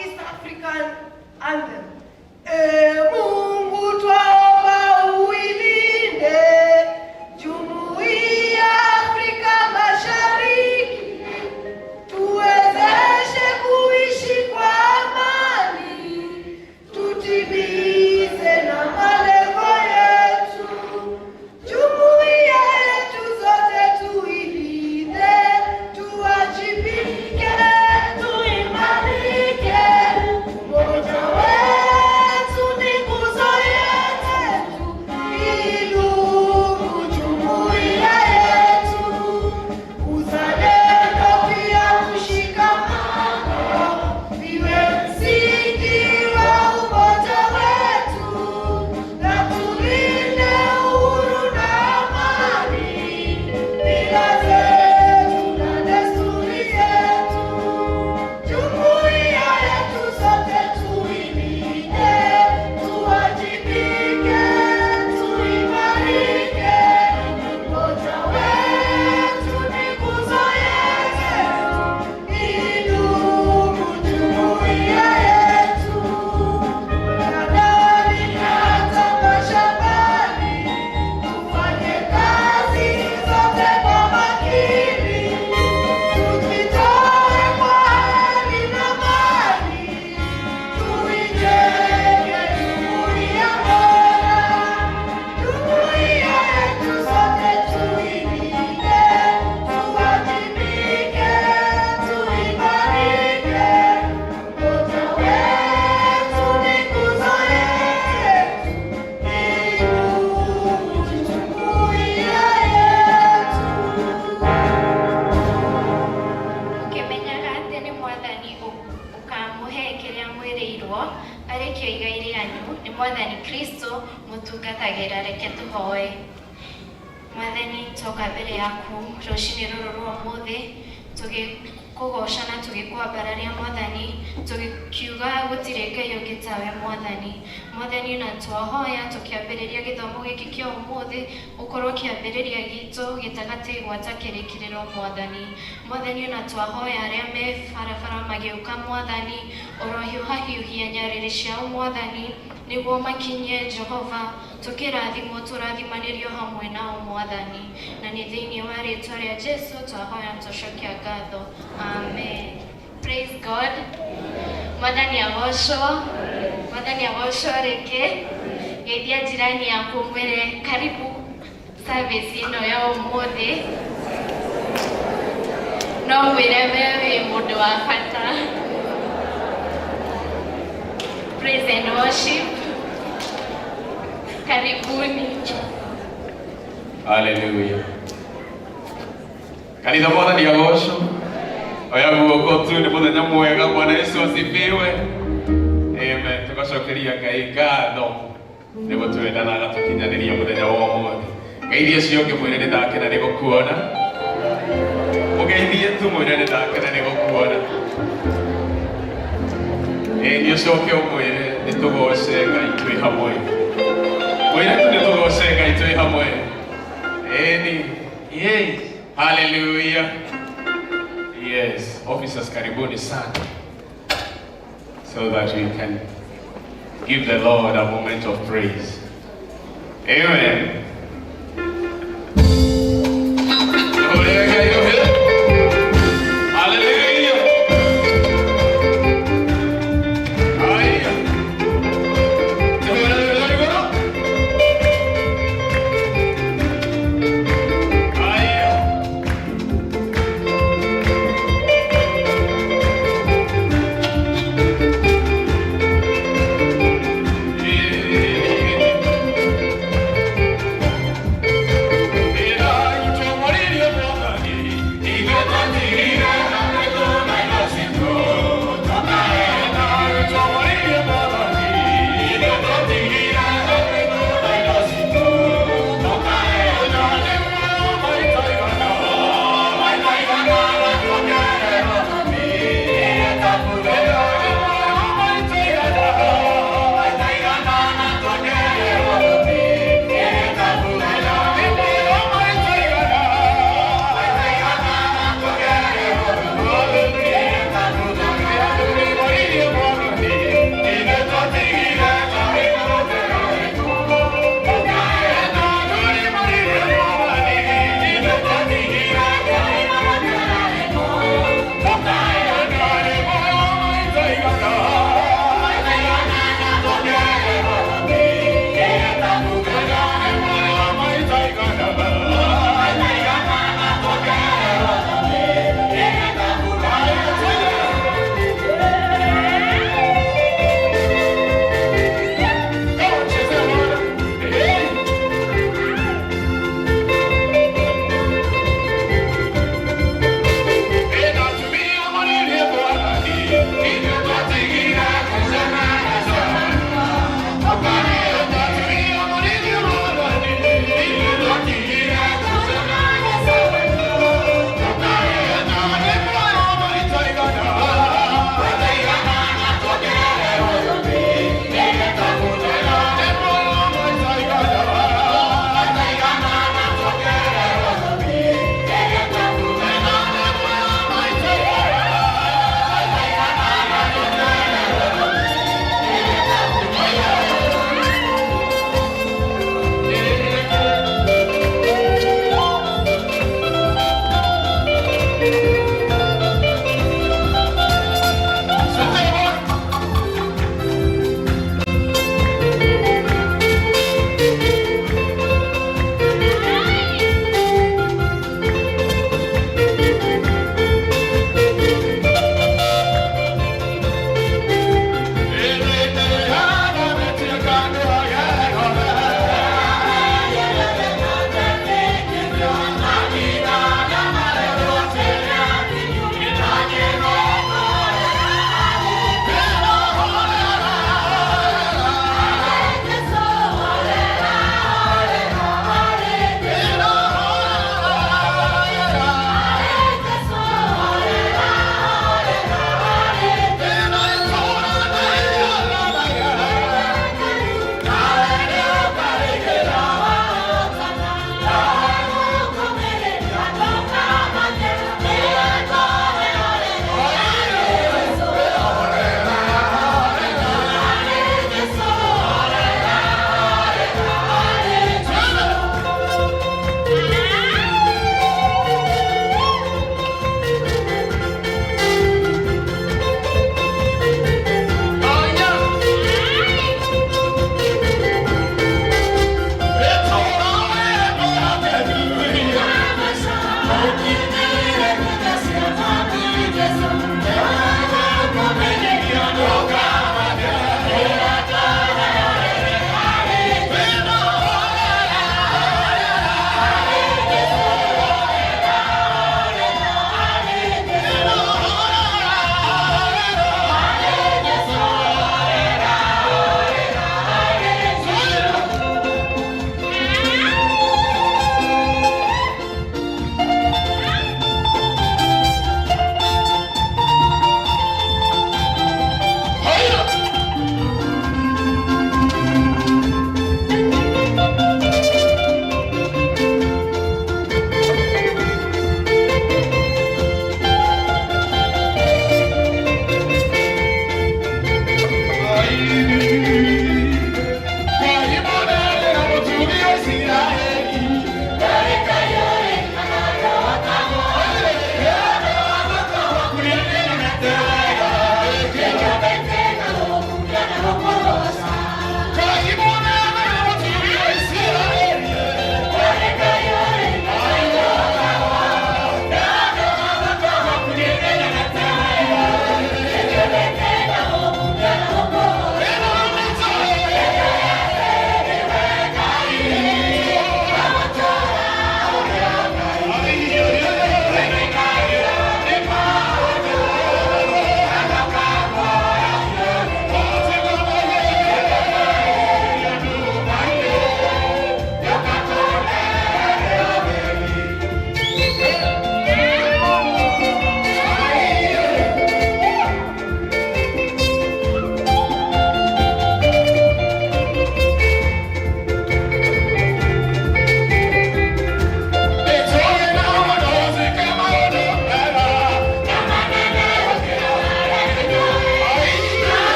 East African anthem. Mungu twaomba uilinde Jumuiya Afrika Mashariki, tuwezeshe kuishi kwa amani, tutimize na malengo yetu. Jumuiya yetu zote tuilinde, tuwajibike, tuimarike. Umoja wetu ni nguzo yetu, idumu jumuiya yetu. Uzalendo pia mshikamano viwe msingi wa umoja wetu, na tulinde uhuru na amani, mila zetu na desturi zetu. Jumuiya yetu sote tuilinde, tuwajibike, tuimarike. Umoja wetu ni nguzo yetu, idumu jumuiya yetu. Mnadani na hata mashambani, tufanye kazi zote kwa makini, tujitoe kwa hali na mali, tuijenge jumuiya bora. Jumuiya yetu sote tuilinde, tuwajibike, tuimarike. Umoja wetu ni nguzo yetu, idumu jumuiya yetu. Ũkĩmenyaga atĩ nĩ Mwathani ũkamũhe kĩrĩa mwĩrĩirwo arĩkĩo igai rĩanyu, nĩ Mwathani Kristo mũtungatagĩra. Reke tũhoe. Mwathani, twoka mbere yaku rũciinĩ rũrũ rwa ũmũthĩ, tũgĩkũgoca na tũgĩkwambararia Mwathani, tũgĩkiuga gũtirĩ Ngai ũngĩ tawe Mwathani. Mwathani, na twahoya tũkĩambĩrĩria gĩthomo gĩkĩ kĩa ũmũthĩ, ũkorwo kĩambĩrĩria gitũ gĩtagatĩ gwata kĩrĩkĩrĩro Mwathani. Mwathani, na twahoya arĩa me barabara magĩũka Mwathani, orohiũhahiũhia nyarĩrĩ ciao Mwathani, nĩguo makinyie Jehova, tũkĩrathimwo tũrathimanĩrio hamwe nao Mwathani, na nĩ thĩinĩ wa rĩĩtwa rĩa Jesũ twahoya tũcokia ngatho. Amen. Praise God. Mwathani agocwo. Mwathani agocwo rĩngĩ. Geithia jirani yaku mwĩre karibu service ĩno ya ũmũthĩ. No mwĩre we wĩ mũndũ wa bata. Praise and worship. Karibuni. Hallelujah. Kanitha Mwathani agocwo. Oya guoko tu nĩ mũthenya mwega. Bwana Yesu asifiwe. Amen. Tugacokeria Ngai ngatho nĩguo twenda na agatũkinyanĩria mũthenya wa ũmũthĩ. Ngeithie ũcio ũngĩ mwĩre nĩndakena nĩ gũkuona. Mũgeithie tu mwĩre nĩndakena nĩ gũkuona. Nĩ ũcoke ũmwĩre nĩtũgoce Ngai twĩ hamwe. Mwĩre tu nĩtũgoce Ngai twĩ hamwe. Yes. Hallelujah. Yes. Officers, karibuni sana, so that we can give the Lord a moment of praise. Amen.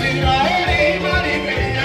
Israeli, Mari, Mary,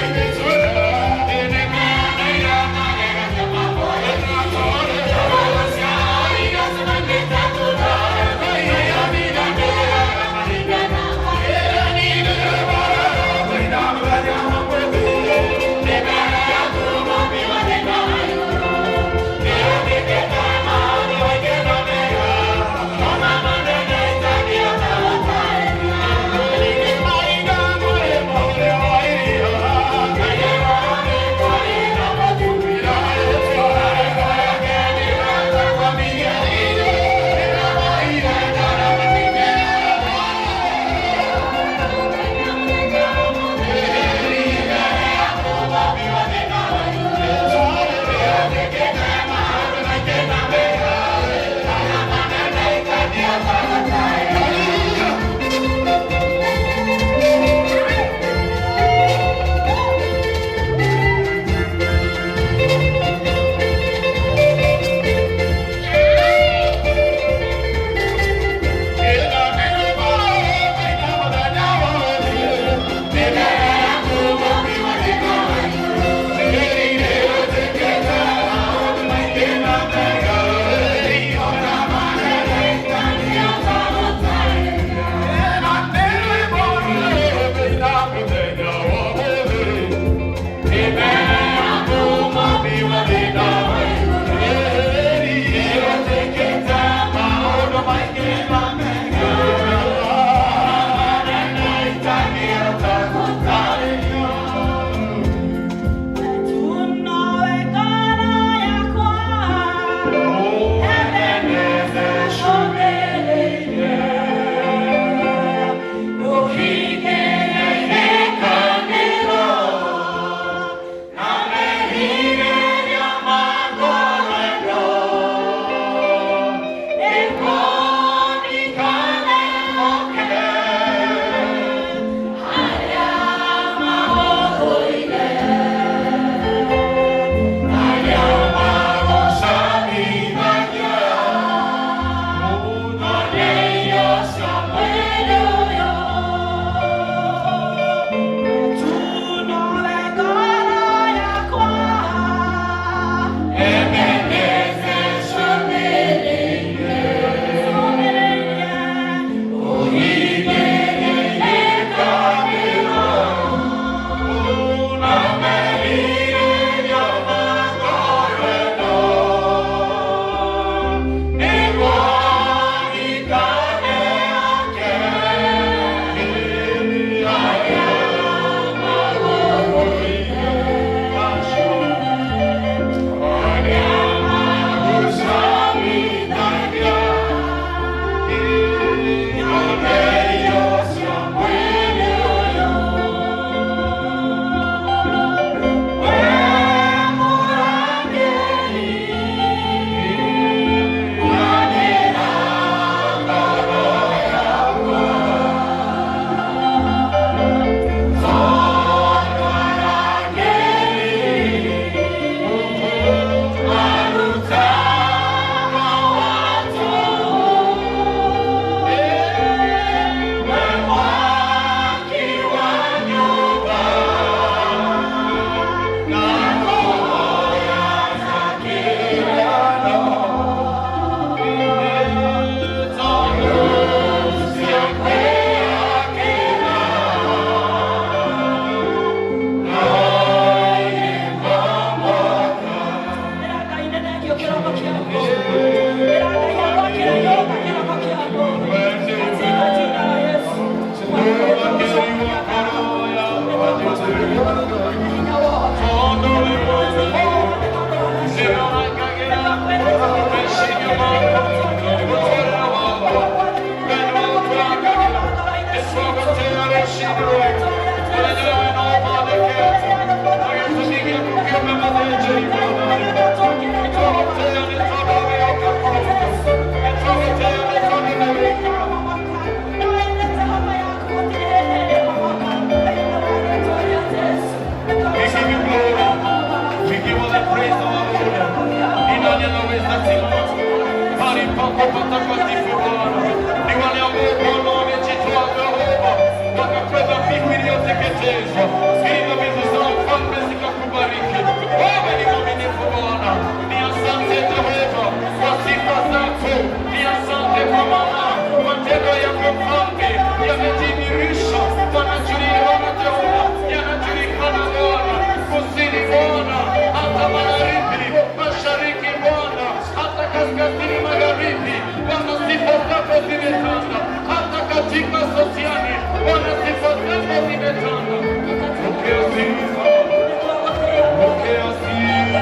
pako patakatifu Bwana. Ni wale ambao Bwana wamejitoa Jehova, wakakwenda mbingu iliyoteketezwa, ili vitu za mfalme zikakubariki. Wewe ni mwaminifu Bwana. Ni asante Jehova kwa sifa zako, ni asante kwa maana matendo yako mfalme yamejidhihirisha, yanajulikana Jehova, yanajulikana Bwana, kusini Bwana, hata magharibi, mashariki Bwana, hata kaskazini magharibi, Bwana sifa zako zimetanda, hata katika sosiani Bwana sifa zako zimetanda. Pokea sifa, pokea sifa.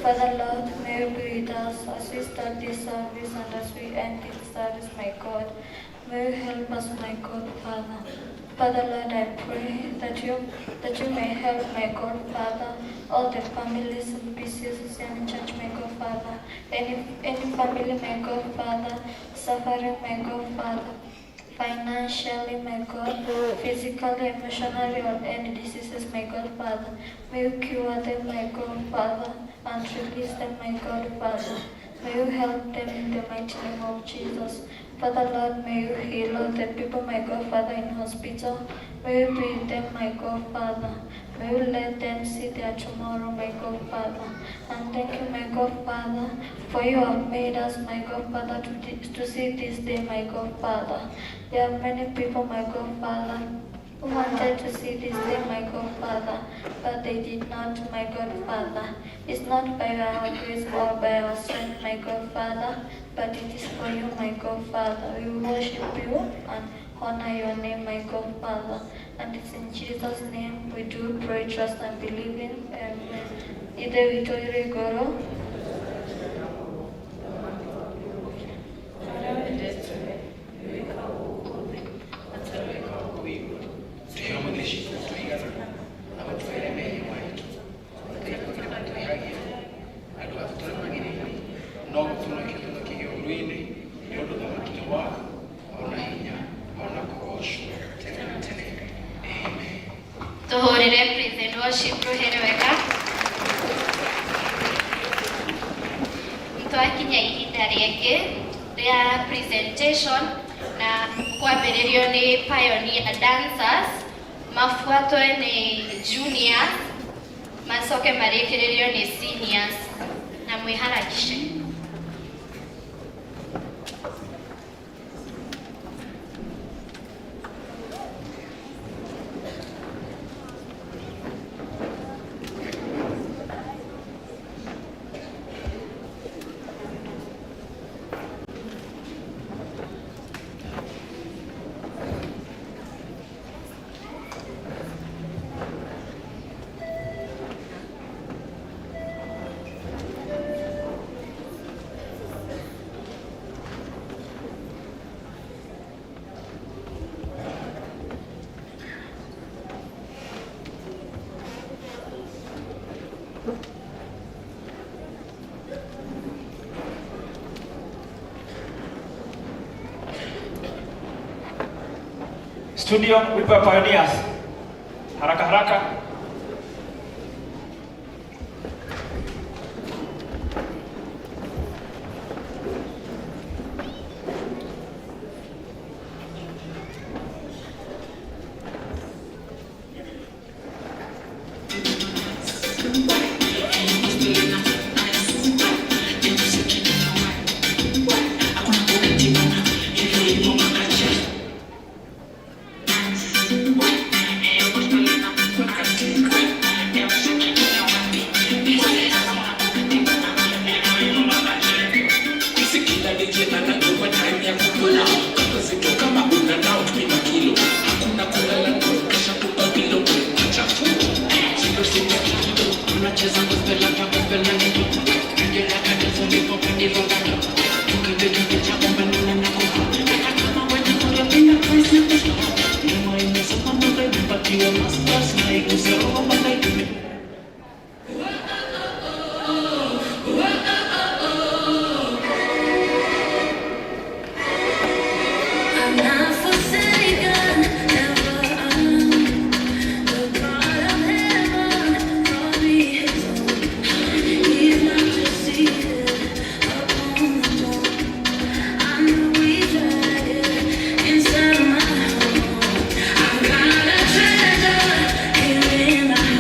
Father Lord, may you be with us as we start this service and as we end this service, my God. May you help us, my God, Father. Father Lord, I pray that you may help, my God, Father, all the families in PCCC and church, my God, Father. Any family, my God, Father, suffering, my God, Father, financially, my God, physically, emotionally, or any diseases, my God, Father. May you cure them, my God, Father, and release them, my God, Father. May you help them in the mighty name of Jesus. Father, Lord, may you heal all the people, my God, Father, in hospital. May you be with them, my God, Father. May you let them see their tomorrow, my God, Father. And thank you, my God, Father, for you have made us, my God, Father, to see this day, my God, Father. There are many people, my God, Father, who wanted to see this day, my God, Father, but they did not, my God, Father. It's not by our grace or by our strength, my God, Father, but it is for you, my God, Father. We worship you and honor your name, my God, Father. And it's in Jesus' name we do pray, trust, and believe in. Amen. Ide Victoria Goro. Aduh, Tuhurire praise and worship ruhere wega. Twakinya ihinda rĩngĩ rĩa presentation na kwambĩrĩrio nĩ pioneer dancers, mafuatwe nĩ juniors, macoke marĩkĩrĩrio nĩ seniors na mwĩharakishe. Studio, prepare pioneers. Haraka haraka. Inside my home, I've got a treasure here in my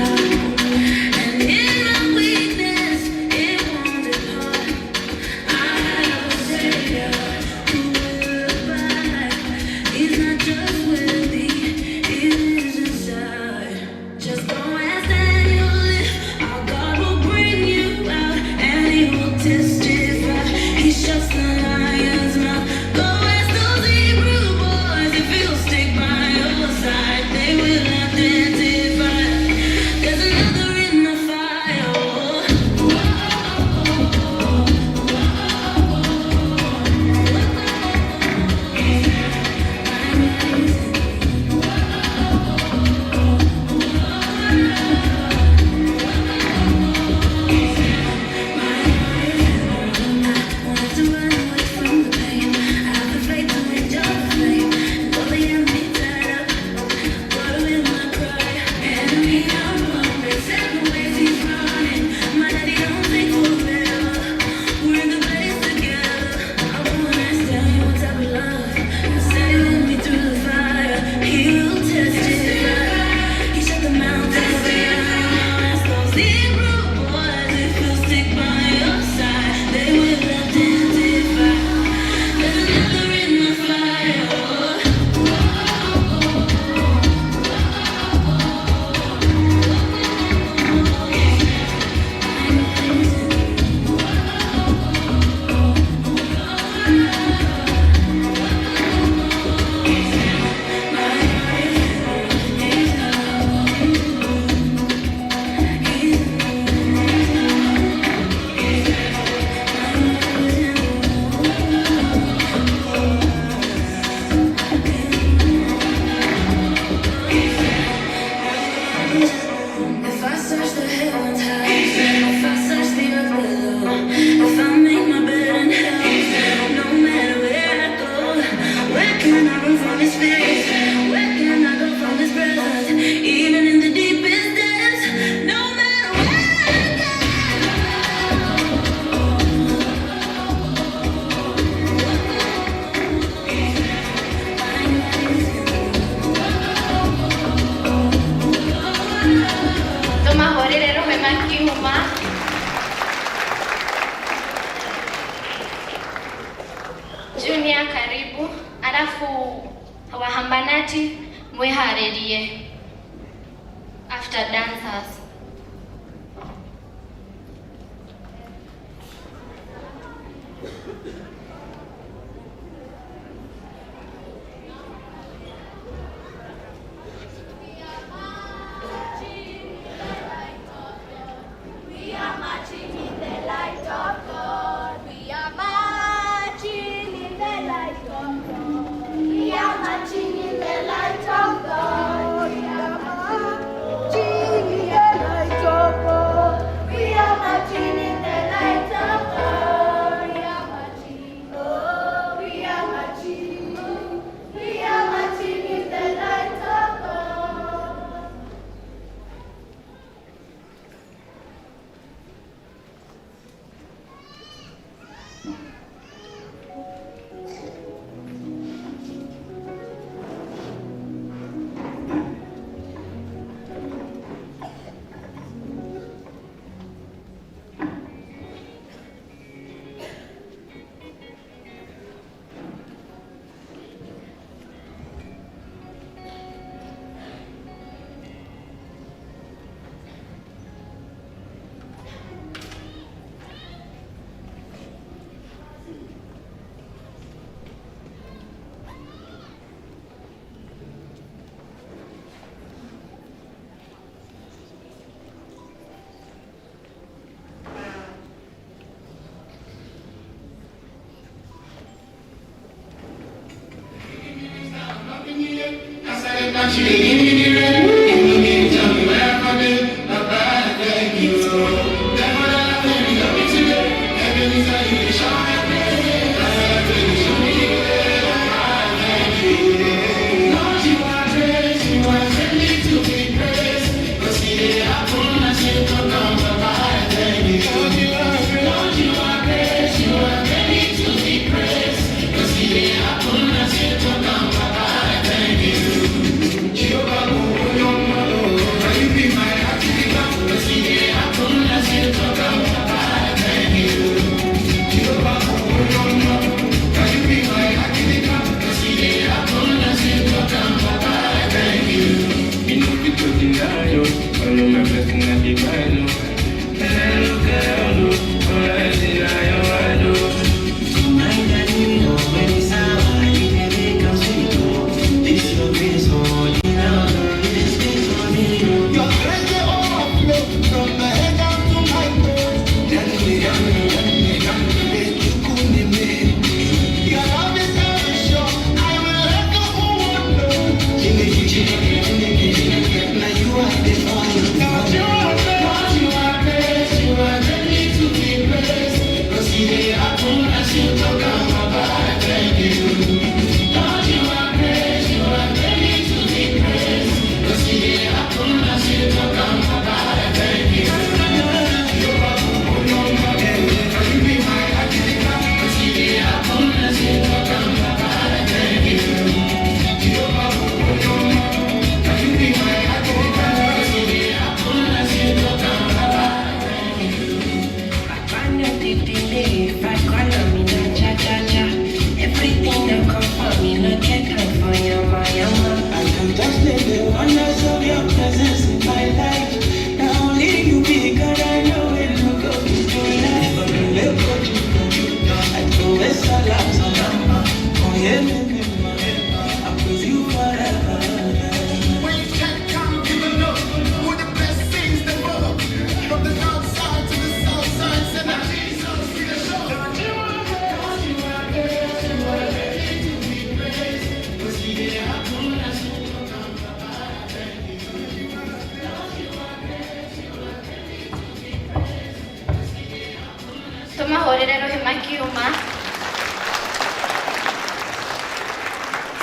tũharĩrie after dancers. We are marching in the light of God. We are marching in the light of God. We are marching in the light of God. We are marching in the light of God. We are marching in the light of God. We are marching. Oh, we are marching. We are marching in the light of God.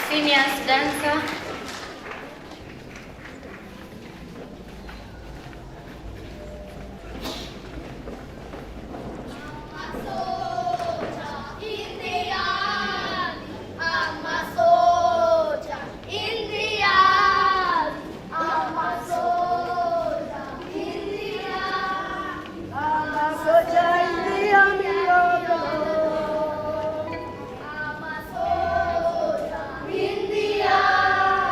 Seniors dancer. India.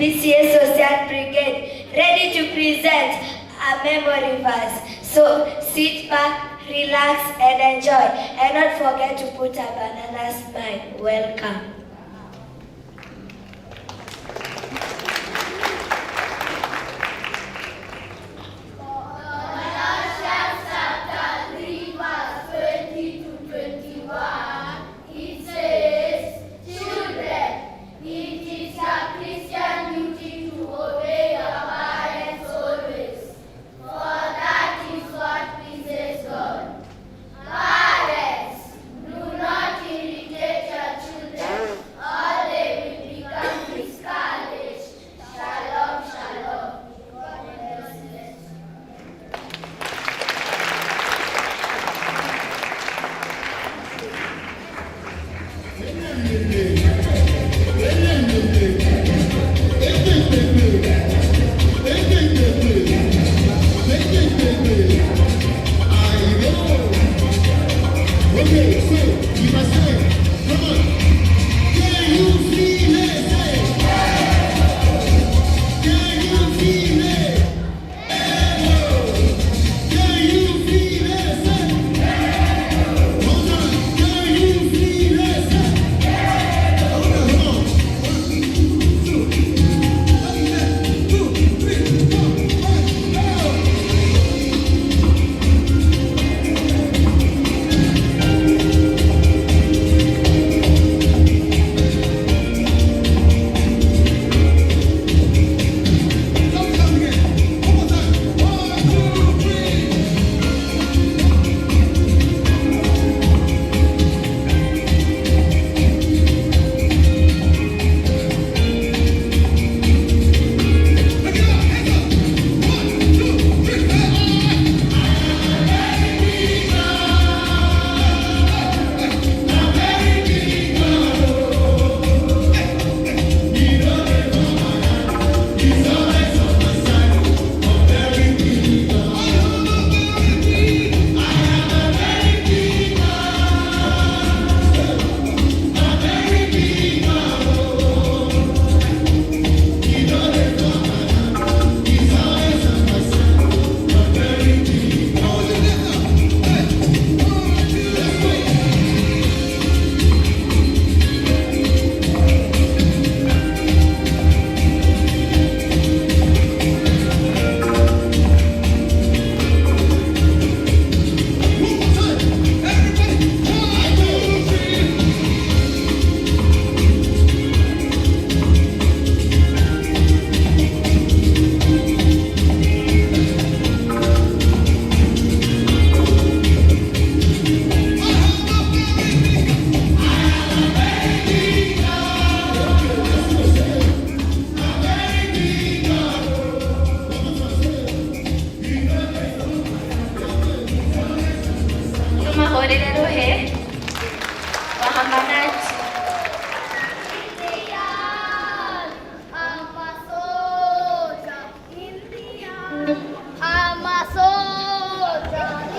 PCA Social Brigade, ready to present a memory verse. So sit back, relax and enjoy, and not forget to put a banana smile. Welcome.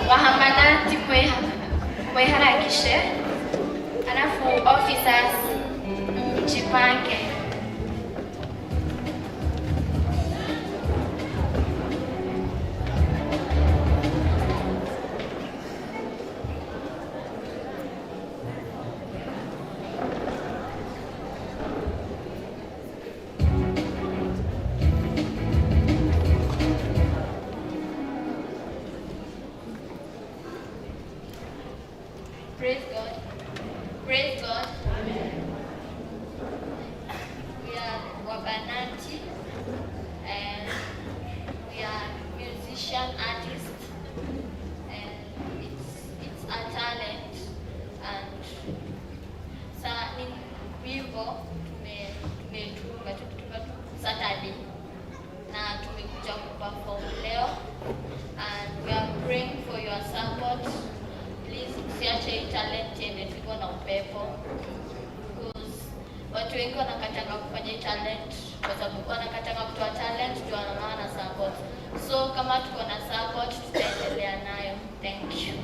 Wahamanati mweharakishe, alafu officers mjipange. Praise God. Praise God. Amen. We are Wabanati and we are musician artists, and it's a talent, and sa ni wimbo tumetunga Saturday na tumekuja kuperform leo, and we are praying for your support. Please usiache hii talent yenye tuko na upepo, because watu wengi wanakatanga kufanya hii talent kwa sababu wanakatanga kutoa talent ndio wanaona na support. So kama tuko na support tutaendelea nayo. Thank you.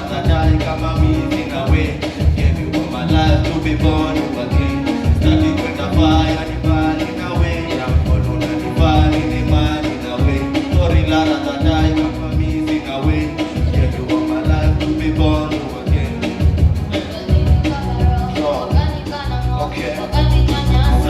rather die kama mimi na wewe. Gave you all my life to be born again. Staki kwenda fire ni bali na wewe. Na mkono na ni bali ni mali na wewe. Sorry rather die kama mimi na wewe. Gave you all my life to be born again. Okay.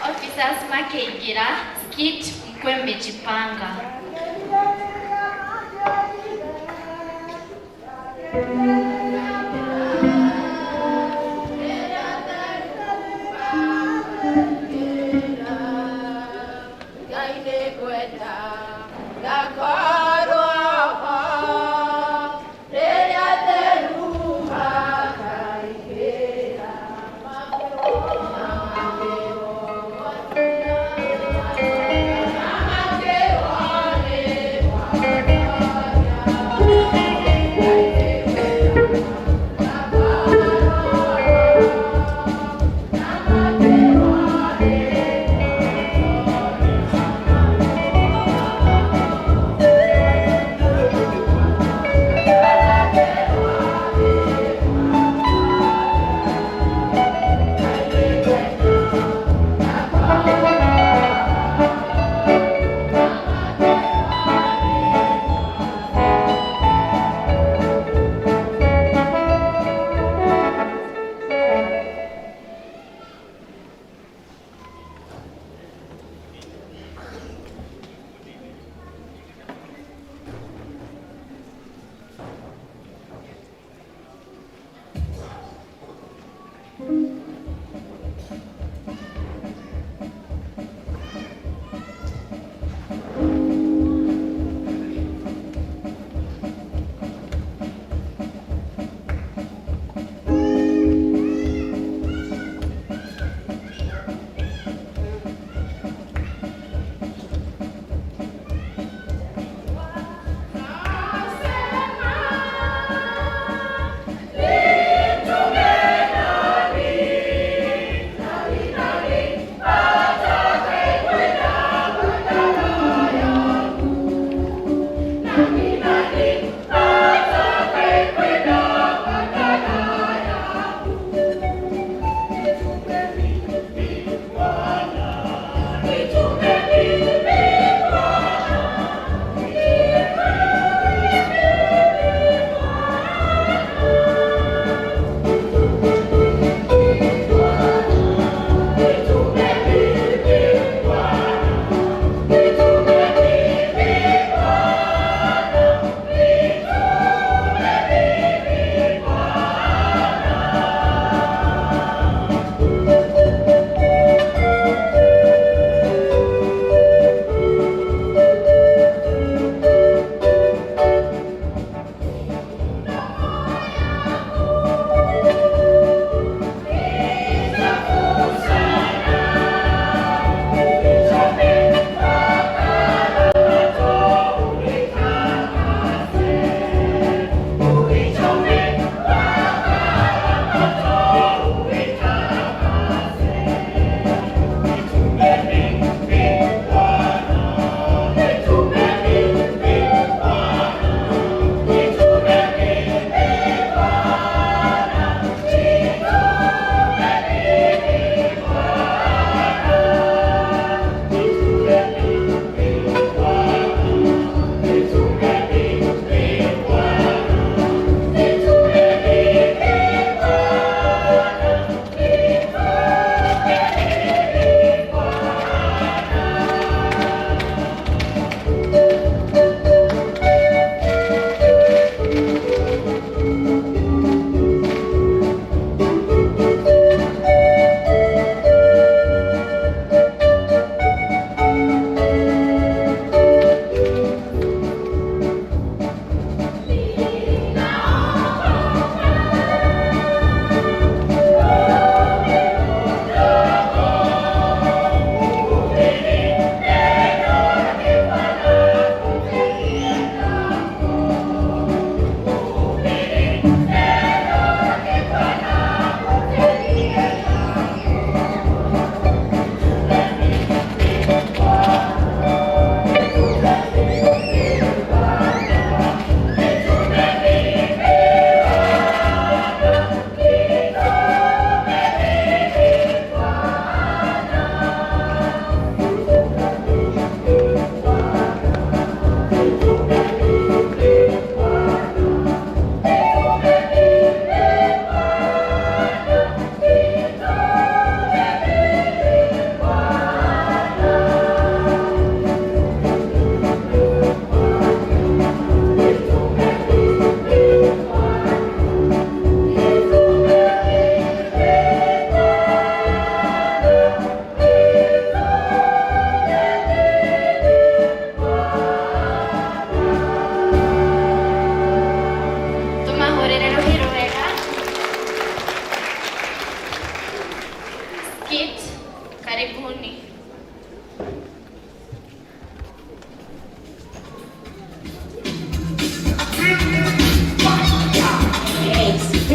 Officers Makeigira, skit mkwe mmejipanga.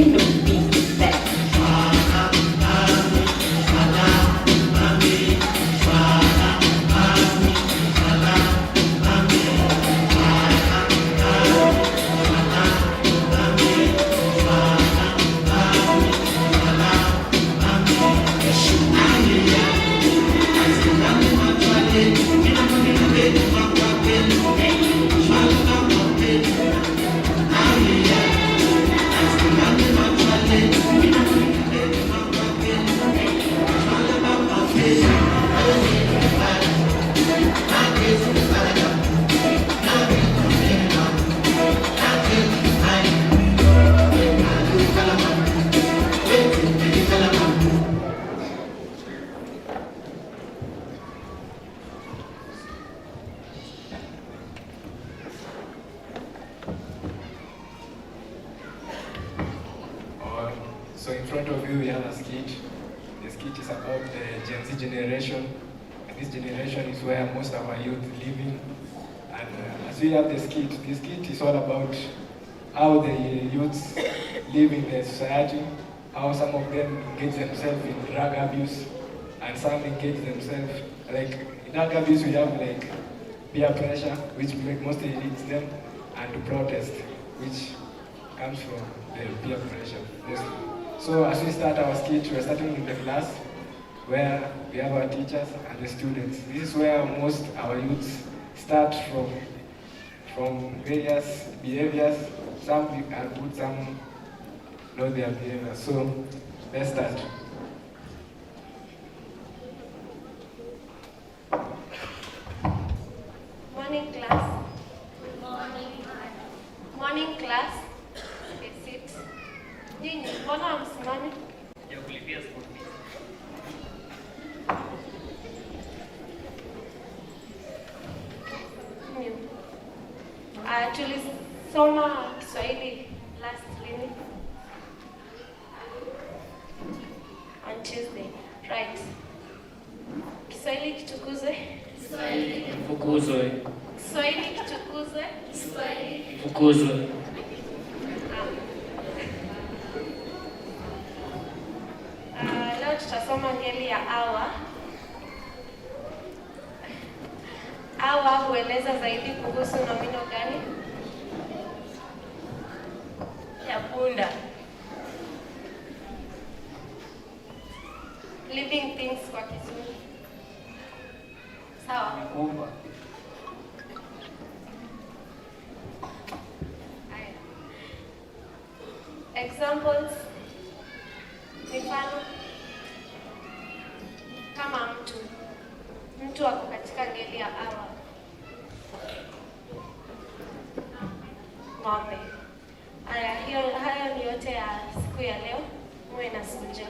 bring the beat back. So in front of you we have a skit. The skit is about the Gen Z generation. And this generation is where most of our youth live in. And as we have the skit is all about how the youths live in the society, how some of them engage themselves in drug abuse, and some engage themselves, like in drug abuse we have like peer pressure, which mostly leads them, and protest, which comes from the peer pressure mostly. So as we start our skit, we're starting in the class where we have our teachers and the students. This is where most our youths start from various behaviors. Some are good, some know their behavior. So let's start. Morning class. Morning class. Sit. Nyinyi, mbona msimame? Ya kulipia school fees. Tulisoma Kiswahili last lini? On Tuesday. Right. Kiswahili kitukuzwe. Kiswahili Fukuzwe. Kiswahili kitukuzwe. Kiswahili fukuzwe. Leo tutasoma ngeli ya awa. Awa hueleza zaidi kuhusu nomino gani? Ya punda. Living things kwa Kizungu. Sawa. Mikumba. Examples. Mifano. Kama mtu ako katika ngeli ya awa. Ng'ombe. Hayo ni yote ya siku ya leo. Muwe na siku njema.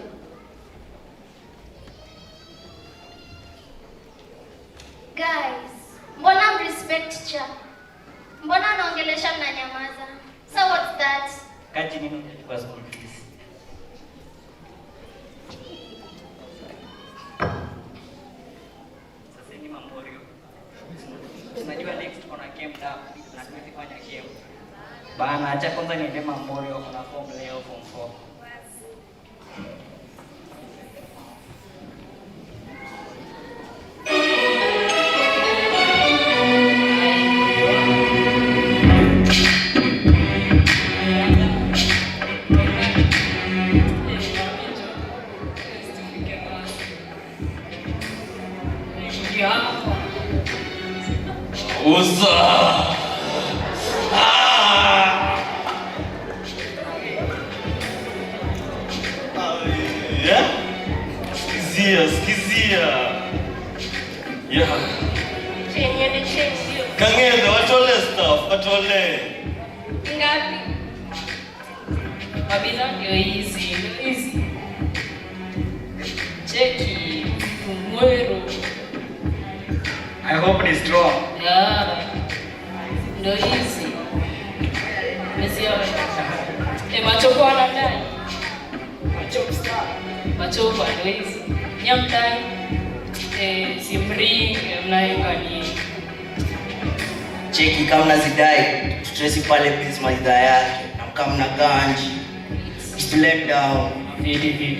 Guys, mbona mrespect cha? Mbona anaongelesha mnanyamaza? So what's that? Kati nini unalipa school fees? Sasa ni Memorial. Tunajua next kuna camp na tumefanya camp. Bana, acha kwanza niende Memorial, kuna form leo form 4. Usa! Yeah? Skizia. Yeah. Change. Kangenda, watole stuff, watole. Ngapi? Kabisa ndio hizi. Cheki Mwero. I hope ni strong. Yeah. Ndio hizi. Mesio. Machopo anadai. Machopo ndio hizi. Nyamtai. Simri mnaikani. Cheki kama nazidai, tutresi pale biz maidha yake. Na kama na ganji. Usilem down.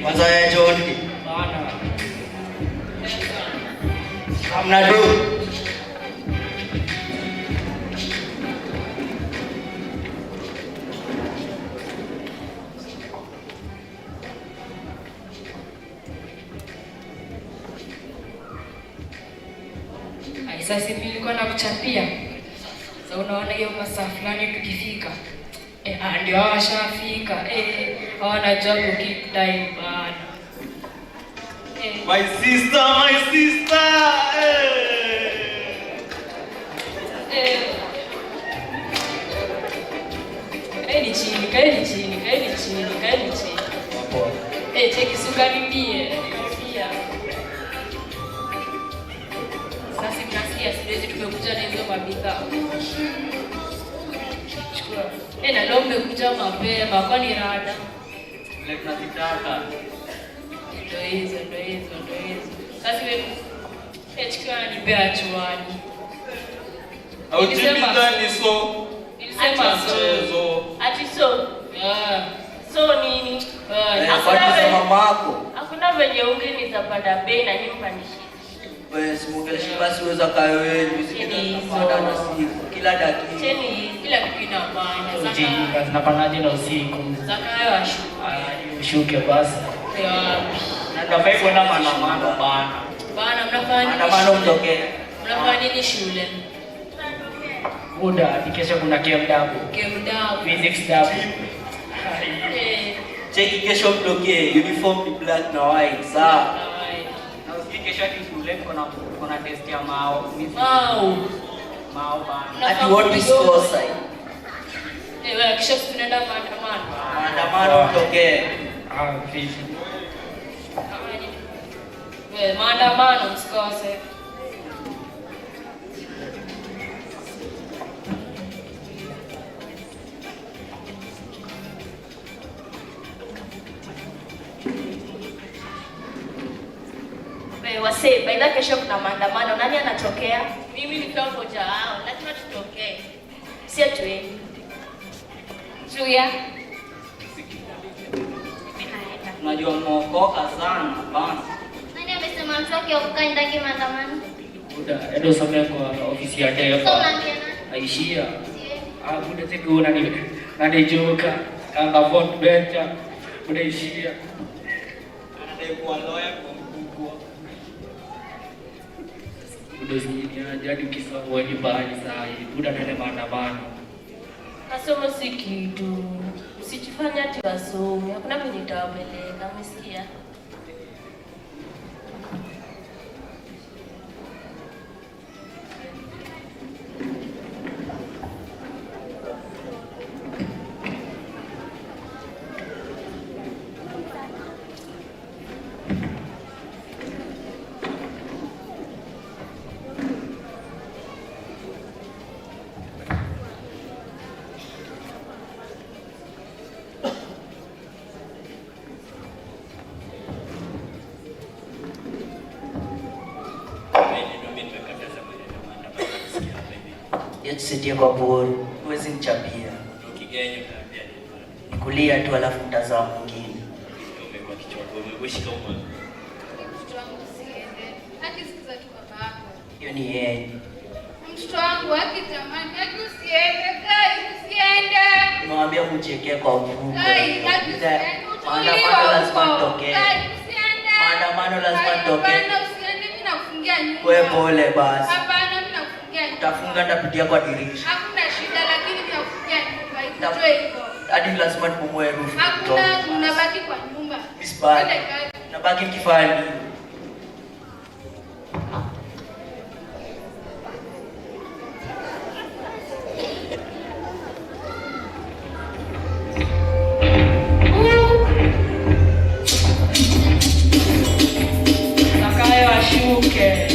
Kwanza ya John. Bana. Hamna do. Sasa nilikuwa nakuchapia. Sasa unaona hiyo masaa fulani tukifika. Ndio washafika. Hawana job keep time bana. My sister, my sister. Kaeni chini. Cheki sukaribie. Pia. Sasa tunasikia siwezi tumekuja na hizo mabidhaa. Chukua. Na leo mmekuja mapema, kwani rada? Leo tunazitaka. Ndio hizo. Sasa wewe chukua nipea chuani. Au tibidani so. Nilisema so. Ati so. So nini? Hakuna venye unge nitapanda bei na nimpandishie. Wewe simukeleshi basi uweza kayo wewe mzikipanda na siku kila dakika. Cheni kila kitu inapanda. Sasa tunapanaje na usiku? Zakayo Ushuke basi. Na tunafai kwenda maandamano bana. Bana mnafanya nini? Maandamano mtokee. Mnafanya nini shule? Muda kesho kuna KMW. Physics double. Cheki kesho mtokee, uniform ni black na white, sawa? Na usikie kesho ati shule kuna test ya mao. Mao bana. Ati what is cosine? Wewe kesho tunaenda maandamano. Maandamano mtokee. Fish. Wewe maandamano msikose. Wase, baada kesho kuna maandamano, nani anatokea? Mimi nitangoja hao, lazima tutokee. Sio tueni. Zuya. Unajua mwokoka sana bana. Nani amesema mtoke ukaenda kimaandamano? Muda ndio somea kwa ofisi ya taifa. So unaambia nani? Aishia. Muda siku nani joka kanga vote bencha. Muda ishia. Anadaiwa lawyer kwa mkubwa. Muda sijini jadi ukisoma nyumbani saa hii. Muda nene maandamano. Masomo si kitu. Usijifanye ati wasome. Hakuna mwenye itawapeleka, umesikia? Tusitie kwa buru, huwezi nichapia. Nikulia tu alafu mtazamo mwingine. Hiyo ni yeye. Mtoto wangu akitamani, usiende, usiende. Nimewambia kuchekea kwa mfungo. Maandamano lazima nitokee. Maandamano lazima nitokee. Wewe pole basi. Hapana, mimi nakufungia nyumba. Utafunga nitapitia kwa dirisha. Hakuna shida, lakini mimi nakufungia nyumba. Itoe hivyo. Hadi lazima nipomoe rufu. Hakuna, unabaki kwa nyumba. Misbah. Nabaki kifani. Zakayo ashuke.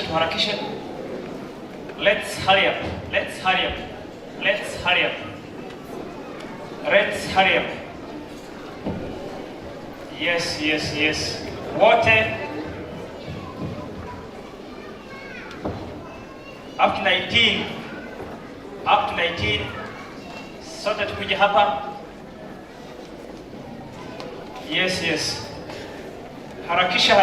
Tuharakishe. Let's hurry up. Let's hurry up. Yes. Wote up to 19. Sote tukuje hapa. Yes. Harakisha.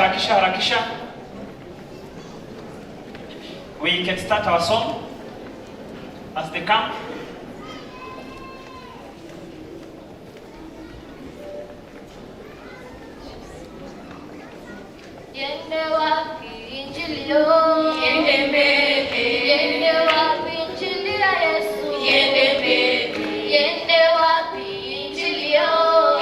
We can start our song as they come. Yende wapi injili yo, yende mbele. Yende wapi injili ya Yesu, yende mbele. Yende wapi injili yo,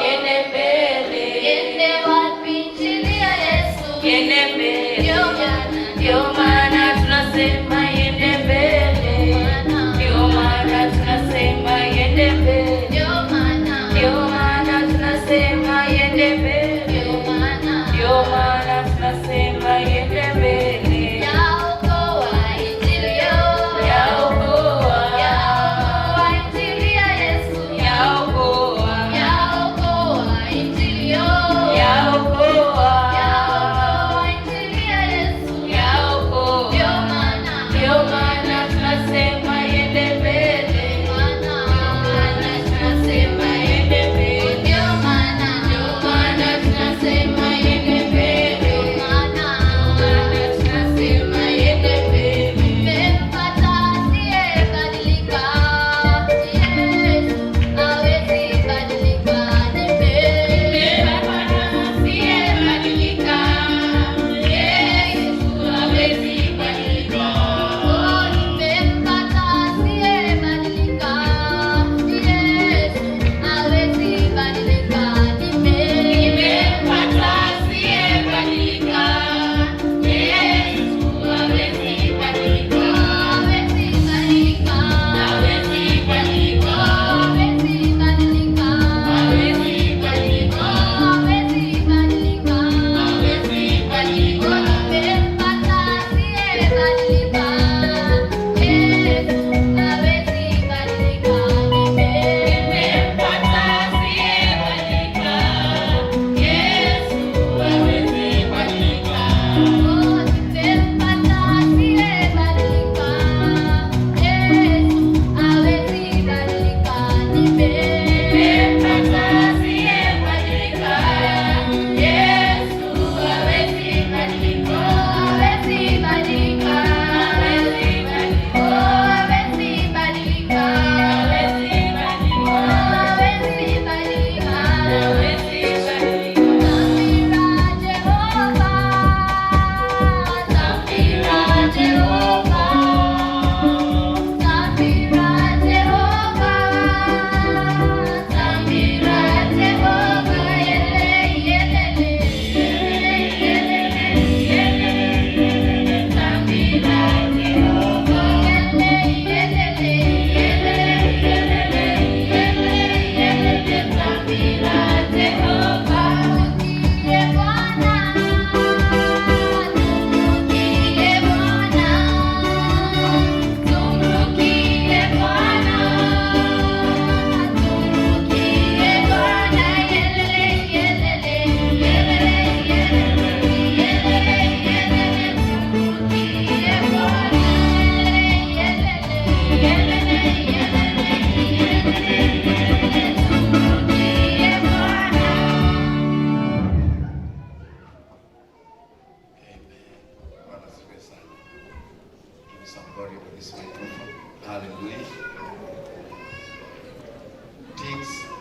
yende mbele. Yende wapi injili ya Yesu, yende mbele. Ndio maana tunasema yende mbele. Ndio maana tunasema yende mbele. Ndio maana tunasema yende mbele. Ndio maana tunasema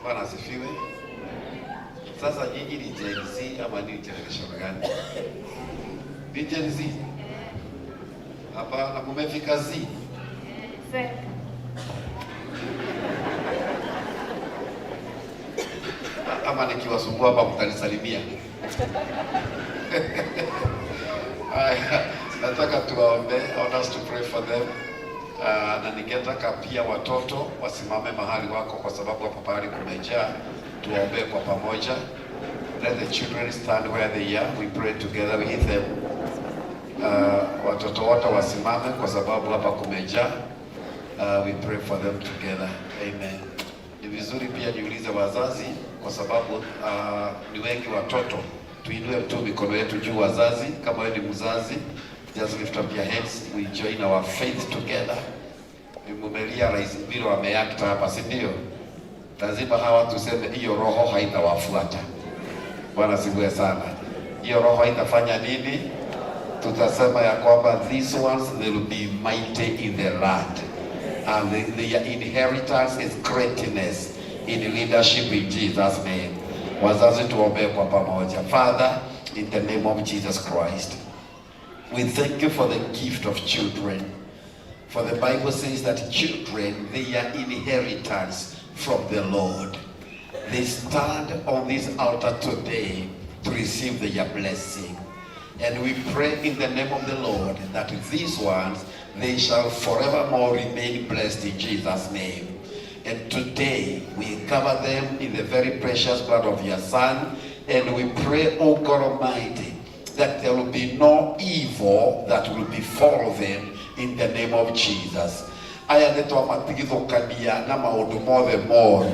Bwana asifiwe. Sasa nyinyi ni Gen Z ama ni generation gani? Ni Gen Z. Hapana, mmefika Z. Ama nikiwasumbua hapa mtanisalimia. Nataka tuwaombe, I want us to pray for them. Na ningetaka pia watoto wasimame mahali wako, kwa sababu hapo pahali kumejaa. Tuwaombe kwa pamoja. Let the children stand where they are. We pray together with them. Watoto wote wasimame kwa sababu hapa kumejaa. We pray for them together. Amen. Ni vizuri pia niulize wazazi, kwa sababu ni wengi watoto. Tuinue tu mikono yetu juu wazazi. Kama wewe ni mzazi, just lift up your hands. We join our faith together. Nimelia rais bila ameakta hapa, si ndio? Lazima hawa tuseme hiyo roho haitawafuata. Bwana sifiwe sana. Hiyo roho haitafanya nini? Tutasema ya kwamba these ones they will be mighty in the land. And their inheritance is greatness in leadership in Jesus' name. Wazazi tuombe kwa pamoja. Father, in the name of Jesus Christ, we thank you for the gift of children. For the Bible says that children, they are inheritance from the Lord. They stand on this altar today to receive their blessing. And we pray in the name of the Lord that these ones, they shall forevermore remain blessed in Jesus' name. And today, we cover them in the very precious blood of your Son. And we pray, O God Almighty, that there will be no evil that will befall them in the name of Jesus. Aya neto amatigithukania na maundu mothe moru.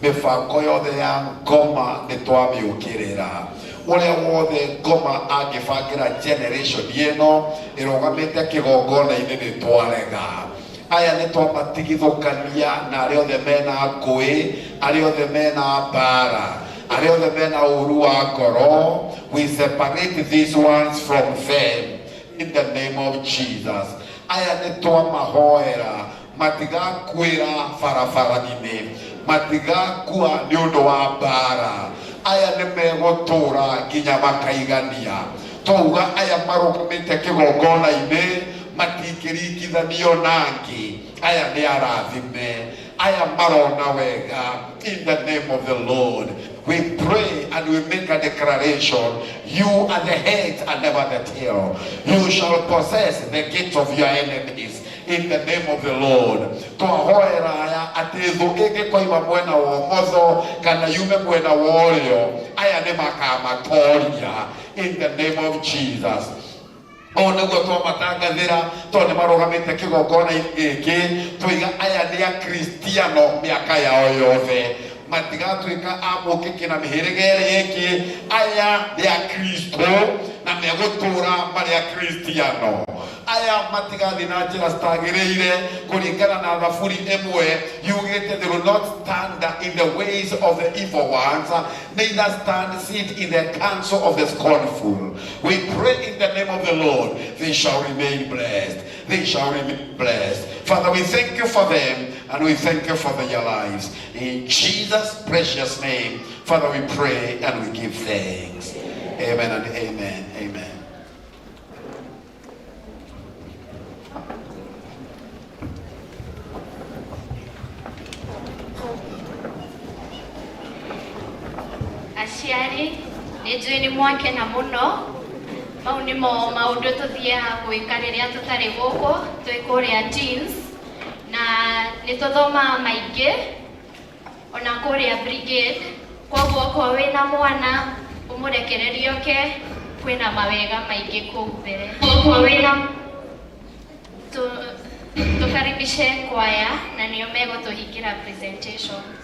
Mifango yothe ya ngoma nitwamiukirira. Uria wothe ngoma angibangira generation yeno irogamite kigongona-ini nitwarega. Aya nitwamatigithukania na aria othe mena ngui, aria othe mena mbara, aria othe mena uru wa ngoro. We separate these ones from them in the name of Jesus. Aya nitwamahoera matigakwira barabara-ini, matigakua ni undu wa mbara. Aya nimegotura nginya makaigania. Touga aya marugamite kigongona-ini matingirikithanio nangi. Aya ni arathime, aya marona wega in the name of the Lord. We pray and we make a declaration. You are the head and never the tail. You shall possess the gates of your enemies in the name of the Lord. Twahoera aya atithu igi koima mwena wa umotho kana yume mwena wa urio, aya ni makamatoria in the name of Jesus. Onaguo twamatangathira tondu marugamite kigongona giki twiga aya ni akristiano miaka yao yothe. Matigatuika amukiki na mihirigere yiki aya ni akristo na megutura mari akristiano. Aya matigathi na njira stagiriire kuringana na Thaburi imwe yugite they will not stand in the ways of the evil ones, neither sit in the counsel of the scornful. We pray in the name of the Lord, they shall remain blessed. They shall remain blessed. Father, we thank you for them and we thank you for their lives. In Jesus' precious name, Father, we pray and we give thanks. Amen and amen. Amen. Aciari nĩnjũĩ nĩ mwakena mũno. Mau nĩmo maũndũ tũthiaga gwĩka rĩrĩa tũtarĩ gũkũ twĩ kũrĩa teens, na nĩtũthomaga maingĩ ona kũrĩa brigade. Koguo okorwo wĩna mwana ũmũrekererie oke, kwĩna mawega maingĩ kũu mbere. Okorwo wĩna tũkaribishe kwaya na nĩo megũtũhingĩra presentations.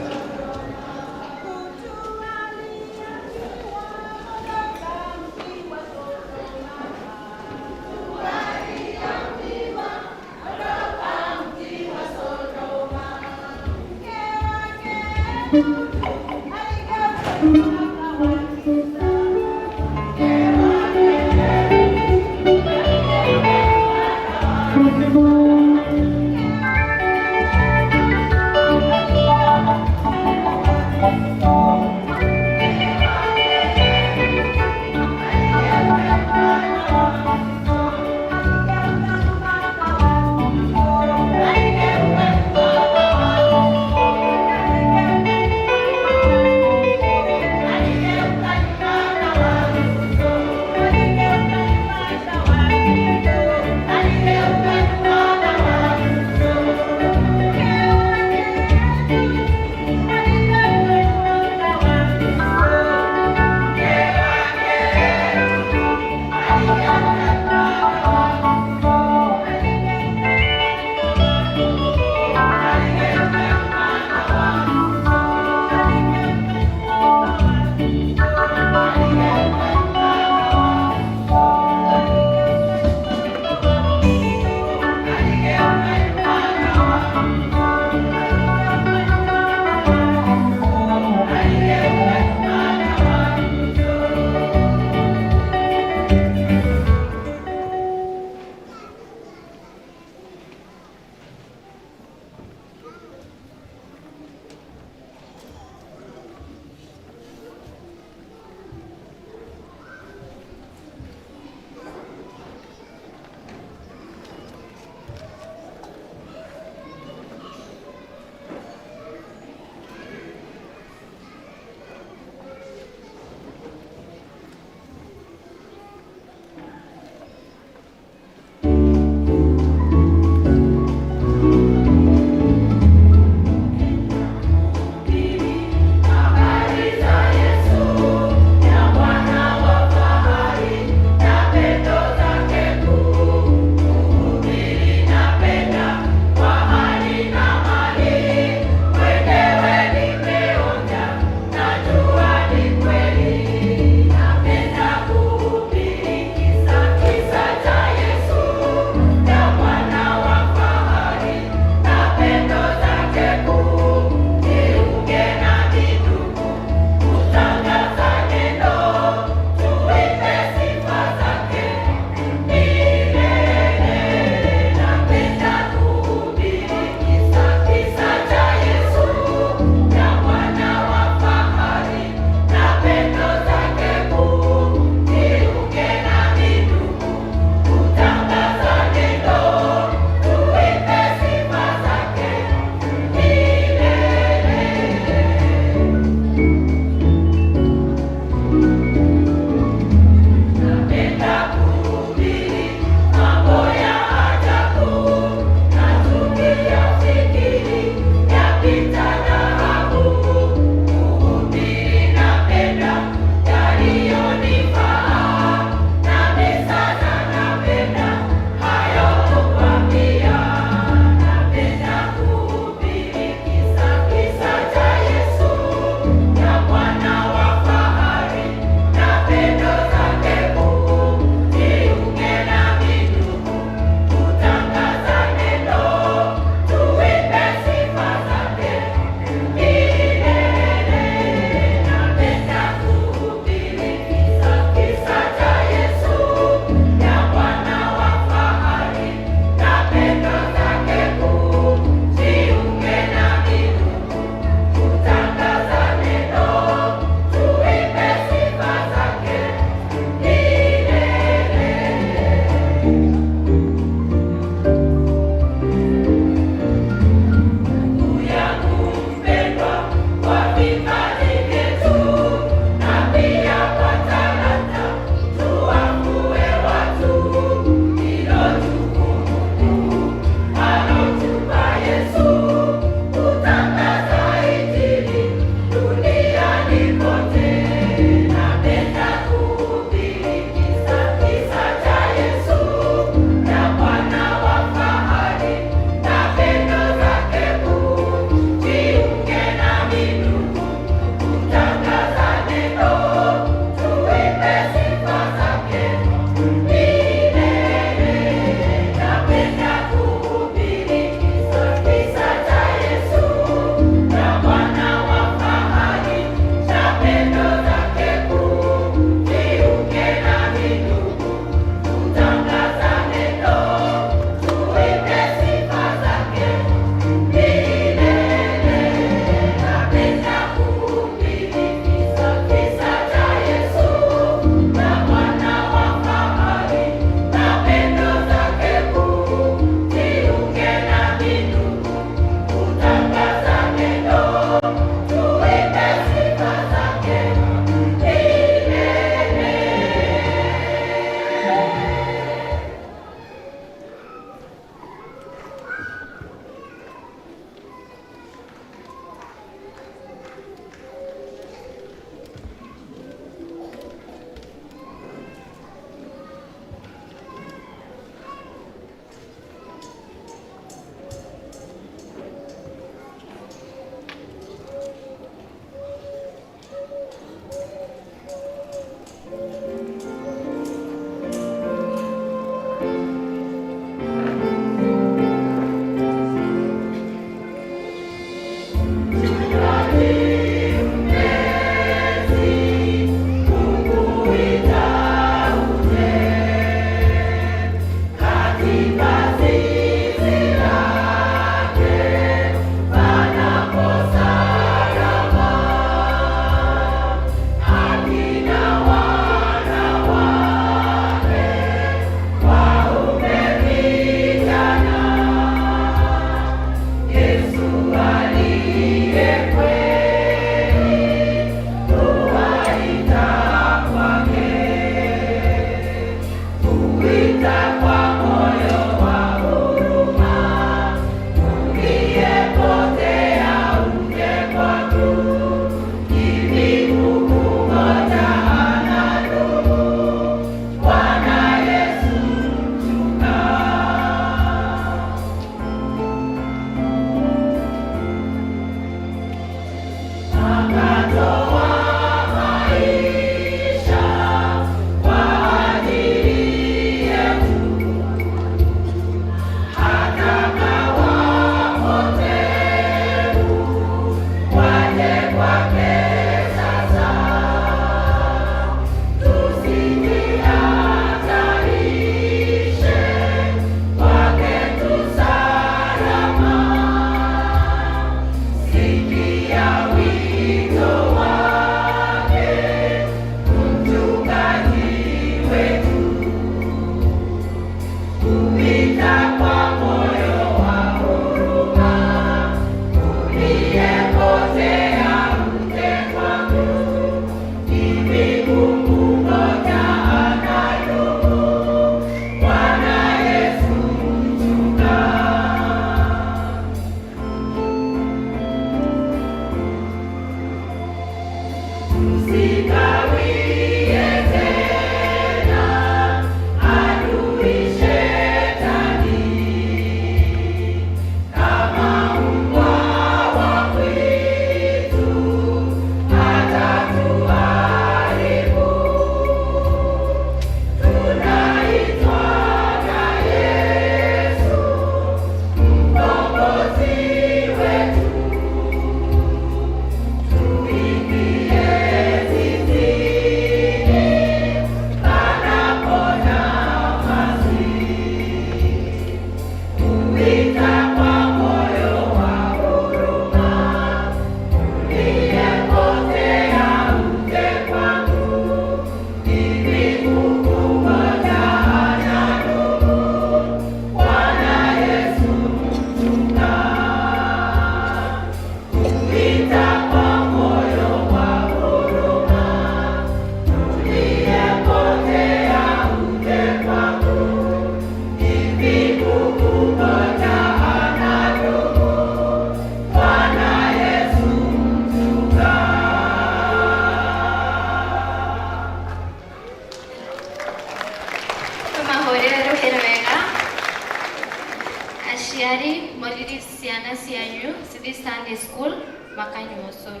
Aciari moriri ciana cianyu cithi Sunday school makanyua ũcũrũ.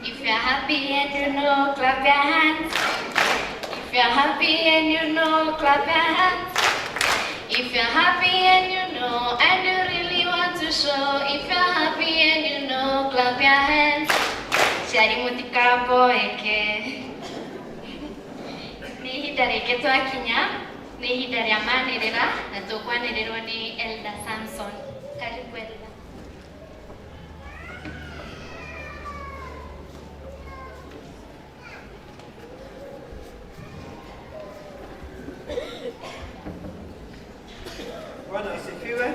If you're happy and you know, clap your hands. If you're happy and you know, clap your hands. If you're happy and you know, and you really want to show. If you're happy and you know, clap your hands. Ciari mũtikaboeke. Nĩ ihinda rĩngĩ twakinya, nĩ ihinda rĩa manĩrĩra na tũkwanĩrĩrwo nĩ Elder Samson. Karibu Elder. Bwana asifiwe.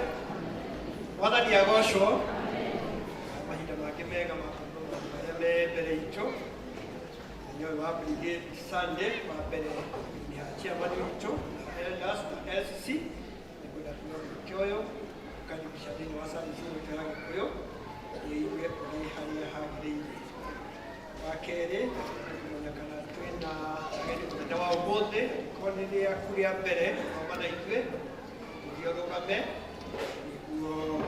Bwana ndiagoshwo. Mahinda make mega makondo marĩa mbere itũ. Nyowe wa Brigade Sunday wa mbere ni chairman witũ na elders na LCC nĩkwenda kũnyoyo karibisha thĩinĩ wa service yetu ya Gĩkũyũ ĩigwe ũrĩ harĩa hagĩrĩire. Wa kerĩ kũmenya kana twĩna ageni mũthenya wa ũmũthĩ korwo nĩ rĩaku rĩa mbere kwamba na ithuĩ tũthiũrũgame nĩguo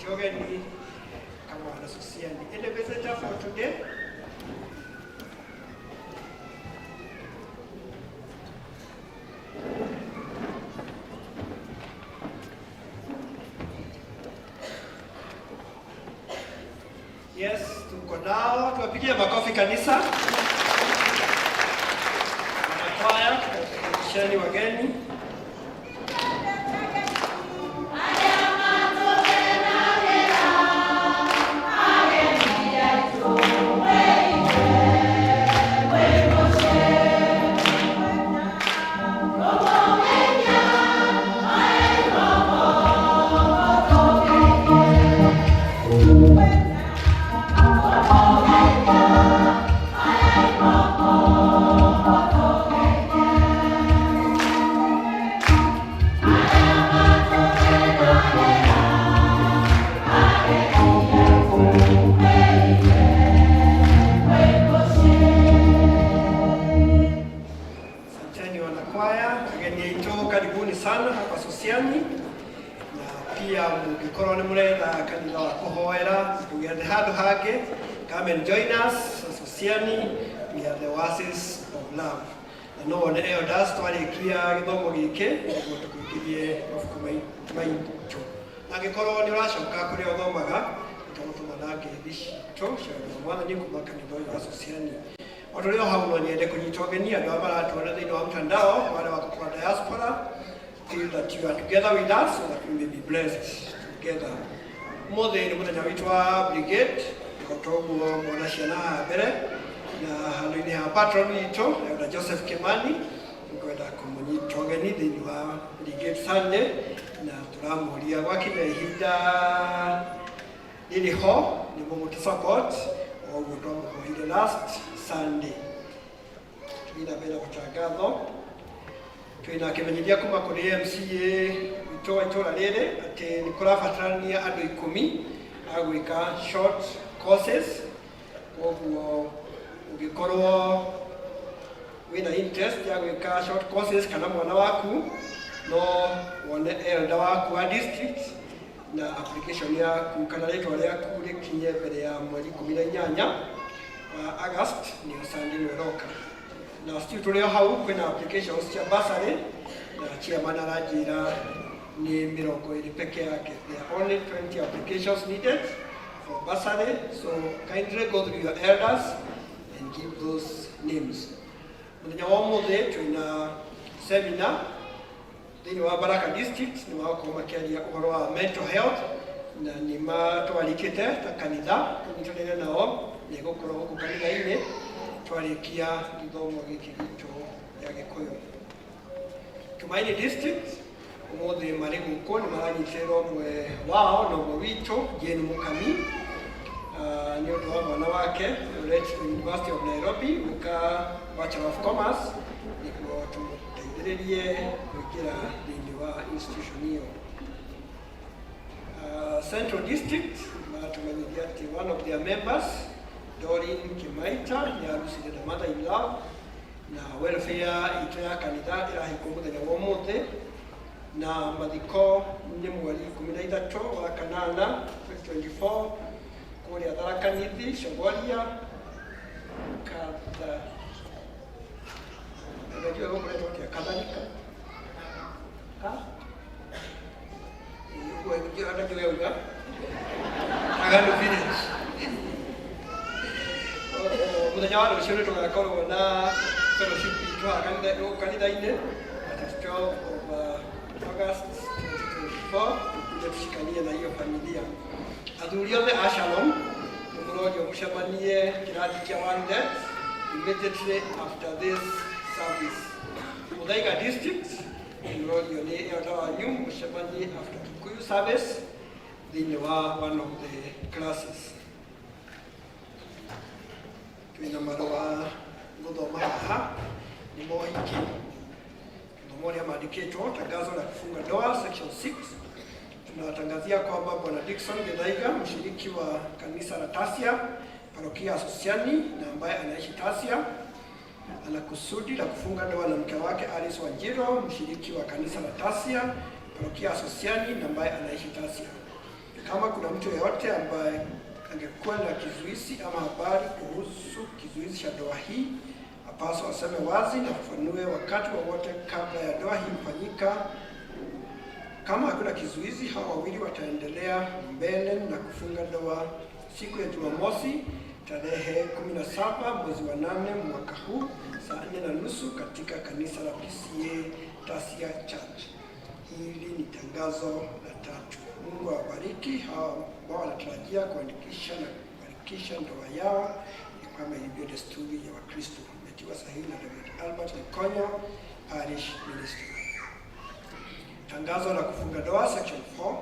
tũgeni kama wanasociani. And the visitor for today yes, tuko nao, tuwapigie makofi kanisa. Wanakwaya, tukaribisheni wageni. Come and join us, Sociani, we are the oasis of love. And no one elders to any clear githomo gike niguo tukuikirie mabuku maitũ. Angĩkorwo nĩ ũracoka kũrĩa ũthomaga ũkamũtũma na ngeithi citũ cia mwathani kuma kanitha ũyũ wa Sociani. O tũrĩ o hau no nyende kũnyita ũgeni andũ arĩa maratuona thĩinĩ wa mtandao wale wako kwa diaspora, feel that you are together with us so that we may be blessed together. Ũmũthĩ nĩ mũthenya witũ wa Brigade kotoguo mwana ciana mbere na handũ-inĩ ha patron witũ Elder Joseph Kimani ngwenda kũmũnyita ũgeni thĩinĩ wa Brigade Sunday na tũramũria gwakinya ihinda rĩrĩ ho nĩguo mũtũ-support o ũguo twamũhoire last Sunday. Tũgĩthiĩ mbere gũtangatho twĩna kĩmenyithia kuma kũrĩ MCA witũ wa itũũra rĩrĩ atĩ nĩ kũrabatarania andũ 10 a gwĩka short courses. Koguo ũngĩkorwo wĩna interest ya gwĩka short courses kana mwana waku no wone elder waku wa district na application yaku kana rĩtwa rĩaku rĩkinye mbere ya mweri 18 wa August nĩyo Sunday nĩroka. Na still tũrĩ o hau kwĩna applications cia bursary na chairman aranjĩra nĩ 20 peke yake. There are only 20 applications needed for bursary, so kindly go through your elders and give those names. Mũthenya wa ũmũthĩ twĩna seminar thĩinĩ wa Baraka district nĩ magakorwo makĩaria ũhoro wa mental health na nĩ matwarĩkĩte ta kanitha tũnyitanĩre nao na ĩgũkorwo gũkũ kanitha-inĩ twarĩkia gĩthomo gĩkĩ gitũ gĩa Gĩkũyũ. Tumaini district ũmũthĩ marĩ gũkũ nĩ maranyitĩrwo ũmwe wao na ũmwe witũ Jane Mũkami nĩ ũndũ wa mwana wake ũretwo University of Nairobi gwĩka Bachelor of Commerce nĩguo tũteithĩrĩrie gwĩkĩra thĩinĩ wa institution ĩyo. Central District maratumenyithia atĩ one of their members Doreen Kimaita nĩ arucire the mother in law na welfare itũ ya kanitha ĩrahingwo mũthenya wa ũmũthĩ na mathiko nĩ mweri 13 wa kanana 2024 kũrĩa Tharaka Nithi Shogoria Katha unajua huko ndio kadhalika kwa hiyo hata kiweuga Agano Village muthenya wa rũciũ nĩ tũgakorwo na fellowship itũ kanitha-inĩ at 12 of August 2024 tushikanie na hiyo familia. Athuri othe a Shalom mũrorio mũcemanie kĩrathi kĩa Wandet immediately after this service. Muthaiga district mũrorio nĩ elder wanyu mũcemanie after Kikuyu service thĩinĩ wa one of the classes. Twina marũa gũthoma haha nĩ mohiki mmoja maandikitwo tangazo la kufunga ndoa section 6. Tunatangazia kwamba Bwana Dickson Githaiga mshiriki wa kanisa la Tasia parokia Asosiani na ambaye anaishi Tasia ana kusudi la kufunga ndoa na mke wake Alice Wanjiro mshiriki wa kanisa la Tasia parokia Asosiani na ambaye anaishi Tasia. Kama kuna mtu yeyote ambaye angekuwa na kizuizi ama habari kuhusu kizuizi cha ndoa hii apaswa aseme wazi na kufanue wakati wowote kabla ya ndoa hii kufanyika. Kama hakuna kizuizi, hao wawili wataendelea mbele na kufunga ndoa siku ya Jumamosi tarehe 17 mwezi wa 8 mwaka huu saa 4:30 katika kanisa la PCA Tasia Church. Hili ni tangazo la tatu. Mungu awabariki hao ambao wanatarajia kuandikisha na kubarikisha ndoa yao kama ilivyo desturi ya Wakristo. Imetiwa sahihi na David Albert Mkonyo, Parish Ministry. Tangazo la kufunga ndoa section 4.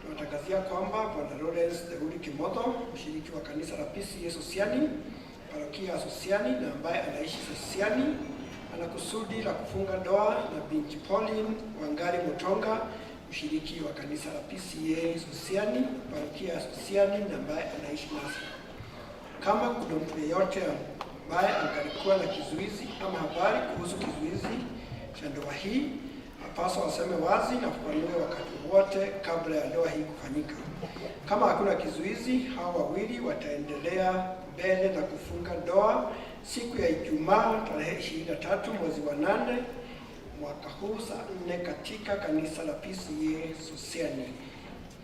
Tunatangazia kwamba Bwana Lawrence Deuri Kimotho, mshiriki wa kanisa la PCA Sosiani, parokia Asosiani na ambaye anaishi Sosiani, ana kusudi la kufunga ndoa na binti Pauline Wangari Mutonga, mshiriki wa kanisa la PCA Sosiani, parokia Asosiani na ambaye anaishi Nasa. Kama kuna mtu yeyote ambaye angalikuwa na kizuizi ama habari kuhusu kizuizi cha ndoa hii, apaswa waseme wazi na kufanue wakati wote kabla ya ndoa hii kufanyika. Kama hakuna kizuizi, hao wawili wataendelea mbele na kufunga ndoa siku ya Ijumaa tarehe 23 mwezi wa 8 mwaka huu saa 4 katika kanisa la PCA Sosiani.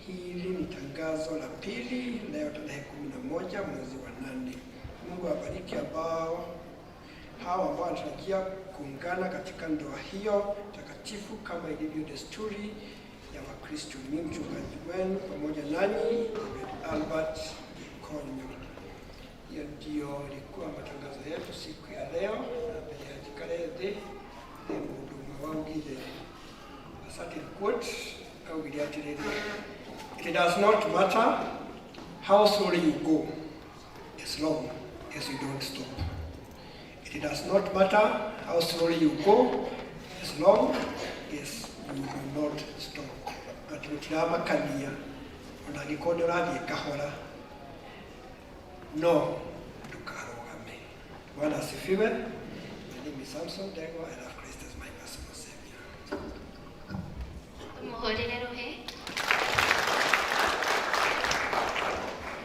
Hili ni tangazo la pili leo tarehe 11 mwezi wa 8. Mungu awabariki hao ambao wanatarajia kuungana katika ndoa hiyo takatifu kama ilivyo desturi ya Wakristo. Mimi mchungaji wenu pamoja nanyi David Albert Mkonyo. Hiyo ndio ilikuwa matangazo yetu siku ya leo na mbele ya jikarede mhuduma wangu ile asante quote au biliatirede. It does not matter how slowly you go as long as you don't stop. It does not matter how slowly you go as long as you do not stop. Atutilama kania onagikondo radhi kahora no tukarogame. Bwana asifiwe. My name is Samson Dego. I love Christ as my personal Savior. Muhorere rohe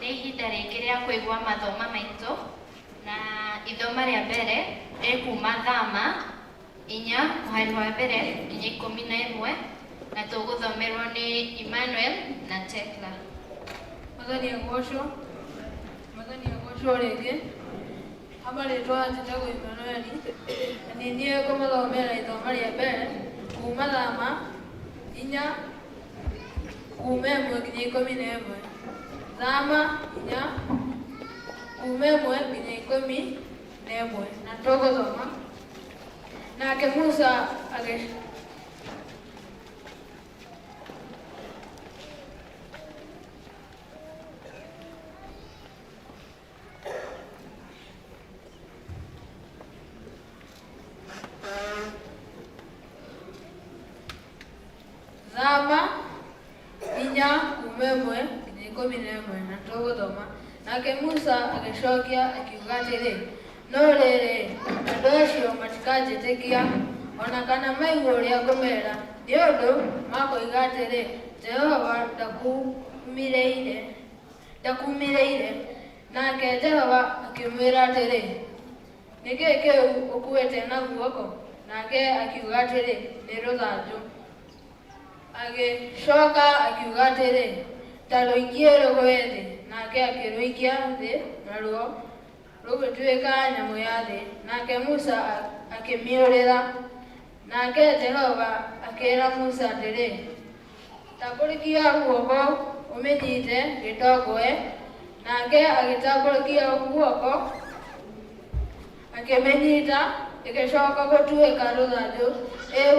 nĩ ihinda rĩngĩ rĩa kũigua mathoma maitũ na ithoma rĩa mbere kuma Thama 4 mũhari wa mbere nginya 11 na tũgũthomerwo nĩ Emmanuel na Tekla. Magania ngosho rĩngĩ amarĩtwa njĩtagwo Emmanuel na nĩ niĩ ngũmathomera ithoma rĩa mbere kuma Thama 4 kuma 1 nginya 11. Thama 4 kuma 1 nginya 11 na tũgũthoma. Nake Musa Thama 4 kuma 1 nginya 11 na tũgũthoma. Nake Musa agĩcokia akiuga atĩrĩ, no rĩrĩ andũ acio matikanjĩtĩkia ona kana maigua ũrĩa ngũmera, nĩ ũndũ makoiga atĩrĩ, Jehova ndakumĩrĩire. Nake Jehova akĩmwĩra atĩrĩ, nĩ kĩĩ kĩu ũkuĩte na guoko? Nake akiuga atĩrĩ, nĩ rũthanju. Agĩcoka akiuga atĩrĩ, ta rũikie rũgwe thĩ. Nake akĩrũikia thĩ, naruo rũgĩtuĩka nyamũ ya thĩ. Nake Musa akĩmĩũrĩra. Nake Jehova akĩĩra Musa atĩrĩ, tambũrũkia guoko ũmĩnyite gĩtongoe. Nake agĩtambũrũkia guoko akĩmĩnyita, ĩgĩcoka gũtuĩka rũthanju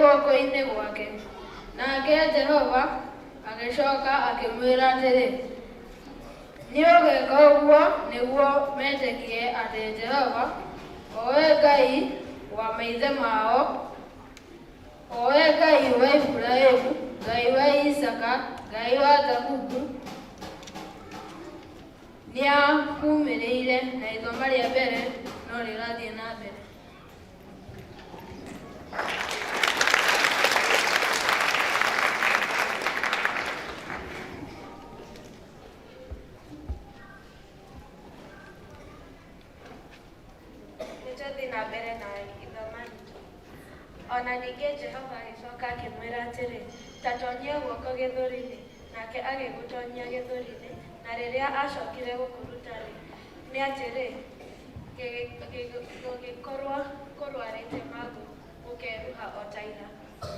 guoko-inĩ gwake. Nake Jehova agĩcoka akĩmwĩra atĩrĩ, nĩ ũgwĩka ũguo nĩguo metĩkie atĩ Jehova, owe Ngai wa maithe mao, owe Ngai wa Iburahĩmu, Ngai wa Isaka, Ngai wa Jakubu, nĩ akumĩrĩire. Na ithoma rĩa mbere no rĩrathiĩ na mbere. Nĩtũthiĩ na mbere na ithoma ritũ. Ona ningĩ Jehova agĩcoka akĩmwĩra atĩrĩ, ta tonyia guoko gĩthũri-inĩ. Nake agĩgũtonyia gĩthũri-inĩ, na rĩrĩa acokire gũkũruta-rĩ, nĩ atĩrĩ, gũgĩkorwo kũrwarĩte magũ gũkeruha o ta ira.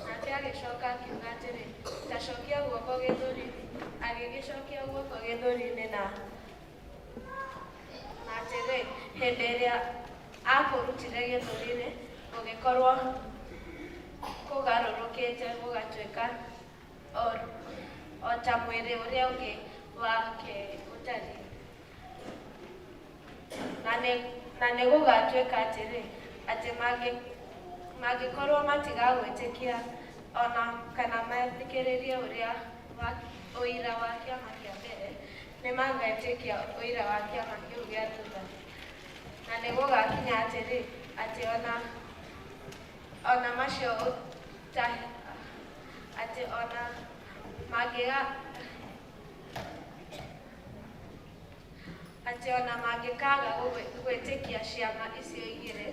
Nake agĩcoka akiuga atĩrĩ, ta cokia guoko gĩthũri-inĩ. Agĩgĩcokia guoko gĩthũri-inĩ na atĩrĩ, hĩndĩ ĩrĩa akũrutire gĩthũri-inĩ, gũgĩkorwo kũgarũrũkĩte gũgatuĩka o ta mwĩrĩ ũrĩa ũngĩ wake ũtariĩ. Na nĩ gũgatuĩka atĩrĩ, atĩ mangĩkorwo matigagwĩtĩkia ona kana mathikĩrĩrie ũira wa kĩama kĩa mbere, nĩ magetĩkia ũira wa kĩama kĩu gĩa thutha. Na nĩ gũgakinya atĩrĩ, atĩ ona macio atĩ ona mangĩkaga gwĩtĩkia ciama icio igĩrĩ,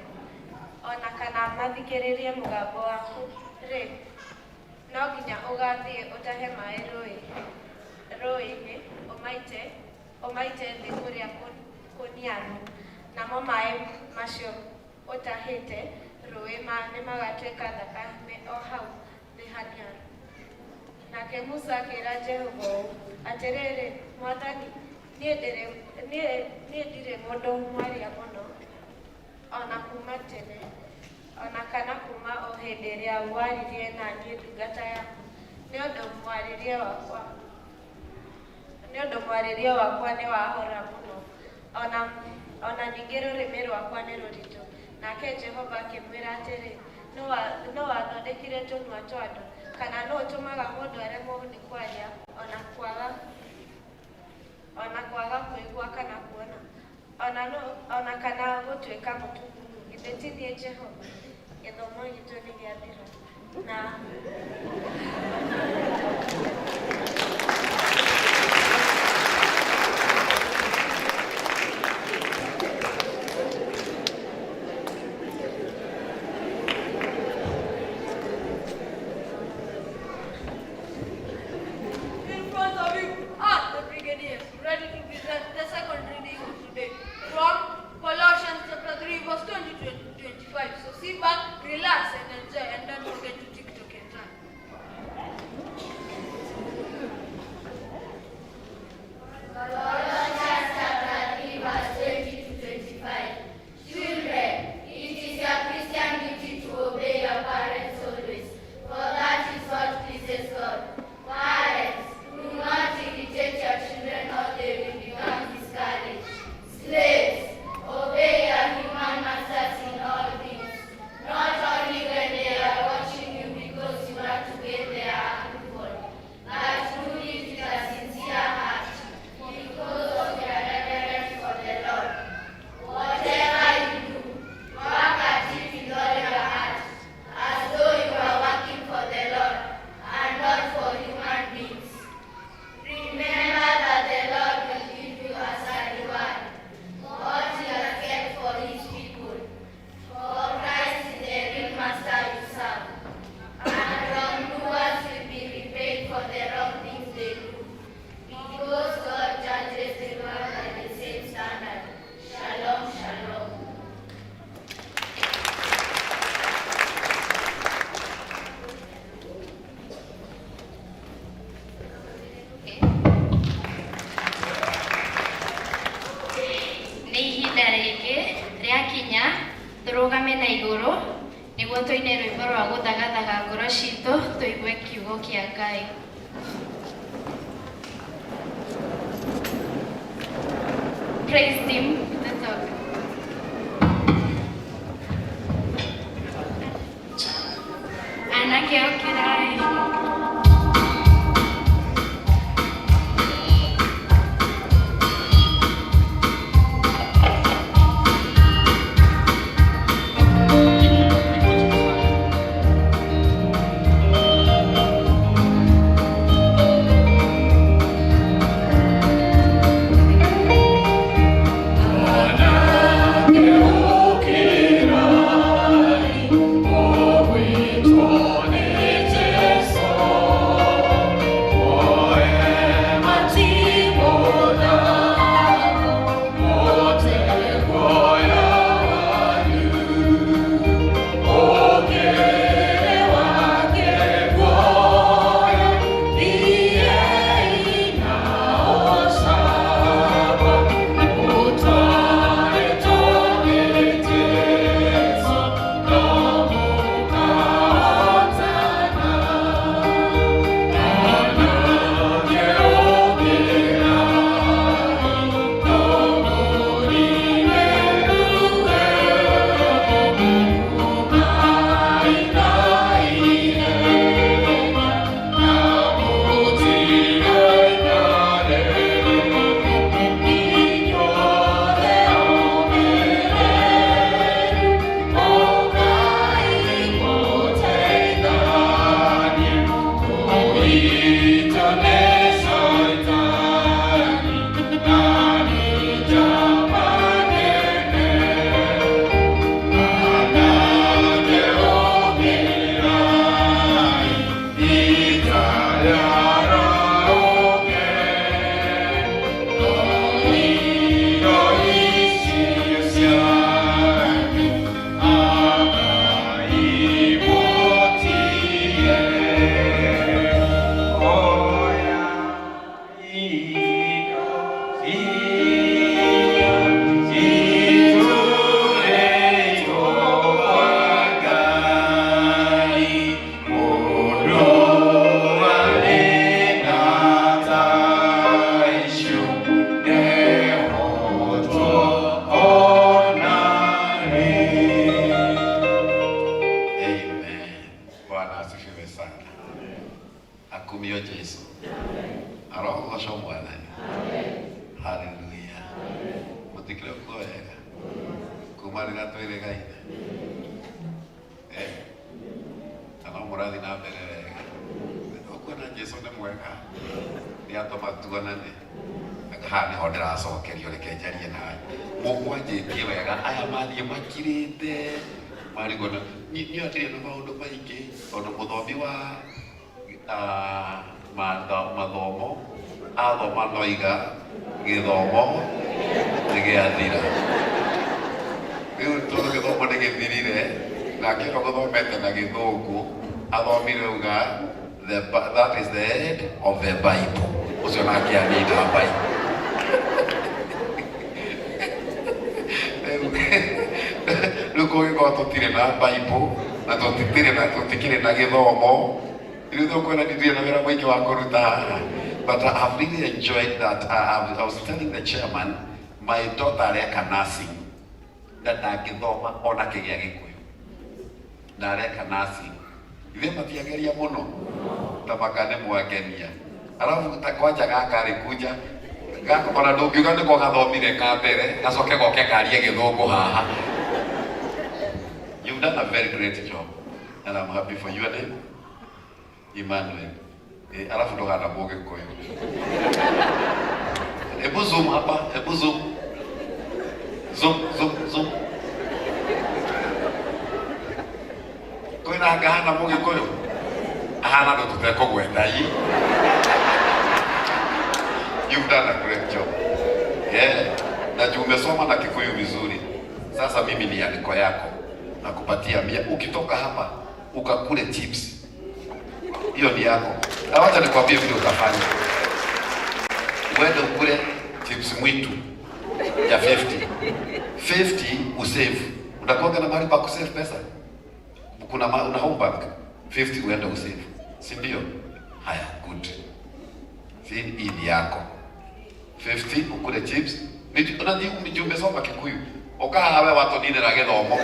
ona kana mathikĩrĩrie mũgambo waku-rĩ, no nginya ũgathiĩ ũtahe maĩ rũĩ-inĩ, ũmaite thĩ kũrĩa kũniaru. Namo maĩ macio ũtahĩte rũĩ nĩ magatuĩka thakame o hau thĩ haniaru. Nake Musa akĩĩra Jehova ũũ atĩrĩrĩ, Mwathani, niĩ ndirĩ mũndũ mwaria mũno, ona kuma tene, ona kana kuma o hĩndĩ ĩrĩa waririe na niĩ ndungata yaku, nĩ ũndũ mwarĩrie wakwa nĩ wahora mũno, ona ningĩ rũrĩmĩ rwakwa nĩ rũritũ. Nake Jehova akĩmwĩra atĩrĩ, no wathondekire tũnua twa andũ, kana no ũtũmaga mũndũ aremwo nĩ kwaria ona kwaga kũigua kana kuona, ona kana gũtuĩka mũtumumu. Githĩ ti niĩ Jehova? Gĩthomo gitũ nĩ gĩathira. Na relax and enjoy, and don't forget to TikTok and run. Obey your human masters in all things, not only when nĩguo tũine rwĩmbo rwa gũthagathaga ngoro citũ tũigue kiugo kĩa Ngai. Praise team, the talk. Anake okirai. That is the head of the Bible. But I've really enjoyed that. I was telling the chairman, my daughter reka nursing, that ndangĩthoma ona kĩgĩa Gĩkũyũ. Na reka nursing. Ithe matiageria mũno. Tabakane mwakenia. Alafu takwanja gaka rĩkunja. Gaka ona ndũngiuga nĩko gathomire ka mbere, gacoke goke karie Gĩthũngũ haha. You've done a very great job. And I'm happy for your name. Emmanuel. Alafu ndo gana boge Gĩkũyũ. Ebu zoom hapa, ebu zoom. Zoom. Kwĩna ngahana Mũgĩkũyũ. Ahana ndo tutekũgweta hii. You've done a great job. Yeah. Na umesoma na Kikuyu vizuri. Sasa mimi ni andiko yako. Nakupatia 100. Ukitoka hapa ukakule chips. Hiyo ni yako. Na wacha nikwambie vile utafanya. Uende ukule chips mwitu ya 50. 50 usave. Utakuwa na mahali pa kusave pesa. kuna una home bank 50 uende usave, si ndio? Haya, good. Si hii yako 50 ukule chips. Unajua mjumbe soma Kikuyu okahawe watu nine na githomo.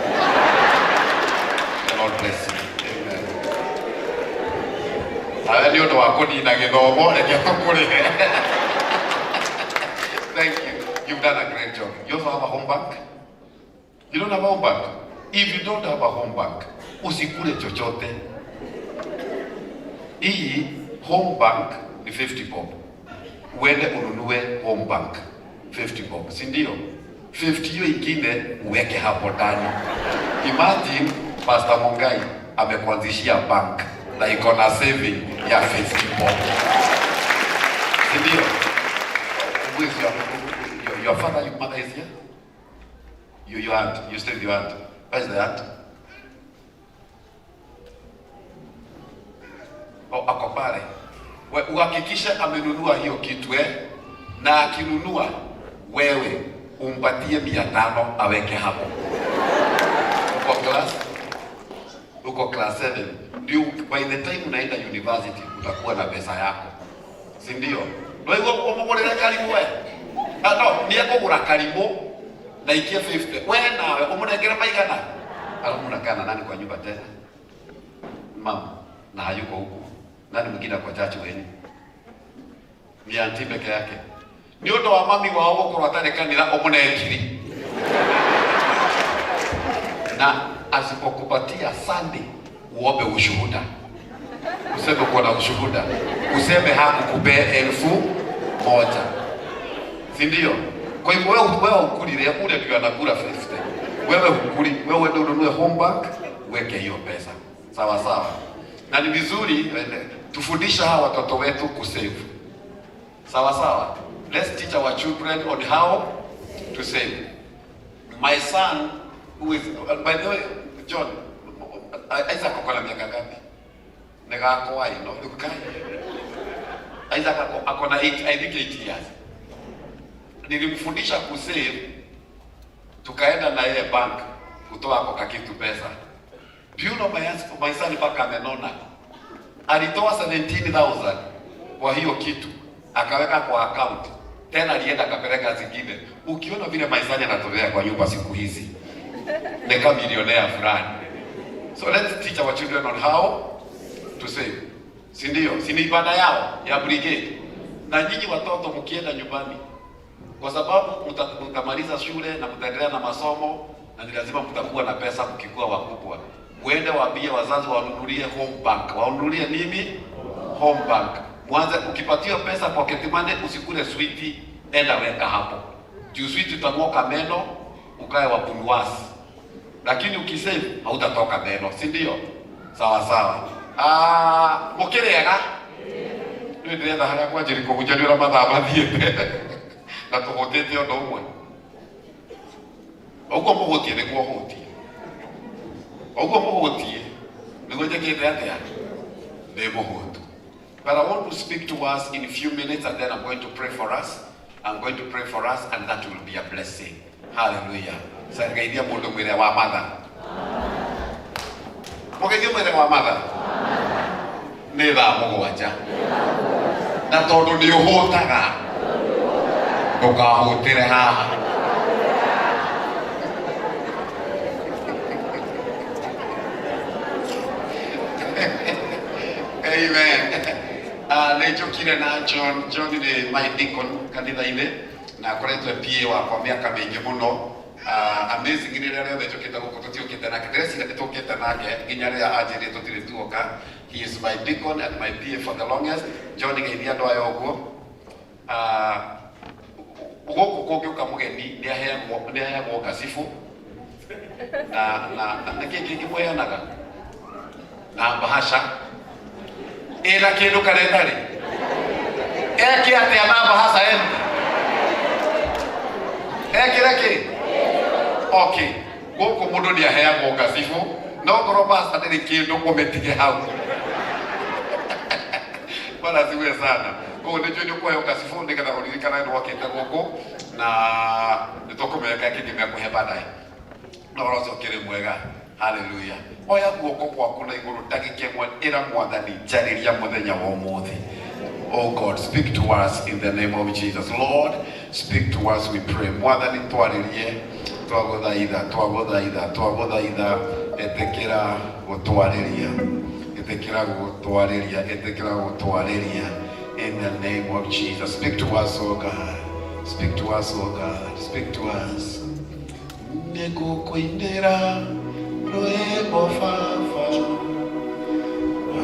The Lord bless you. Amen. Hawe ni undu wa kunina githomo reke tukure. Thank you. You've done a great job. You also have a home bank? You don't have a home bank? If you don't have a home bank, usikule chochote. Hii home bank ni 50 bob. Uende ununue home bank 50 bob, si ndio? 50 hiyo ingine uweke hapo ndani. Imagine Pastor Mungai amekuanzishia bank na iko na saving ya 50 bob. Si ndio? Your father, your mother is here? Your aunt, you stay with your aunt. Where's the aunt? Ako pale. Uhakikishe amenunua hiyo kitu na akinunua wewe umpatie 500 aweke hapo. Uko class 7. Ndio by the time unaenda university utakuwa na pesa yako. Si ndio? Ndio hiyo umogorera karibu wewe. No, ni akogura karibu na ikia 50. Wewe nawe umunengera maigana. Alafu unakana nani kwa nyumba tena? Mama na hayuko huko. Nani mwingine kwa chachi wenu? Ni auntie peke yake. Ni undu wa mami wao gukora atarekanira umunengiri. Na asipokupatia Sunday uombe ushuhuda. Useme uko na ushuhuda. Useme hakukupea 1000. Si ndio? Kwa hivyo wewe ukulile ule ndio anakula 50. Wewe ukuli, wewe ndio ununue home bank, weke hiyo pesa. Sawa sawa. Na ni vizuri tufundisha hawa watoto wetu kusave. Sawa sawa. Let's teach our children on how to save. My son who is by the way John Isaac akona miaka ngapi? Nega kwa ino ukai. Isaac akona 8, I think 8 years. Nilimfundisha kusave, tukaenda na yeye bank kutoa kwa kitu pesa. Piuno my son mpaka amenona. Alitoa 17,000 kwa hiyo kitu, akaweka kwa account. Tena alienda akapeleka zingine. Ukiona vile my son anatolea kwa nyumba siku hizi, ni kama milionea fulani. So let's teach our children on how to save. Si ndio? Si ni ibada yao ya brigade. Na nyinyi watoto mkienda nyumbani, kwa sababu mtamaliza shule na mtaendelea na masomo na ni lazima mtakuwa na pesa mkikuwa wakubwa. Uende waambie wazazi wanunulie home bank. Wanunulie nini? Home bank. Mwanzo ukipatiwa pesa pocket money usikule sweet, enda weka hapo. Juu sweet utamoka meno ukae wapunwasi. Lakini ukisave hautatoka meno, si ndio? Sawa sawa. Mukireega? Ndio ndio haya kwa jiri kujadiliana madhaba thiete. Na tuhotete ndo umwe. Ugo muhotie ni kwa hotie. Ugo muhotie ni ngoje kete atia. Ni muhoto. But I want to speak to us in a few minutes and then I'm going to pray for us. I'm going to pray for us and that will be a blessing. Hallelujah. Sangaidia mundu mwire wa matha. Mugaidia mwire wa matha. Ni tha mugwanja. Na tondu ni uhotaga. Ndukahutire haha. Amen. Nĩnjũkire na John nĩ my deacon kanitha-inĩ na akoretwo PA wakwa mĩaka mĩingĩ mũno. Amazing rĩrĩa rĩothe njũkĩte gũkũ tũtiũkĩte nake, ndĩreciria nĩtũkĩte nake nginya rĩrĩa anjĩrĩte tũtirĩ tuoka. He is my deacon and my PA for the longest. John geithia andũ aya ũguo. Gũkũ kũngĩũka mũgeni nĩaheagwo gacibu na kĩngĩ mũheanaga na bahasha ila kindu kalendari eke atia na bahasha enu eke okay gũkũ mũndũ nĩaheagwo gacibu no ngorwo bahasha ndĩrĩ kĩndũ mũmetige hau. Bwana siwe sana. Kwa ndio ndio kwa ukasifu ndigana ulilikana ndio wakita gũkũ na nitũkũmeka kĩngĩ mekuhe baadaye. Na wala sio kile mwega. Hallelujah. Oya guoko gwaku na iguru ndagika ĩmwe ĩra Mwathani njarĩria mũthenya wa ũmũthĩ. Oh God, speak to us in the name of Jesus. Lord, speak to us, we pray. Mwathani twarĩrie, twagũthaitha, etĩkĩra gũtwarĩria in the name of Jesus. Speak to us, oh God. Speak to us, oh God. Speak to us. Nĩngũkũinĩra rwĩmbo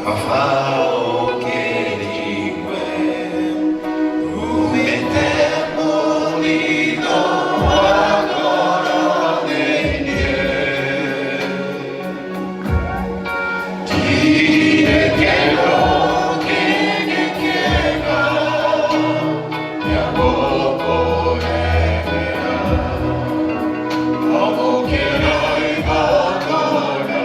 Baba ũkĩrigwe umĩte mũrigo wa ngoro thĩinĩ ndirĩ kĩndũ kĩngĩ kĩega gĩa gũkũrehera amũkĩra igongona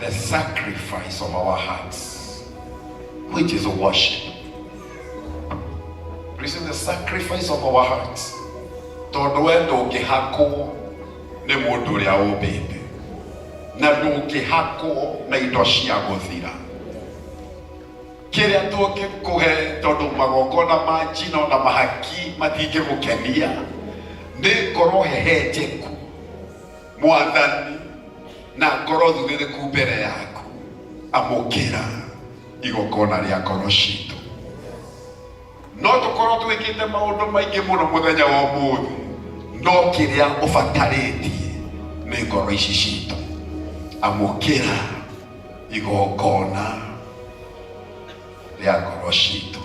the sacrifice of our hearts, which is worship. Receive the sacrifice of our hearts. Tondu we ndungihakwo ni mundu uria umbite na ndungihakwo na indo cia guthira. Kiria tungikuhe tondu magongona ma njino na mahaki matingigukenia ni ngoro hehenjeku Mwathani na ngoro thuthuku mbere yaku. Amukira igongona ria ngoro citu. No tukorwo twikite maundu maingi muno muthenya wa umuthi, no kiria ubataritie ni ngoro ici citu. Amukira igongona ria ngoro citu.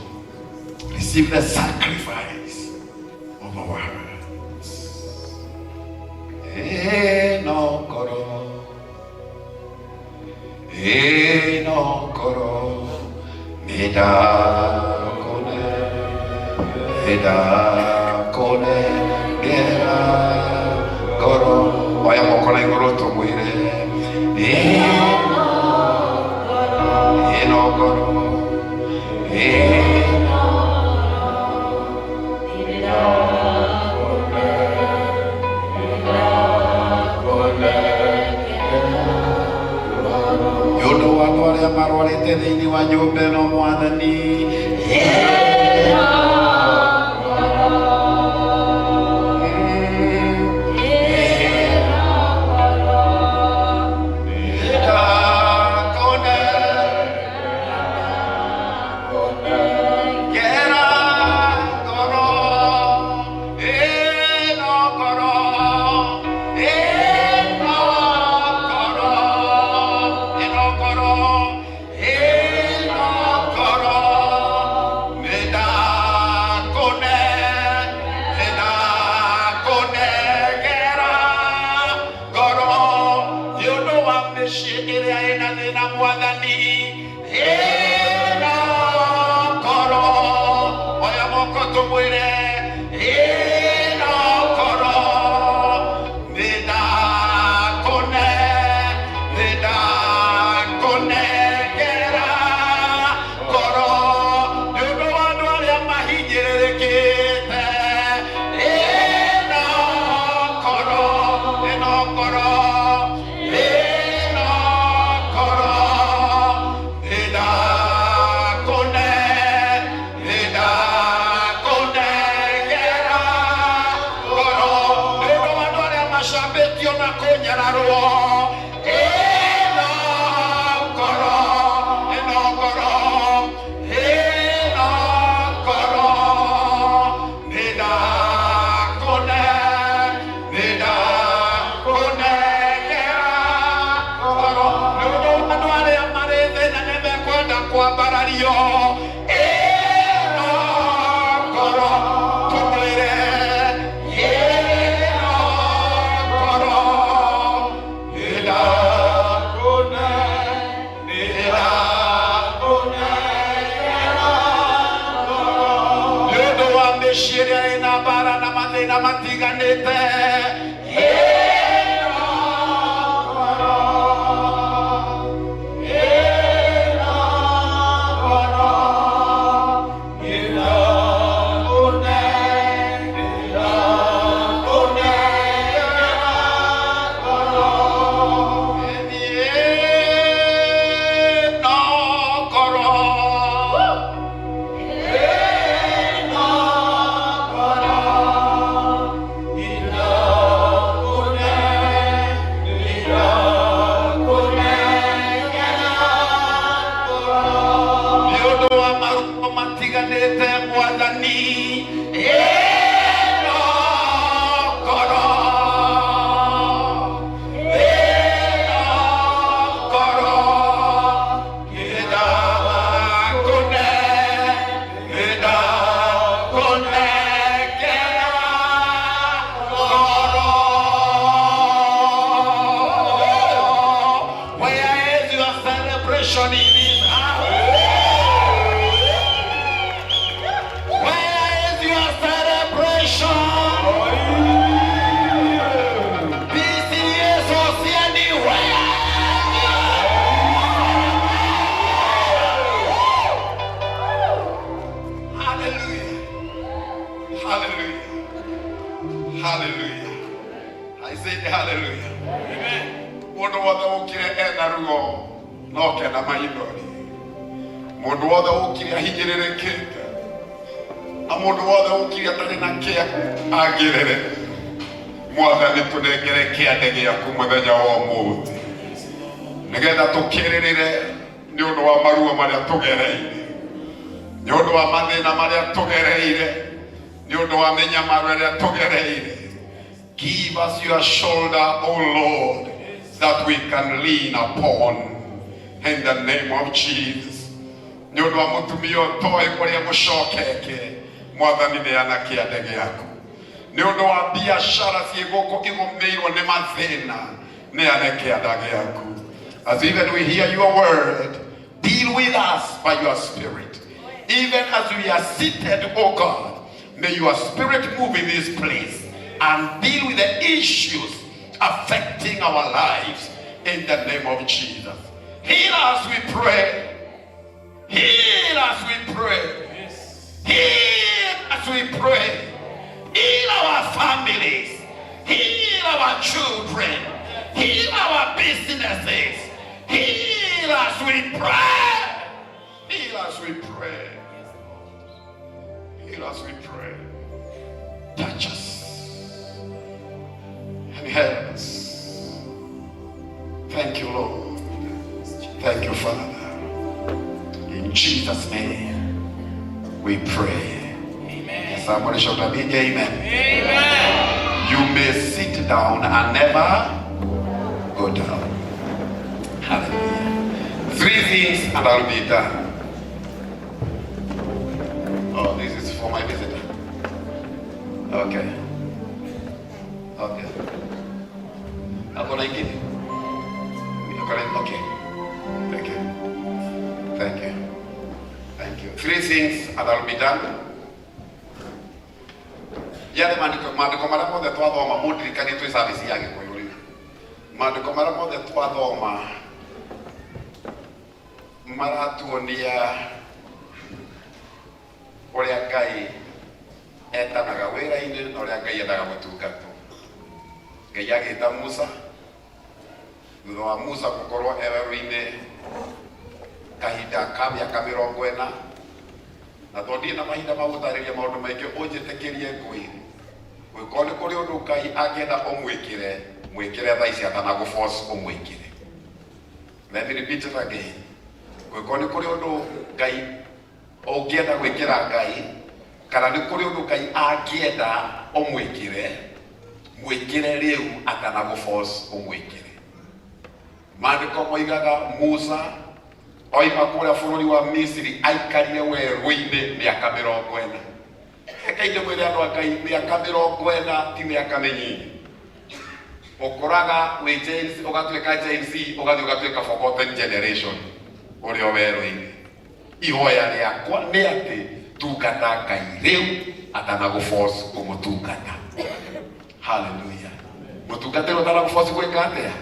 Receive the sacrifice of our hearts. No ngoro, no ngoro, Eda kone gera goro. Oya mokona igoro tumwire. Eno goro. Yodo wandu aria marwarite thiini wa nyumba ino Mwathani. no kena maithori mundu wothe ukire ahinyiririkite na mundu wothe ukire atari na kia agirire mwathani tunengere kiande giaku muthenya wa umuthi nigetha tukiririre ni undu wa maruo maria tugereire ni undu wa mathina maria tugereire ni undu wa menyamaro maria tugereire. Give us your shoulder, O Lord, that we can lean upon in the name of Jesus. Ni undu wa mutumia toe kuria mucokeke mwathani ni ana kiande giaku ni undu wa biashara ciiguko igumeirwo ni mathina ni ana kiande giaku. As even we hear your word, deal with us by your spirit. Even as we are seated, O God, may your spirit move in this place and deal with the issues affecting our lives in the name of Jesus. Heal us, we pray. Heal us, we pray. Heal us, we pray. Heal our families. Heal our children. Heal our businesses. Heal us, we pray. Heal us, we pray. Heal us, we pray. Touch us and help us. Thank you, Lord. Thank you, Father. In Jesus' name, we pray. Amen. Somebody shout a big amen. Amen. You may sit down and never go down. Hallelujah. 3 things and I'll be done. Oh, this is for my visitor. Okay. Okay. I'm gonna give you. Okay. Thank you. Thank you. Thank you. 3 things and I'll be done. Yale maandiko mara mothe twathoma mundirikanie twi service ya Gikuyu riu. Maandiko mara mothe twathoma maratuonia uria Ngai etanaga wira-ini na uria Ngai endaga gutungatwo. Ngai agita Musa thutha wa Musa gukorwo ewerũ-ini kahinda ka miaka 40 na tondĩ na mahinda ma gũtarĩria maũndũ maingĩ ũnjĩtĩkĩrie ngwĩre gwĩkorwo nĩ kũrĩ ũndũ Ngai angĩenda mwĩkĩre thaa ici atanagũforce ũmwĩkĩre. Let me repeat it again. Gwĩkorwo nĩ kũrĩ ũndũ Ngai ũngĩenda gwĩkĩra Ngai kana nĩ kũrĩ ũndũ Ngai angĩenda mwĩkĩre rĩu atanagũforce ũmwĩkĩre. Maandĩko moigaga Musa oima kũrĩa bũrũri wa Misiri aikarire werũ-inĩ mĩaka 40. Reke mwĩre andũ a Ngai mĩaka 40 ti mĩaka mĩnyinyi. Ũkoraga wĩ Gen Z ũgatuĩka Gen Z ũgathiĩ ũgatuĩka forgotten generation ũrĩ o werũ-inĩ. Ihoya rĩakwa nĩ atĩ tungata Ngai rĩu atanagũforce kũmũtungata. Hallelujah. Mũtungatĩrwo atanagũforce gwĩka atĩa?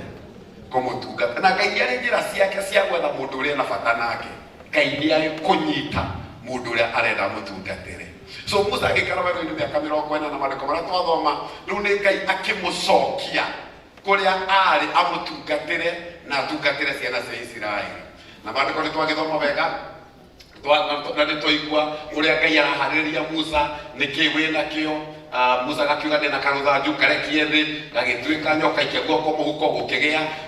Kũmũtungata. Na Ngai arĩ njĩra ciake cia gwetha mũndũ ũrĩa na bata nake. Ngai nĩ arĩ kũnyita mũndũ ũrĩa arenda mũtungatĩre. So Musa agĩikara werũ-inĩ mĩaka 40 na maandĩko marĩa twathoma rĩu nĩ Ngai akĩmũcokia kũrĩa arĩ amũtungatĩre na atungatĩre ciana cia Isiraeli. Na maandĩko nĩ twagĩthoma wega na nĩ twaigua ũrĩa Ngai araharĩrĩria Musa nĩkĩ wĩna kĩo. Musa gakiuga ndĩna karũthanju karekie thĩ gagĩtuĩka nyoka ikia guoko mũhuko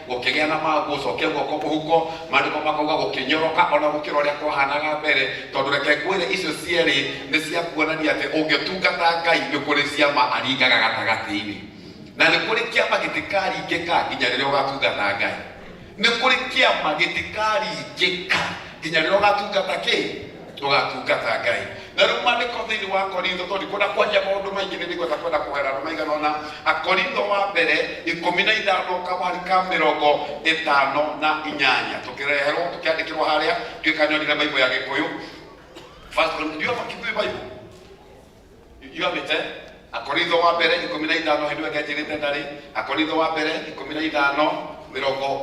gũkĩgĩa na magũ cokia guoko mũhuko. Maandĩko makauga gũkĩnyoroka ona gũkĩra ũrĩa kwahanaga mbere tondũ reke ngwĩre icio cierĩ nĩ cia kuonania atĩ ũngĩtungata Ngai nĩ kũrĩ ciama aringaga gatagatĩ-inĩ na nĩ kũrĩ kĩama gĩtikaringĩka nginya rĩrĩa ũgatungata Ngai. Nĩ kũrĩ kĩama gĩtikaringĩka nginya rĩrĩa ũgatungata ũgatungata Ngai. Na rĩu maandĩko thĩinĩ wa Korintho tondũ kwenda kwaria maũndũ maingĩ nĩ nĩgwenda kwenda kũhera andũ maigana ũna. Akorintho wa mbere 15 kamwari ka 58 tũkĩreherwo tũkĩandĩkĩrwo harĩa twĩkanyonire Bible ya Gĩkũyũ. First Corinthians, do you have a Kikuyu Bible? You have it, eh? Akorintho wa mbere 15 hĩndĩ wekĩnjĩrĩte ndarĩ. Akorintho wa mbere 15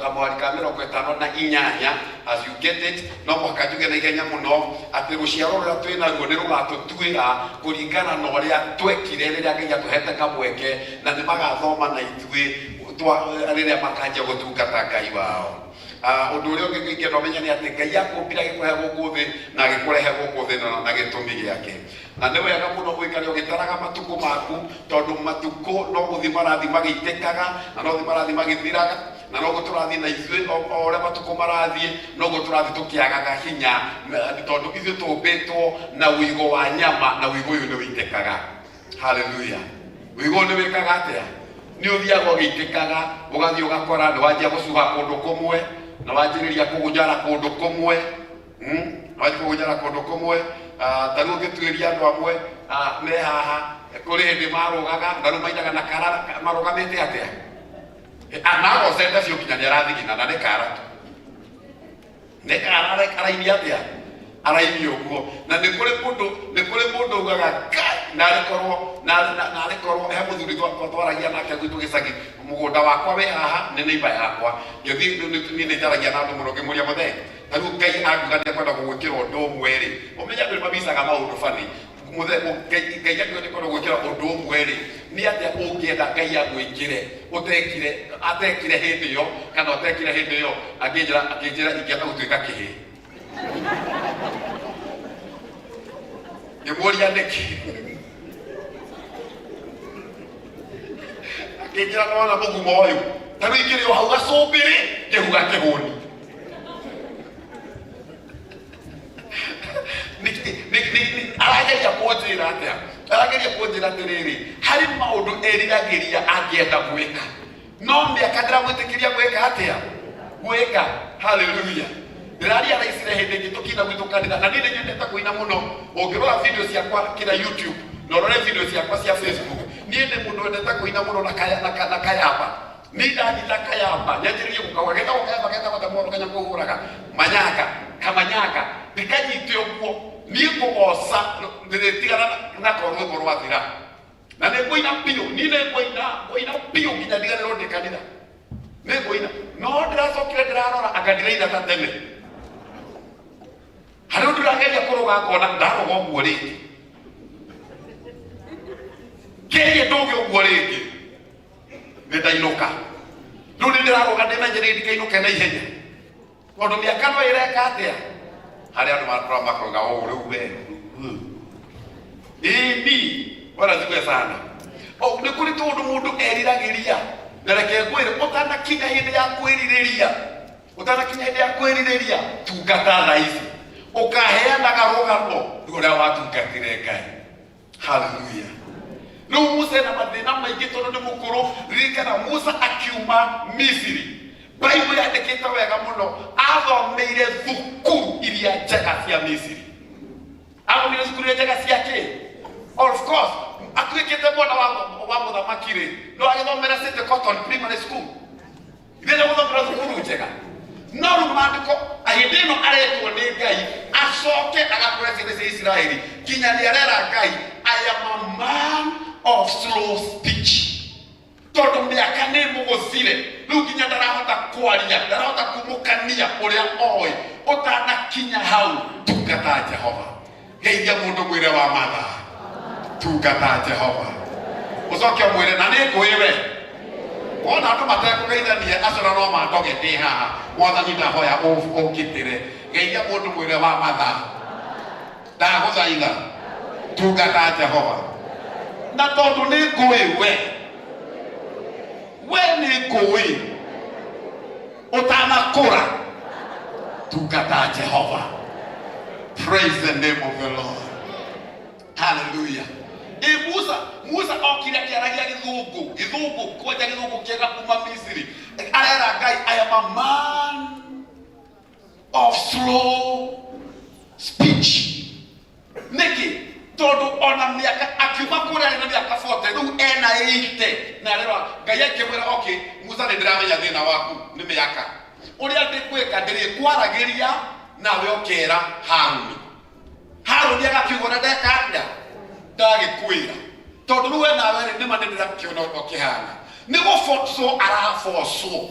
kamwari ka 58. As you get it, no mwaka njuge na ihenya mũno atĩ rũciaro rũrĩa twĩnaruo nĩ rũgatũtuĩra kũringana na ũrĩa twekire rĩrĩa Ngai atũhete kamweke na nĩ magathoma na ithuĩ rĩrĩa makanjia gũtungata Ngai wao. Undu uria ungi ngikenda umenya ni ati Ngai akumbira gikuhe guku thi na agikurehe guku thi na gitumi giake. Na ni wega muno gwikara ugitaraga matuku maku tondu matuku no guthi marathi magitekaga na no guthi marathi magithiraga na no guturathi na ithui o uria matuku marathi no guturathi tukiagaga hinya tondu ithui tumbitwo na wigo wa nyama na wigo uyu ni witekaga. Hallelujah. Wigo ni wikaga atia ni uthiaga ugitekaga ugathi ugakora ni wanjia gucuga kundu kumwe na wanjiriria kugunjara kundu kumwe wanjia kugunjara kundu kumwe taru ngituiria andu amwe me haha kuri hindi marugaga ndaru mainaga na kara marugamite atia anago senda cio kinya ni arathigina na ni kara tu ni kara re karaini atia araini uguo na ni kuri mundu ugaga na arikorwo he muthuri twaragia nake gwitu gicagi mugunda wakwa we haha ni neighbor yakwa ngithi ni nitaragia na andu muno ngimuria muthe taru Ngai anguga ni kwenda gugwikira undu umwe ri umenya ndu mabicaga maundu bani muthe Ngai anguga ni kwenda gugwikira undu umwe ri ni atia ungienda Ngai agwikire atekire hindi yo kana utekire hindi yo akinjira ingienda gutuika kihi ngimuria niki akinjira nona mugumo uyu taru ingiri hau gacumbiri ngihuga kihuni arageria kunjira atiriri hari maundu eriragiria angienda gwika no miaka ndiramwitikiria gwika atia gwika. Hallelujah. Ndiraria na Israeli hindi ingi tukina gwitu kanitha na nini nyendete kuina muno ungirora video ciakwa kira YouTube na urore video ciakwa cia Facebook nie ndi mundu wendete kuina muno na kayamba ni ndanyita kayamba nyanjiririe gukawa geta gutamuoro kanya kuhuraga manyaka kamanyaka ndikanyite uguo ni kugoca ndiretigana na korwo rwathira na ni kuina piu ni ne kuina piu nginya ndiganirwo ndi kanitha ni kuina no ndiracokire ndirarora akandiraitha ta tene hari undu ndageria kuruga ngona ndaroga uguo ringi kerie nduge uguo ringi ndainuka riu ni ndiraroga ndimenyerere ndikainuke na ihenya tondu miaka no ireka atia hari andu marakora makoga o riu we ini wala zikwe sana o ni kuri tundu mundu eriragiria ndareke gwire utana kinya hindi ya kwiririria tungata raisi ukaheana garugano uria watungatire Ngai. Hallelujah. No Musa na mathina maingi tondu ni mukuru ririkana Musa akiuma Misiri Bible yandikite wega muno athomeire thukuru iria njega cia Misiri athomeire thukuru njega cia ki of course atuikite mwana wa muthamaki ri no agithomera St. Cotton Primary School ndire guthomera thukuru njega no rumandiko ahindino aretwo ni Ngai acoke agakora ciana cia Israeli kinya ni arera Ngai I am a man of slow speech tondu miaka ni mugusire riu nginya ndarahota kwaria ndarahota kumukania uria oi utanakinya hau tungata Jehova geithia mundu mwire wa matha tungata Jehova ucoke mwire na ni ngwiwe ona andu matekugeithania acora no mandoge ndi haha mwathani ndahoya ungitire geithia mundu mwire wa matha ndaguthaitha tungata Jehova na tondu ni ngwiwe we ni ngui utanakura tungata Jehova. Praise the name of the Lord. Hallelujah. Musa okira kiaragia githungu koja githungu kiega kuma Misiri arera Ngai I am a man of slow speech niki tondu ona miaka akiuma kuria na miaka 40 riu ena 80 na rero Ngai akimwira okay Musa ni ndiramenya thina waku ni miaka uria ndikwika ndiri kwaragiria nawe okera Haruni agakiugora ndekanda ndagikwira tondu ruwe nawe ni manendera kiona okihana ni gufotso arafotso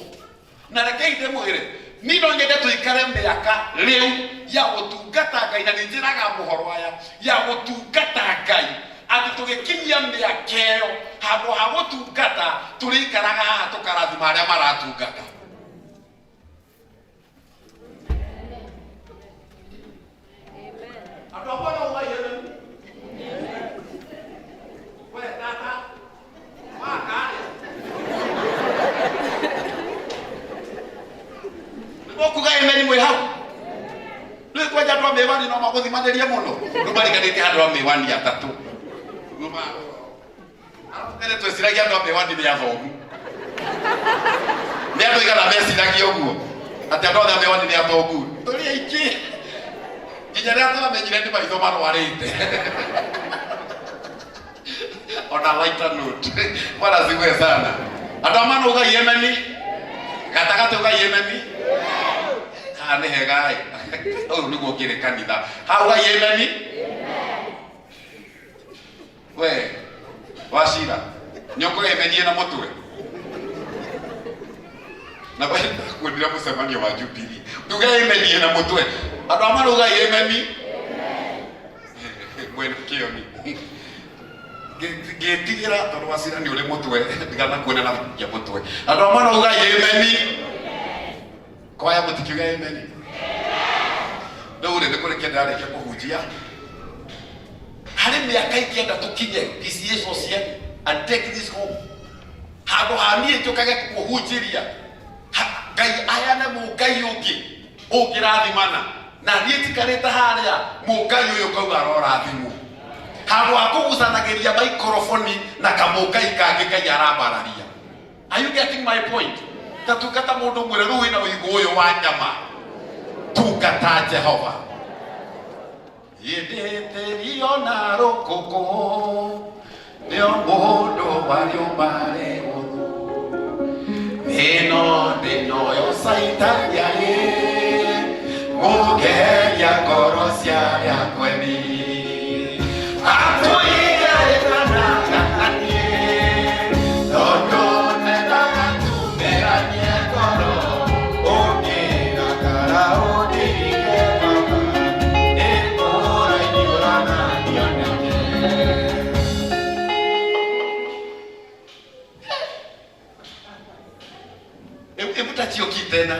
na reke inde mwire ni no ngende tuikare miaka riu ya gutungata Ngai na ninjiraga muhoro aya ya gutungata Ngai ati tugikinyia miaka iyo handu ha gutungata turikaraga tukarathima aria maratungata Mokuga amen mwe hau. Leo kwa jatwa mewani no makuthimaneria muno. Ndumariganite handu wa mewani atatu. Ngoma. Ele twesiragia andu mewani ni athomu. Ni andu igana mesiragia uguo. Ati andu othe mewani ni athomu. Turi aiki. Nginya ria twamenyire ndi maitho marwarite. On a lighter note. Bwana siwe sana. Andu amano uga Yemeni. Gatagate uga Yemeni. Kane hegai. Oh niguo kire kanitha. Ha uga Yemeni. We. Washira. Nyoko Yemeni na motwe. Na bali kundira musemania wa Jubilee. Uga Yemeni na motwe. Andu amano uga Yemeni. Bueno kioni. Getigira tondu Washira ni ule mutwe ndigana kuona na ya mutwe. Andu amana uga Yemeni. Kwa ya mutikiga Yemeni. Ndio ule ndikore kenda reke kuhujia. Hari miaka ikienda tukinye PCA social and take this home. Hago hamie tukage kuhujiria. Ngai ayane mugai ungi. Ugirathimana. Na nietikareta haria mugai uyu kauga rorathimu. Hago akugucanagiria microphone na kamukai kangi kai arabararia. Are you getting my point? Tatukata mundu mwire ruhi na uigu uyu wa nyama. Tukata Jehova. Yedete riona rokoko. Nio mundu wariumare uthu. Nino yo saitaria ye. Mugeria korosia ya kweni. Tio kitena.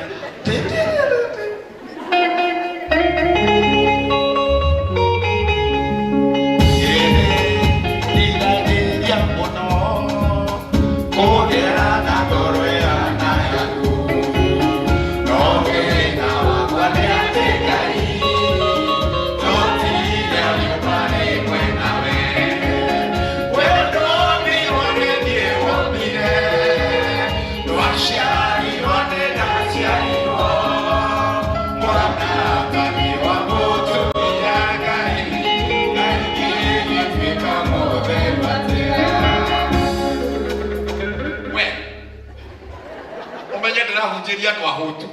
Hujiria kwa hutu.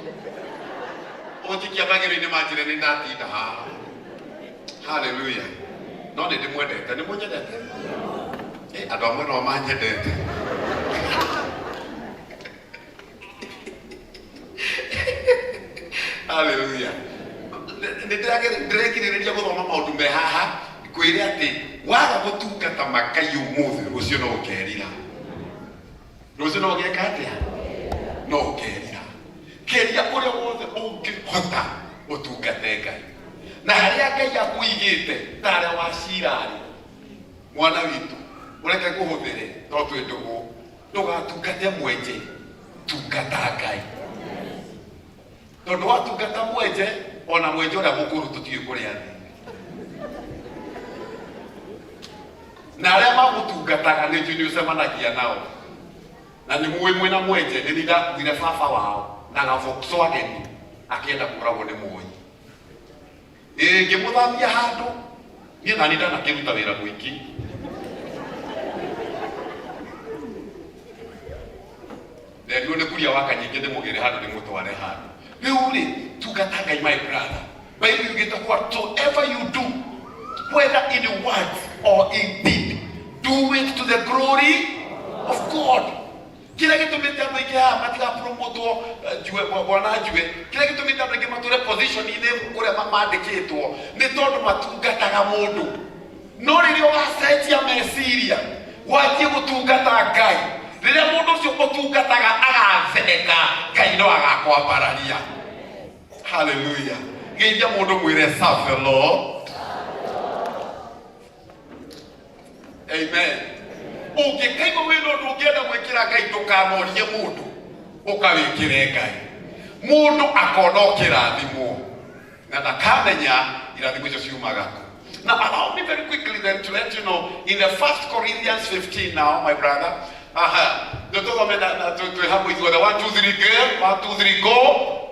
Otikia bagero ni majire ni natinda ha. Hallelujah. No ni mwendete, ni mwendete. Andu amwe no manyendete. Hallelujah. Ndirakiriria guthoma maundu me haha kwire ati waga gutungata makai umuthi rucio no ukerira. Rucio no ugeka atia? No ukerira. Keria uria wothe ungihota utungate Ngai. Na haria Ngai akuigite tare Washirari. Mwana witu ureke kuhuthire no twendugu ndugatungate mwenje tungata Ngai. Tondu watungata mwenje ona mwenje uria mukuru tutie kuria thi. Na aria magutungataga ni njui ucemanagia nao. Na ni muwe na mwenje ni thire baba wao na ga Volkswagen akienda kuragwo ni muoyi. Ngimuthamia handu ni nani ndana kiruta wira mwingi. Ndio ni kuria waka nyingi ni mugire handu ni mutware handu. Riu ri tungata Ngai my brother. Bible yugita whatsoever you do, whether in words or in deed, do it to the glory of God. Kila kitu mitano ikia matiga promotwo juwe bwana juwe. Kila kitu mitano ikia matore position ine kure mandikitwo ni tondu matungataga mundu. No ririo wacenjia meciria wathie gutungata Ngai. Riria mundu ucio utungataga agatheka Ngai no agakwambararia. Hallelujah. Geithia mundu mwire serve the Lord. Amen. Ungikaigwa wino ndungienda gwikira Ngai tukamorie mundu ukawikire Ngai. mundu akono kirathimo na ndakamenya irathimo icio ciumaga. Now allow me very quickly then to let you know in the 1 Corinthians 15 now, my brother. Ndotoka to have with the 1 2 3 go 1 2 3 go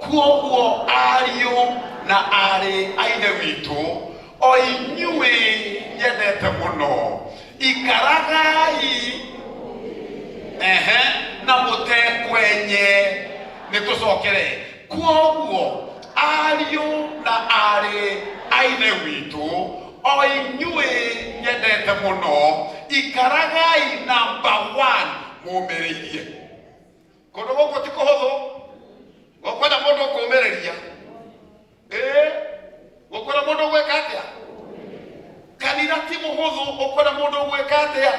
kuo ariyo na are aide witu o inyue nyendete muno ikaragai na mutekwenye nitusokere kuo ariyo na are aide witu o inyue nyendete muno ikaragai number 1 mumereirie kono goko tiko hotho gokwenda mundu kumereria gokwenda mundu gweka atia kanitha ti muhuthu gokwenda mundu gweka atia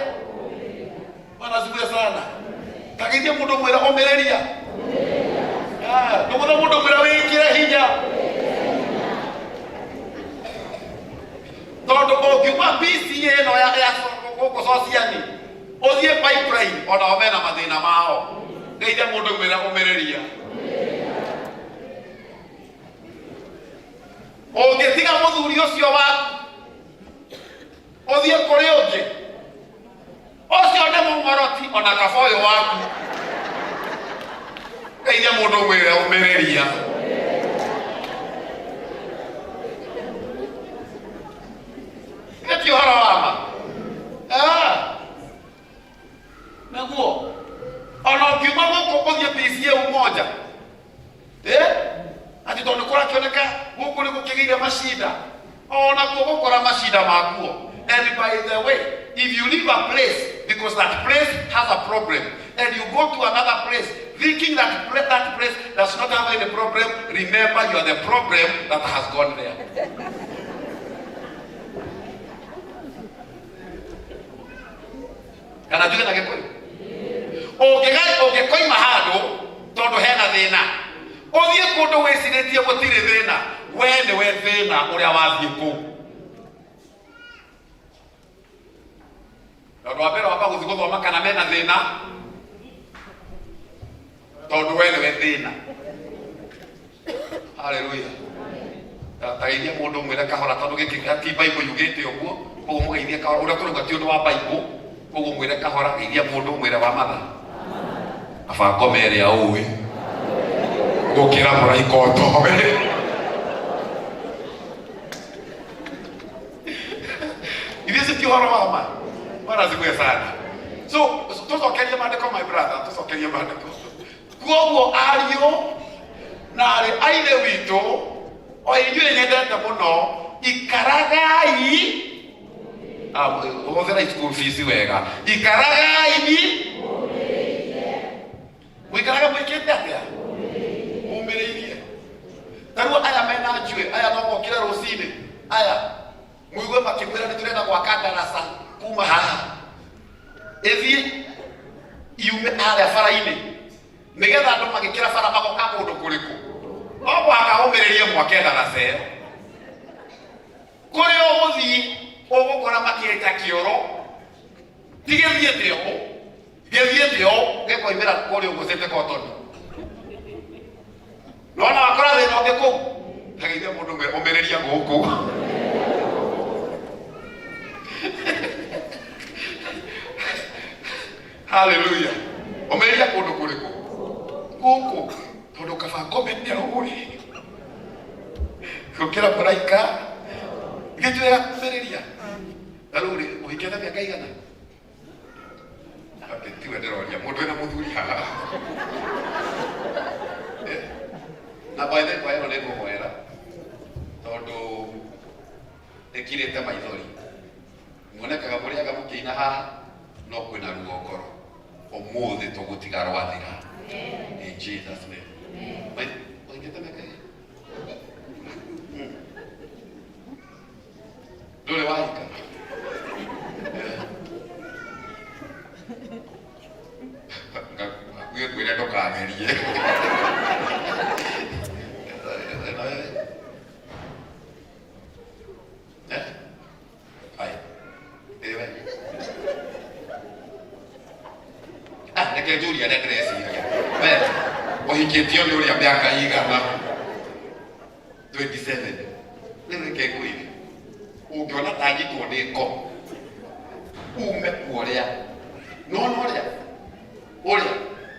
bana zibwe sana tagirie mundu mwira umereria nduguo mundu mwira wikire hinya tondu ungiuma bisi ino ya goko sociani uthie pipeline ona omena mathina mao ngeithia mundu mwira umereria ungitiga muthuri ucio waku uthie kuri ungi ucio ni mungoroti ona kaboyo waku ngeithia mundu mwira umereria Get horo wama naguo ona ukiuma guku uthie PCA umoja ati tondu kora kioneka guku ni gukigire mashida ona gukora mashida makuo. And by the way, if you leave a place because that place has a problem and you go to another place thinking that place does not have any problem, remember you are the problem that has gone there. Kana juge na gekoi ogekoi mahado tondu hena thina uthie kundu wiciritie gutire thina we ni we thina uria wathie ku tondu wambere wamba guthi guthoma kana mena thina tondu we ni we thina. Haleluya. Taithia mundu mwire kahora tondu giki ti Bible yugite uguo koguo mugeithie kahora uria turuga ti undu wa Bible koguo mwire kahora geithia mundu mwire wa matha afango mere aui gukira muraika otowe Idisi ti horo mama mara zikuya sana. So tucokerie maandiko my brother, tucokerie maandiko kuoguo ario na ari aile witu o inyue nyendete muno ikaragai uthera school fees wega ikaragai wikaraga mwikite atia umereirie taru aya mena njue aya no mokire rucini aya muigwe makimwira ni turenda gwaka darasa kuma haha ethi yume ara faraini nigetha andu magikira fara magoka mundu kuriku no mwaka umereirie mwake darasa iyo kuri uguthi ugukora makieta kioro tigethiete o gethiete o gekoimira kuri ugusete kotoni nona wakora thina ungi kuu tageithia mundu umereria guku Hallelujah. Umereria kundu kuriku guku tondu kabango mene uri gukira muraika gitwira kumereria taruri uhikena miaka igana aketiwe nderoria mundu ena muthuri haha na by the way ene ngomwera tondu ekirite maithori muonekaga muriaga mukiina haha no kwina ruo ngoro umuthi tugutiga rwathira in Jesus name. But uhikite miaka ndure wahika ngwire ndukagerie neke Julia na Grace Uhikĩtio nĩ ũrĩa mĩaka igana 27 nĩ reke kwĩrĩ ũngĩona tangĩtwo nĩ ngo ume kuoria no ũrĩa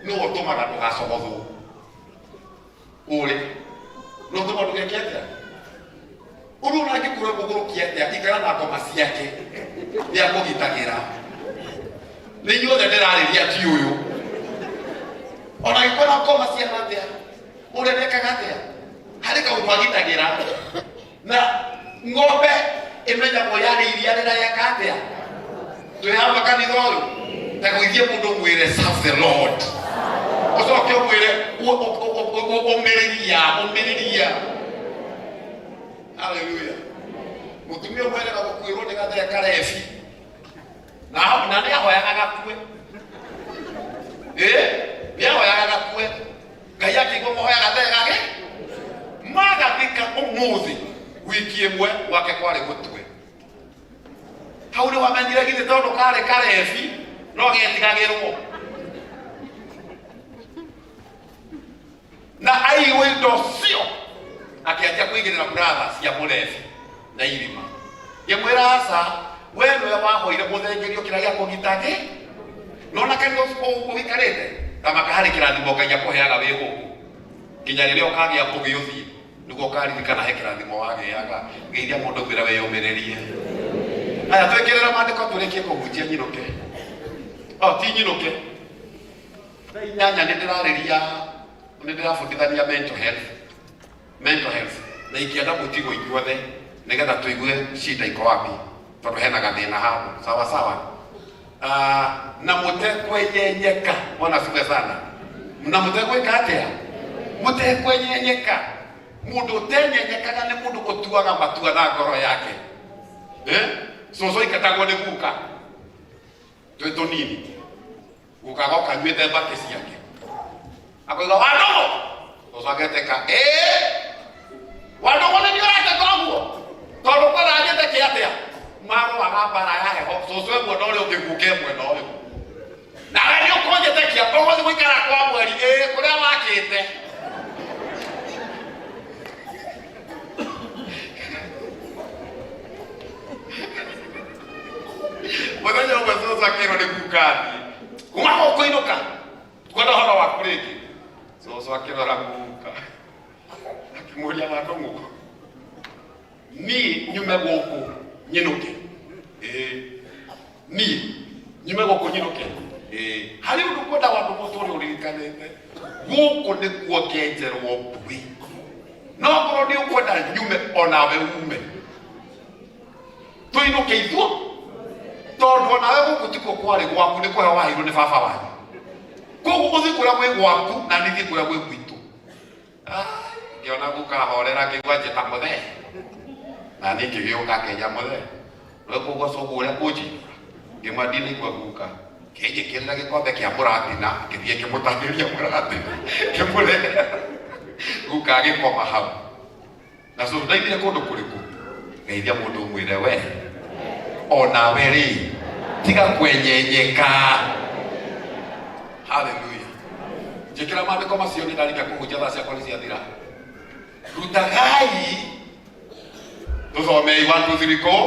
no ũtũmaga ndũgacogothwo ũrĩ no ũtũmaga ndũgeke atĩa ũndũ ũrĩa angĩkorwo mũgũrũkia atĩa ikara na ngoma ciake nĩ akũgitagĩra nĩ inyuothe ndĩrarĩria ti ũyũ ona angĩkorwo na ngoma ciana atĩa ũrĩa nekaga atĩa harĩ kaũndũ agitagĩra na ng'ombe ĩmenyagwo yarĩ iria rĩrayeka atĩa twĩhamba kanitha ũyũ ta gũithie mũndũ mwĩre serve the Lord ũcoke ũmwĩre ũmĩrĩria haleluya mũtumia ũmwe erega gũkuĩrwo nĩ gathee karebi na nĩ ahoyaga gakue nĩ ahoyaga gakue Ngai akĩigua mahoya gathee gake magathika ũmũthĩ wiki ĩmwe wake kwarĩ mũtwe hau nĩ wamenyire githĩ tondũ karĩ karebi no getigagĩrwo na aiywo indo cio akĩanjia kũigĩrĩra brother cia mũrebi na irima ngĩmwĩra aca we nĩwe wahoire mũthengerio kĩrĩa gĩa kũgitagĩ nona kanitha ũgĩikarĩte tamaka harĩ kĩrathimo Ngai akũheaga wĩ gũkũ nginya rĩrĩa ũkagĩa kũgĩũthiĩ nĩguo ũkaririkana he kĩrathimo wagĩaga geithia mũndũ kwĩra wĩyũmĩrĩrie aya twĩkĩrĩra maandĩko tũrĩkie kũhunjia nyinũke ti nyinũke nyanya nĩ ndĩrabundithania mental health na ingĩenda mũtigo inyuothe nĩgetha tũigue shida iko wapi tondũ hena gathĩna hapo sawa na mũtekwenyenyeka Bwana asifiwe sana na mũtekwĩka atĩa mũtekwenyenyeka mũndũ ũtenyenyekaga nĩ mũndũ ũtuaga matua na ngoro yake coco ikatagwo nĩ guka twĩ tũnini guka goka nyuĩte mbakĩ ciake akoiga wandogo coco ageteka wandogo nĩ nĩũrateka ũguo tondũ kũranjĩte kĩ atĩa marũaga mbara ya heho coco ĩmwe na ũrĩa ũngĩ guka ĩmwe na ũyũ na we nĩ ũkũnjĩtekia ũgũthiĩ gũikara kwa mweri kũrĩa wakĩte mũthenya ũmwe coco akĩrwo nĩ gukathi kuma gũkũinũka kwenda ũhoro waku rĩngĩ coco akĩrora guka akĩmũria wandogo niĩ nyume gũkũ nyinũke niĩ nyume gũkũ nyinũke harĩ ũndũ kwenda wandogo tũrĩ ũririkanĩte gũkũ nĩkuo ngĩenjerwo mbui no korwo nĩ ũkwenda nyume onawe ume tũinũke ithuĩ tondũ nawe gũkũ tikuo kwarĩ gwaku nĩ kũrĩa waheirwo nĩ baba wanyu koguo ũthiĩ kũrĩa gwĩ gwaku na nĩthiĩ kũrĩa gwĩ gwitũ ngĩona gũkahorera ngĩigua njĩta mũthee na niĩ ngĩgĩũka kenya mũthee no kũgocogwo ũrĩa kũnjinũra ngĩmwambia nĩigua guka kĩnjĩkĩrĩra gĩkombe kĩa mũratina ngĩthiĩ ngĩmũtahĩria mũratina ngĩmũrehera guka agĩkoma hau na so ndaithire kũndũ kũrĩkũ geithia mũndũ ũmwĩre we onawe rĩ tiga kwenyenyeka haleluya njĩkĩra maandĩko macio nĩ ndarĩkia kũhunjia thaa ciakwa nĩ ciathira rutagai tũthomei 1 2 3 go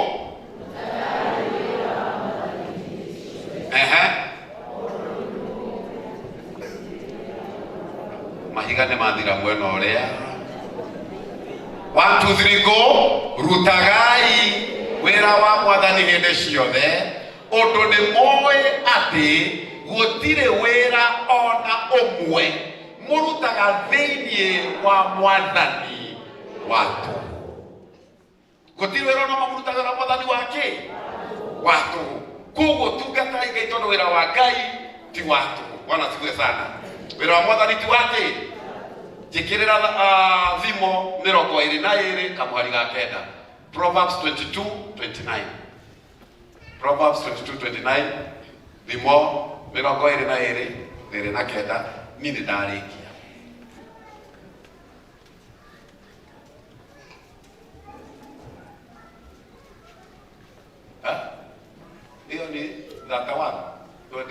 mahiga nĩ mathira mwena ũrĩa 1 2 3 go rutagai wĩra wa Mwathani hĩndĩ ciothe ũndũ nĩ mũĩ atĩ gũtirĩ wĩra ona ũmwe mũrutaga thĩinĩ wa Mwathani watu gũtirĩ wĩra ona mũrutaga na Mwathani wake watu koguo tungatai Ngai tondũ wĩra wa Ngai ti watu Bwana asifiwe sana wĩra wa Mwathani ti wake njĩkĩrĩra thimo 22 kamũhari ga kenda Proverbs 22:29 Proverbs 22:29 thimo 22 na kenda niĩ nĩ ndarĩkia hiyo ni data 1 20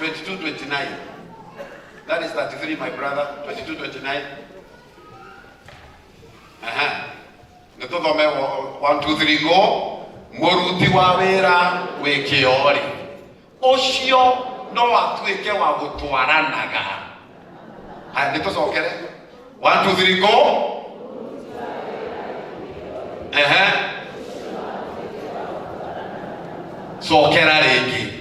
22 22:29. That is 33, my brother. 22:29. Nituthome 1, 2, 3 go. Muruti wa wira wikiori. Ucio no atuike wa gutwaranaga. Haya nitusokere. 1, 2, 3 go. Sokera ringi.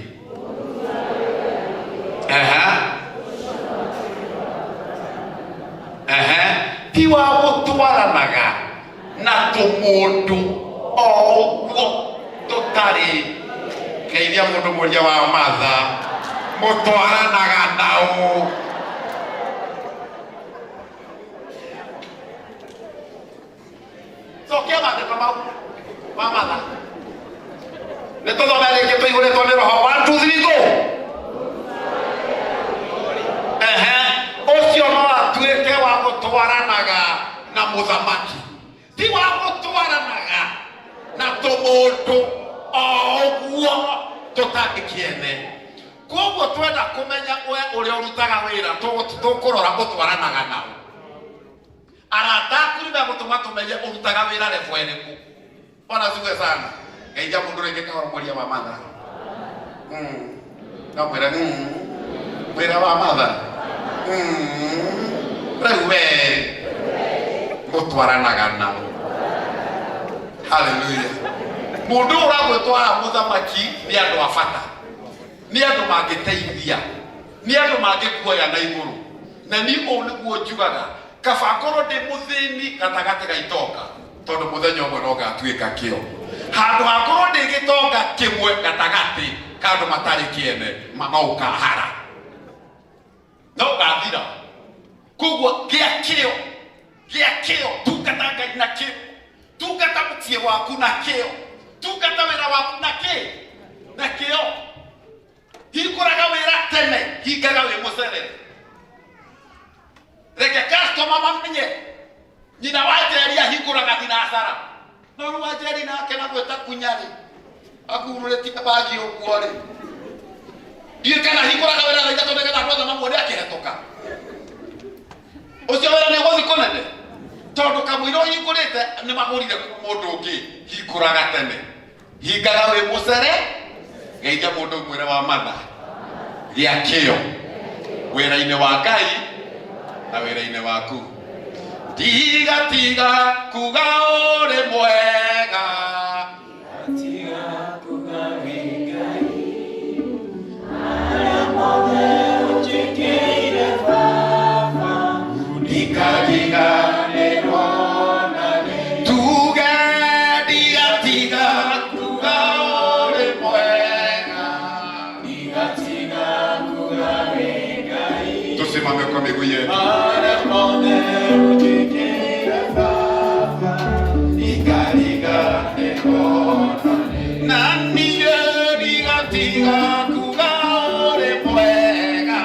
Tiwa gutwaranaga na tumundu oguo tutari geithia mundu muria wa matha mutwaranaga nao. Sokia mandiko mau wa matha nituthome ringi tuiguritwo ni roho. 1, 2, 3 go. Ucio no atuike wa gutwaranaga na muthamaki, ti wa gutwaranaga na tumundu oguo tutakiene. Koguo twenda kumenya we uria urutaga wira tukurora gutwaranaga nao. Arata kuribe gutuma tumenye urutaga wira refu eriku. Ona siwe sana ngeija mundu ringi kahora muria wa matha no mwira mwira wa matha rewe gutwaranaga nao. Hallelujah. Mundu uragwitwara muthamaki ni andu a bata, ni andu mangiteithia, ni andu mangikuoya na iguru. Na ni o niguo njugaga kaba ngorwo ndi muthini gatagati gaitoka tondu muthenya umwe no gatuika kio, handu hakorwo ndi gitonga kimwe gatagati kandu matari kiene maukahara no gathira. Koguo gia kio tungata Ngai na kio, tungata mutie waku na kio, tungata wira waku na kio. Hinguraga wira tene, hingaga wi mucerere. Reke customer mamenye nyina wajeria hinguraga thinacara no wajeri nake na gweta kunyari agurureti bagi okuore iyo kana hinguraga wira thaita tonde kana kwatha mamwone akihetoka ucio wira ni gothi konene tondu kamwiro hingurite ni magurire mundu ungi hinguraga tene hingaga wi mucere geithia mundu mwire wa matha gia kio wira-ini wa Ngai na wira-ini waku. Tiga kuga uri mwega, tiga kuga wingai aria mothe ujikiire baba ndikagiga nirwonane tuge tiga kuga uri mwega tiga kuga wingai. Tusimame kwa miguu yetu. Tiga kuga uri mwega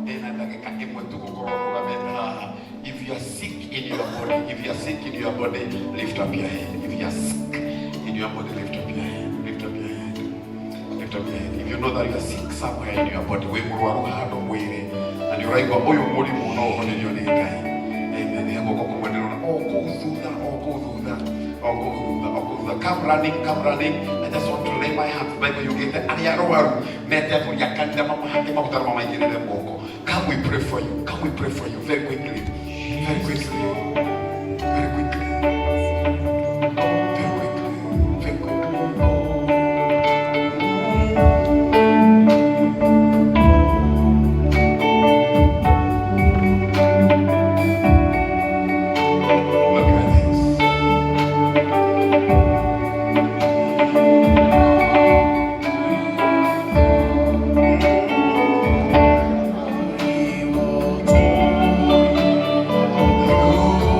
ena ndagika imwe tu gukorwo rugamete haha. If you are sick in your body, if you are sick in your body, lift up your head. If you are sick in your body, lift up your head. Lift up your head. Lift up your head. If you know that you are sick somewhere in your body, we murwaru hando mwire. And you right uyu murimu no honelio ni Ngai. Amen. Hego kumwendelea okuthutha. Come running. I just want to lay my hands. Bible you get the ariaroaru. Mete for yakanda mama hande mama mama ingirele mboko. Come we pray for you. Come we pray for you very quickly. Very quickly. Very quickly. Very quickly. Very quickly. Oh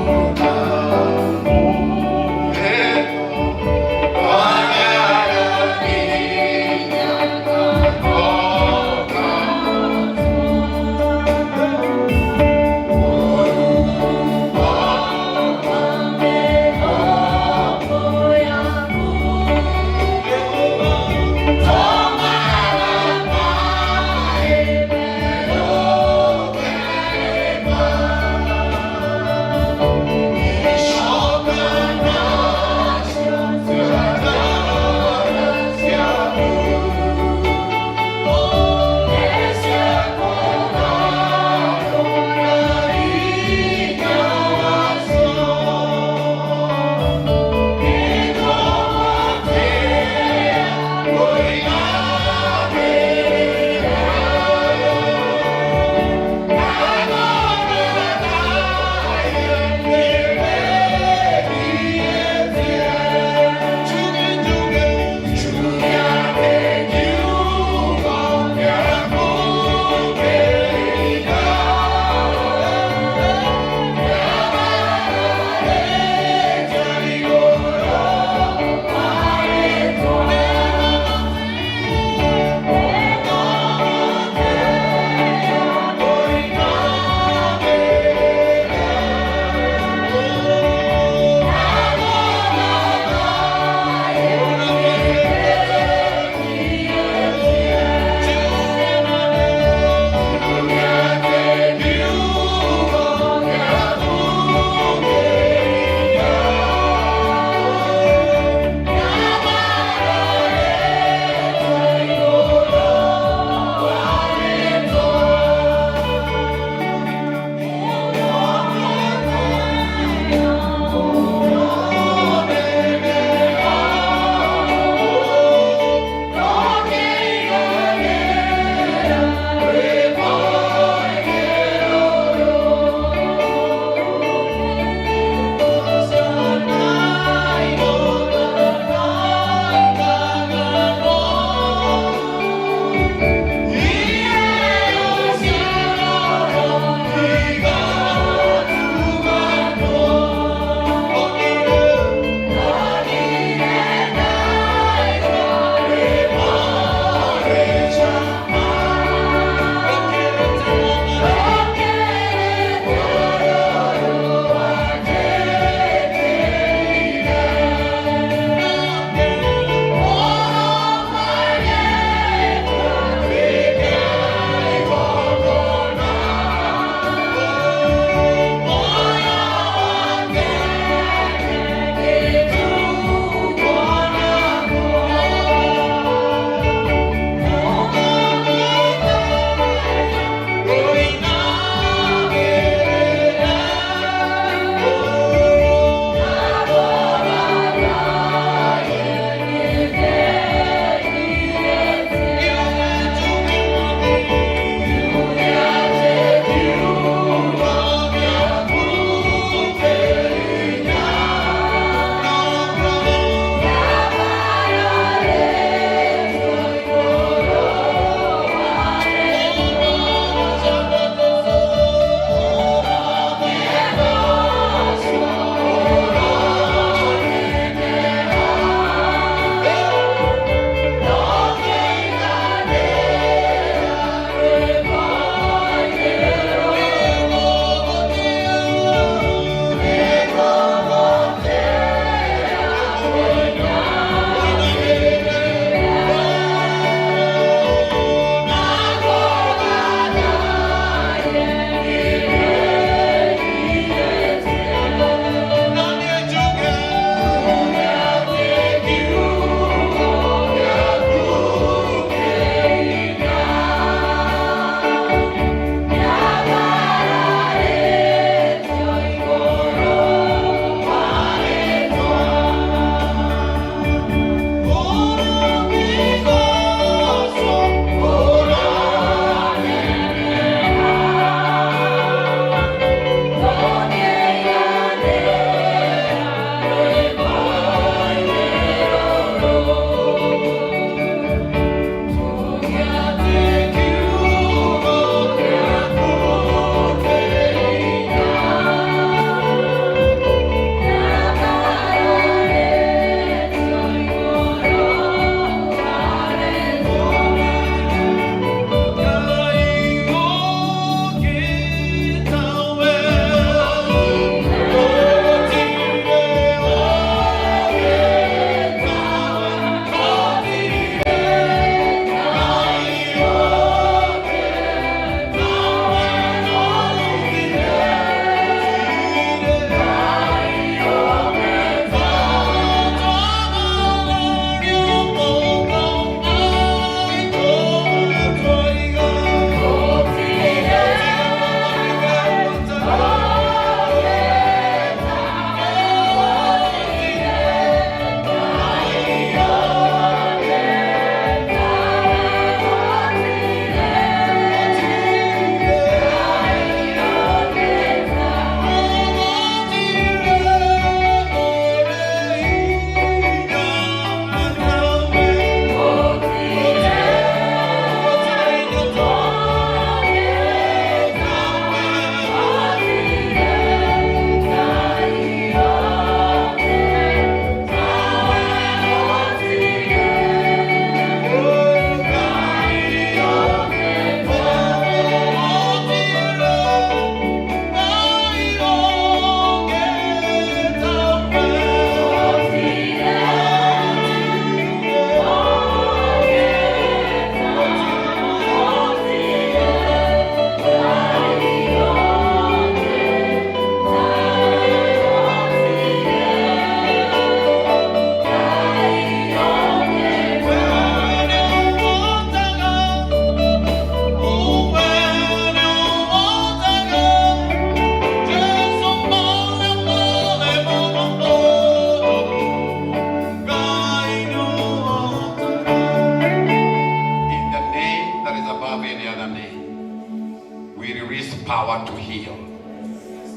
we release power to heal.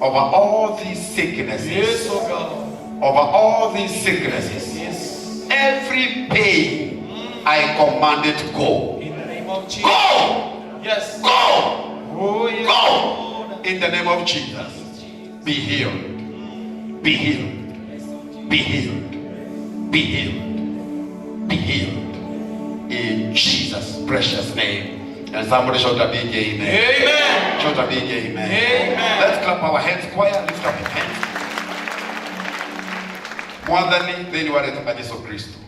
Over all these sicknesses. Yes, oh God. Over all these sicknesses. Yes. Every pain, I command it to go. In the name of Jesus. Go! Yes. Go! Oh, yes. Go! In the name of Jesus. Be healed. Be healed. Be healed. Be healed. Be healed. In Jesus' precious name. And somebody shout a big amen. Amen. Shout a big amen. Amen. Let's clap our hands. Choir, lift up your hands. Mwathani thĩinĩ wa rĩĩtwa rĩa Jesũ Kristo.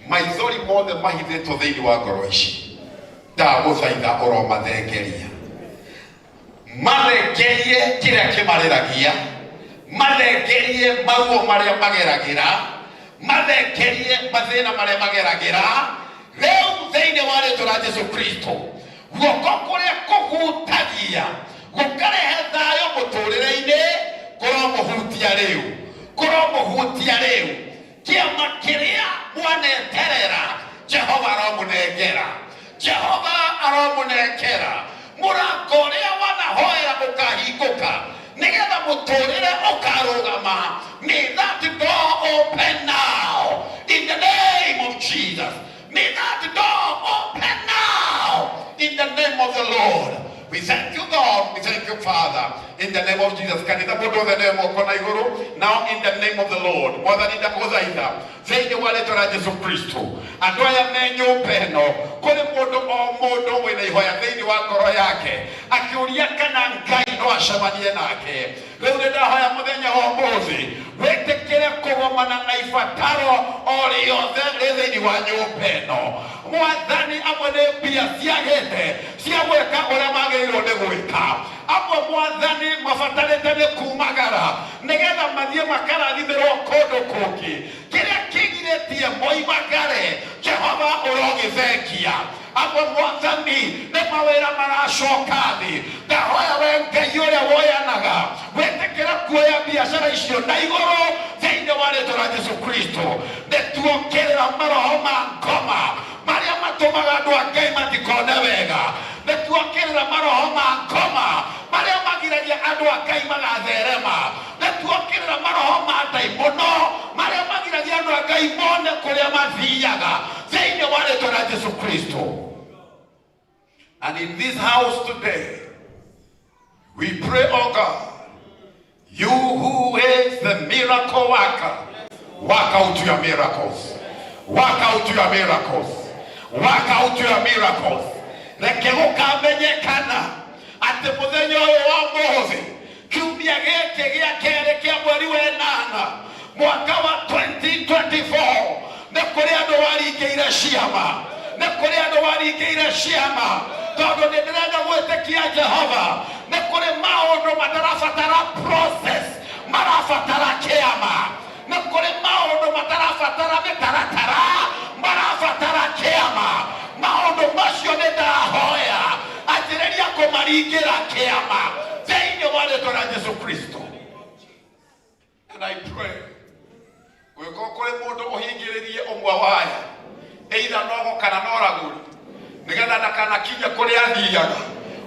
Maithori mothe mahithĩtwo thĩinĩ wa ngoro ici. Ndagũthaitha ũromathengeria. Mathengerie kĩrĩa kĩmarĩragia. Mathengerie maruo marĩa mageragĩra. Mathengerie mathĩna marĩa mageragĩra. Rĩu thĩinĩ wa rĩĩtwa rĩa Jesũ Kristo. Guoko kũrĩa kũhutagia. Gũkarehe thayũ mũtũrĩre-inĩ. Kũromũhutia rĩu. Kũromũhutia rĩu. Kĩama kĩrĩa mwaneterera. Jehova aromũnengera. Jehova aromũnengera. Mũrango ũrĩa wanahoera ũkahingũka. Nĩgetha mũtũrĩre ũkarũgama. May that door open now. In the name of Jesus. May that door open now. In the name of the Lord. We thank you, God. We thank you, Father. In the name of Jesus. Now in the name of the Lord. Thĩinĩ wa rĩĩtwa rĩa Jesũ Kristo. Andũ aya me nyũmba ĩno. Kũrĩ mũndũ o mũndũ wĩna ihoya thĩinĩ wa ngoro yake. Akĩũria kana Ngai no acemanie nake. Rĩu nĩndahoya mũthenya wa ũmũthĩ. Wĩtĩkĩre kũgomana na ibataro o rĩothe rĩ thĩinĩ wa nyũmba ĩno. Mwathani amwe nĩ mbia ciagĩte cia gwĩka ũrĩa magĩrĩirwo nĩ gwĩka. Amwe Mwathani mabatarĩte nĩ kumagara nĩgetha mathiĩ makarathimĩrwo kũndũ kũngĩ. Kĩrĩa kĩgirĩtie moimagare Jehova ũrogĩthengia. Amwe Mwathani nĩ mawĩra maracoka thĩ. Ndahoya we Ngai ũrĩa woyanaga wĩtĩkĩre kuoya biacara icio na igũrũ thĩinĩ wa rĩĩtwa rĩa Jesũ Kristo. Nĩtuokĩrĩra maroho ma ngoma marĩa matũmaga andũ a Ngai matikone wega. Nĩtuokĩrĩra maroho ma ngoma marĩa magiragia andũ a Ngai magatherema. Nĩtuokĩrĩra maroho ma ndaimono marĩa magiragia andũ a Ngai mone kũrĩa mathiaga thĩinĩ wa rĩĩtwa rĩa Jesũ Kristo. And in this house today, we pray, oh God, you who is the miracle worker, work out your miracles. Work out your miracles. Work out your miracles. Reke gũkamenyekana atĩ mũthenya ũyũ wa ũmũthĩ kiumia gĩkĩ gĩa kerĩ kĩa mweri wa ĩnana mwaka wa 2024 nĩ kũrĩ andũ waringĩire ciama. Nĩ kũrĩ andũ waringĩire ciama. Tondũ nĩ ndĩrenda gwĩtĩkia Jehova. Nĩ kũrĩ maũndũ matarabatara process. Marabatara kĩama. Nĩ kũrĩ maũndũ matarabatara mĩtaratara. Marabatara kĩama. Maũndũ macio nĩ ndahoya. Anjĩrĩria kũmaringĩra kĩama thĩinĩ wa rĩĩtwa rĩa Jesũ Kristo. And I pray. Gwĩko kũrĩ mũndũ ũhingĩrĩrie ũmwe waya. Either nogo kana noragũri. Nĩgetha ndakanakinye kũrĩa athiaga.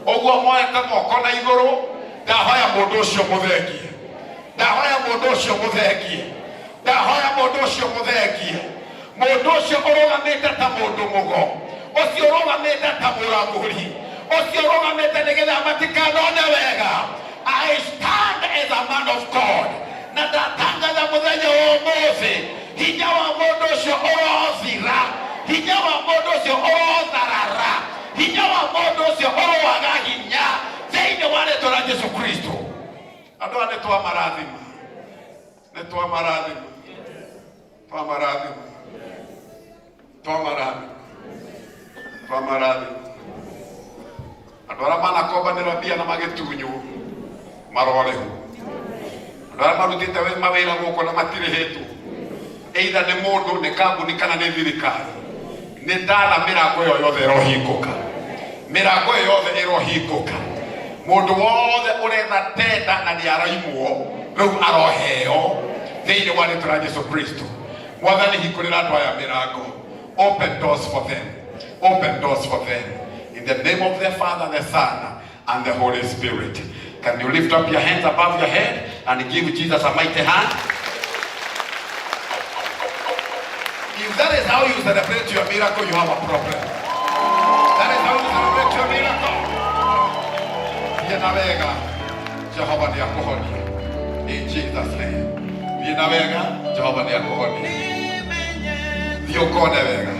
Ũguo moete moko na igũrũ. Ndahoya mũndũ ũcio mũthengie. Ndahoya mũndũ ũcio mũthengie. Ndahoya mũndũ ũcio mũthengie. Mũndũ ũcio ũrũgamĩte ta mũndũ mũgo. Ũcio ũrũgamĩte ta mũragũri. Ũcio ũrũgamĩte nĩgetha matikanone wega. I stand as a man of God. Na ndatangatha mũthenya wa ũmũthĩ. Hinya wa mũndũ ũcio ũrothira. Hinya wa mũndũ ũcio ũrotharara. Hinya wa mũndũ ũcio ũroaga hinya. Thĩinĩ wa rĩĩtwa rĩa Jesũ Kristo. Andũ aya nĩtwamarathima. Nĩtwamarathima. Twamarathima. Twamarathima. Twamarathima. Andũ arĩa manakombanĩra mbia na magĩtunywo maroreho. Andũ arĩa marutĩte mawĩra gũkũ na matirĩhĩtwo. Either nĩ mũndũ, nĩ kambuni kana nĩ thirikari. Nĩ ndatha mĩrango ĩyo yothe ĩrohingũka. Mĩrango ĩyo yothe ĩrohingũka. Mũndũ wothe ũretha tenda na nĩaraimwo rĩu aroheo thĩinĩ wa rĩĩtwa rĩa Jesũ Kristo. Mwathani hingũrĩra andũ aya mĩrango. Open doors for them. Open doors for them. In the name of the Father, the Son, and the Holy Spirit. Can you lift up your hands above your head and give Jesus a mighty hand? If that is how you celebrate your miracle, you have a problem. That is how you celebrate your miracle. Vienavega, Jehovah ni akuhonia. In Jesus' name. Vienavega, Jehovah ni akuhonia. Thiokone wega.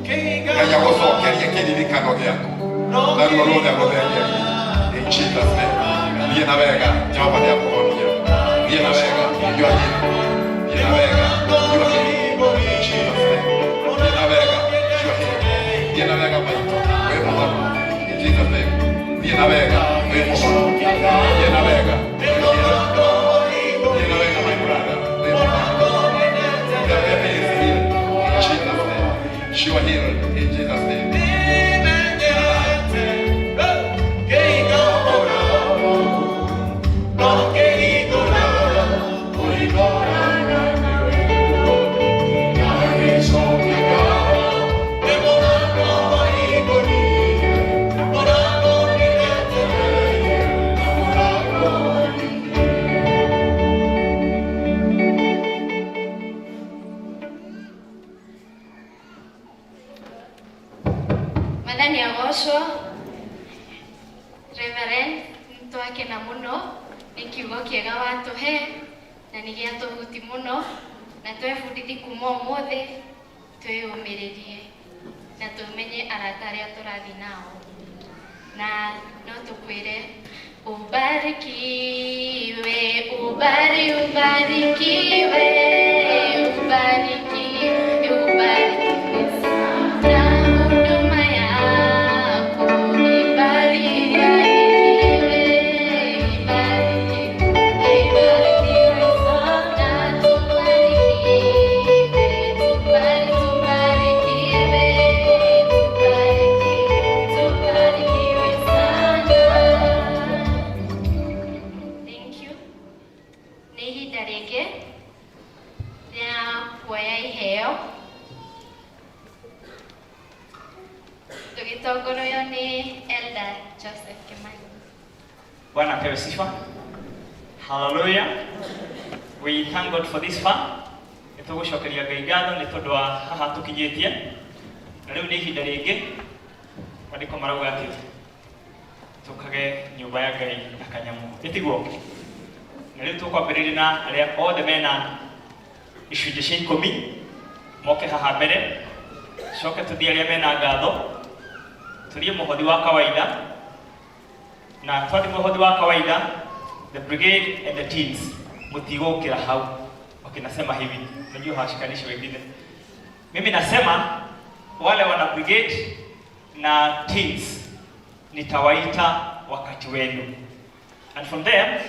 Kaya gucokerie kiririkano giaku. Na ruo ruothe agutherie. In Jesus' name. Vienavega, Jehovah ni akuhonia. Vienavega, you are here. Vienavega, you are here. In Jesus' name. Vienavega, you are here. Vienavega, maito. Wewe muhono. In Jesus' name. Vienavega, wewe muhono. Vienavega, you are here. Vienavega, my brother. Wewe muhono. The baby is healed. In Jesus' name. She was healed. In Jesus' name. Madani agocwo Reverend ntwakena muno nĩ kiugo kĩega watũhe na nĩ gĩatũhuti mũno na twebundithi kuma ũmũthĩ twĩyũmĩrĩrie na tũmenye arata arĩa tũrathiĩ nao na no tũkwĩre ubarikiwe ubarikiwe Tugitongoroyo ni Elder Joseph Kimani. Bwana apewe sifa. Hallelujah. We thank God for this far. Nitugucokeria Ngai ngatho ni tondu wa haha tukinyitie. Na riu ni ihinda ringi mandiko marauga ati tukage nyumba ya Ngai na kanyamu. Itiguo. Na riu tukwambiriria na aria othe mena icunjĩ cia 10 moke haha mbere. Coke tuthie aria mena ngatho. Tulie muhodhi wa kawaida na twadi muhodhi wa kawaida, the brigade and the teens mutigokira hau wakinasema hivi, unajua hawashikanishi wengine. Mimi nasema wale wana brigade na teens nitawaita wakati wenu, and from there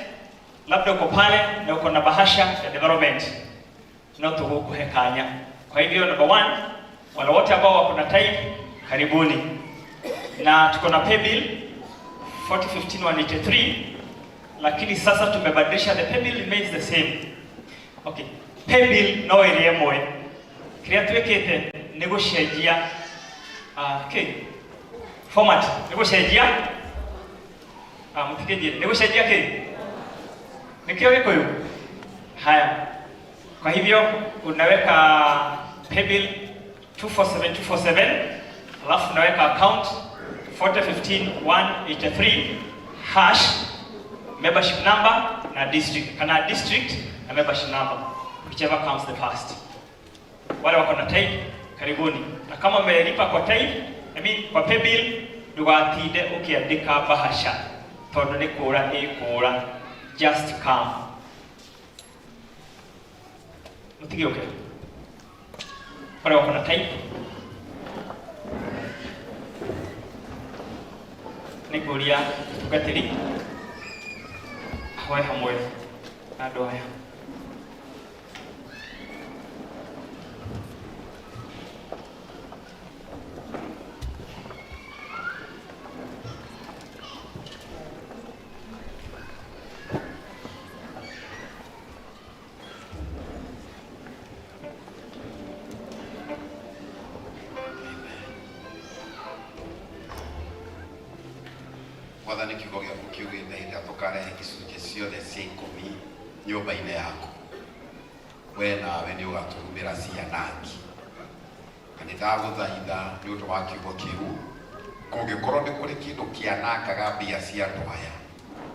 labda uko pale na uko na bahasha ya development na tugukuhe kanya. Kwa hivyo number 1, wale wote ambao wako na time karibuni. Na tuko na pay bill 4015-183, lakini sasa tumebadilisha, the pay bill remains the same. Okay, pay bill no iri emwe kiria twekete ni gucenjia okay format ni gucenjia mutikenje ni gucenjia nikio gikuyu haya. Kwa hivyo unaweka pay bill 247247 alafu unaweka account 4015-183 hash membership number na district, kana district na membership number, whichever comes the first. Wale wako na time karibuni, na kama umelipa kwa time, kwa pay bill, ndugatinde ukiandika bahasha tondu ni kura ikura, just come. Mutige okay. Wale wako na time nikuria tugatiri ahoe hamwe na andu aya. Bwana mwathani kiugo gĩaku kiugĩte hĩndĩ ĩrĩa tũkarehe icunjĩ ciothe cia 10 nyũmba-inĩ yaku, we nawe nĩ ũgatũrumĩra cianangi. Na nĩndagũthaitha nĩ ũndũ wa kiugo kĩu, kũngĩkorwo nĩ kũrĩ kĩndũ kĩanangaga mbia cia andũ aya,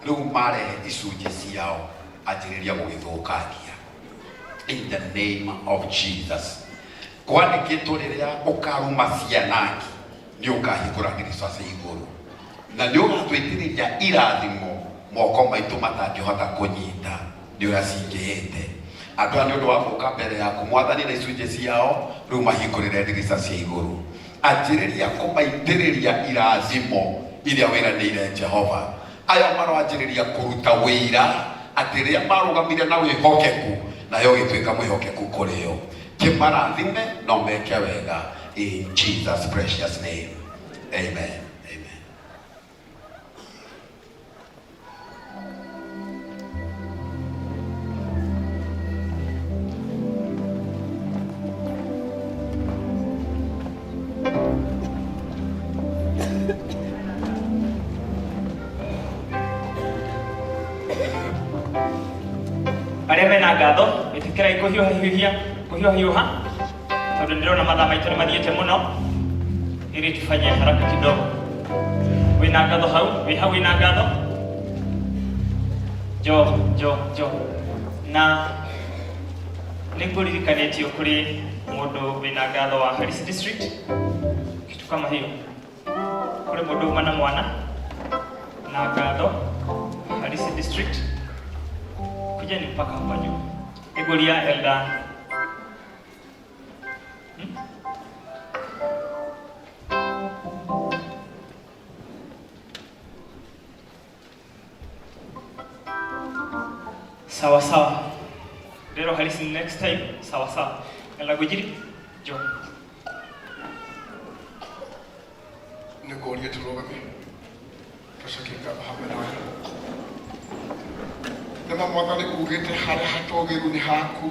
rĩu marehe icunjĩ ciao anjĩrĩria gũgĩthũkangia. In the name of Jesus. Kwandĩkĩtwo rĩrĩa ũkaruma cianangi nĩ ũkahingũra ndirica cia igũrũ, na nĩ ũgatwĩtĩrĩria irathimo moko maitũ matangĩhota kũnyita nĩ ũrĩa cingĩhĩte. Andũ aya nĩ ũndũ wa gũka mbere yaku mwathani na icunjĩ ciao, rĩu mahingũrĩre ndirica cia igũrũ, anjĩrĩria kũmaitĩrĩria irathimo iria wĩranĩire Jehova. Aya maroanjĩrĩria kũruta wĩira atĩ rĩrĩa marũgamire na wĩhokeku, nayo gĩtuĩka mwĩhokeku kũrĩ o. Kĩmarathime no meke wega, in Jesus precious name, amen. Arĩa mena ngatho ĩtĩkĩrai kũhiũha tondũ ndĩrona mathaa maitũ nĩ mathiĩte mũno, ili tufanye haraka kidogo. Wĩna ngatho hau, wĩ hau wĩna ngatho, jo na nĩngũririkanĩtio kũrĩ mũndũ wĩna ngatho wa Harris District, kitu kama hiyo. Kũrĩ mũndũ uma na mwana na ngatho Harris District, kujeni mpaka hapa juu. Egolia Elda. Sawa. Lero Harris next time. Sawa. Elda Gujiri. Jo. Nĩngũria tũrũgame tũcokeka hamwe nawe. Nĩma mwathani ugĩte harĩa hatogĩru nĩ haku,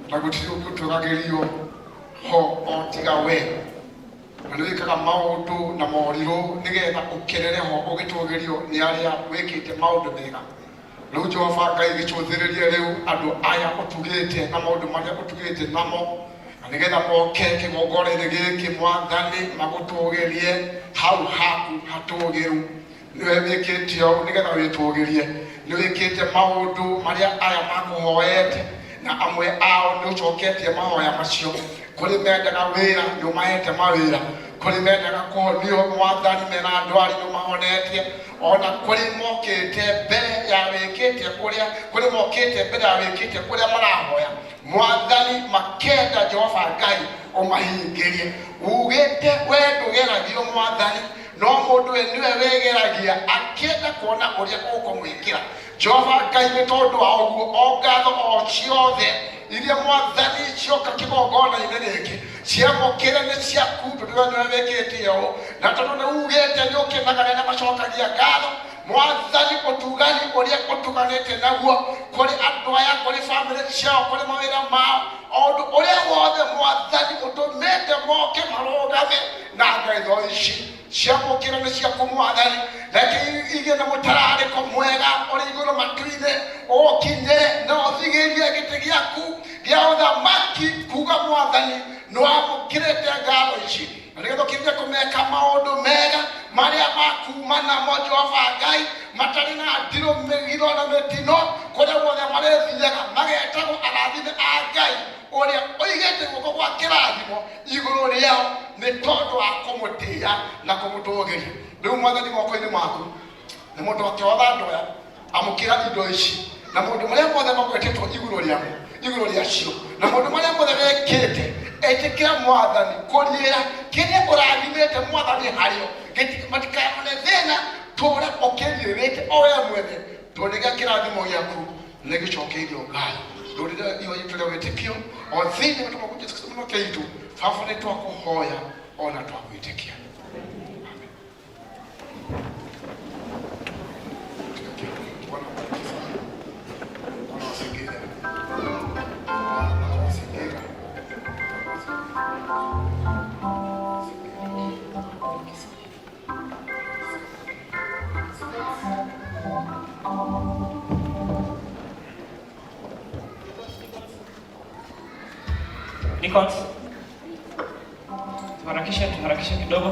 na gũtirĩ ũngĩ ũtũgagĩrio ho o tiga we. Na nĩwĩkaga maũndũ na morirũ nĩgetha ũkenere ho ũgĩtũgĩrio nĩ arĩa wĩkĩte maũndũ mega. Rĩu Jehova Ngai gĩcũthĩrĩrie rĩu andũ aya ũtugĩte na maũndũ marĩa ũtugĩte namo, na nĩgetha moke kĩgongona-inĩ gĩkĩ mwathani magũtũgĩrie hau haku hatũgĩru. Nĩwe wĩkĩte ũũ nĩgetha wĩtũgĩrie. Nĩwĩkĩte maũndũ marĩa aya makũhoete, na amwe ao nĩũcoketie mahoya macio. Kũrĩ mendaga wĩra nĩũmahete mawĩra, kũrĩ mendaga kũhonio mwathani mena ndwari nĩũmahonetie, ona kũrĩ mokĩte mbere ya wĩkĩte kũrĩa marahoya mwathani makenda Jehova Ngai ũmahingĩrie. Ugĩte we ndũgeragio mwathani, no mũndũ we nĩwe wĩgeragia akĩenda kuona ũrĩa ũkũmwĩkĩra. Jehova Ngai nĩ tondũ wa ũguo o ngatho o ciothe iria mwathani cioka kĩgongona-inĩ gĩkĩ ciamũkĩre nĩ ciaku, tondũ nĩwe wĩkĩte ũũ, na tondũ nĩugĩte nĩũkenaga na macokagia ngatho mwathani ũtugani ũrĩa ũtuganĩte naguo kũrĩ andũ aya, kũrĩ bamĩrĩ ciao, kũrĩ mawĩra mao, ũndũ ũrĩa wothe mwathani ũtũmĩte moke marũgame na ngaitho ici ciamũkĩre nĩ ciaku mwathani. Reke igĩe na mũtararĩko mwega ũrĩ igũrũ matu-inĩ, ũkinyĩre na ũthigĩrie gĩtĩ gĩaku gĩa ũthamaki, kuga mwathani nĩwamũkĩrĩte ngatho ici, na nĩgetha ũkĩrĩte kũmeka maũndũ mega marĩa makuma namo Jehova Ngai, matarĩ na ndirũ, mĩgiro na mĩtino, kũrĩa guothe marĩthiaga magetagwo arathime a Ngai ũrĩa ũigĩte guoko gwa kĩrathimo igũrũ rĩao nĩ tondũ wa kũmũtĩĩa na kũmũtũgĩria. Rĩu mwathani moko-inĩ maku nĩ mũndũ akĩotha andũ aya, amũkĩra indo ici na maũndũ marĩa mothe magwetetwo igũrũ rĩacio, na maũndũ marĩa mothe wĩkĩte, ĩtĩkĩra mwathani kũriĩra kĩrĩa ũrathimĩte mwathani harĩo, matikone thĩna, tũũra ũkĩriĩrĩte o we mwene, tondũ nĩ kĩrathimo gĩaku nĩ gĩcokeirio Ngai. Rũrĩrĩ iyo itũ rĩa wĩtĩkio o thĩinĩ wa tũmaku Jesũ Kristo mũno kĩitũ, Baba nĩ twakũhoya ona twagwĩtĩkia. Nikons. Tuharakishe kidogo.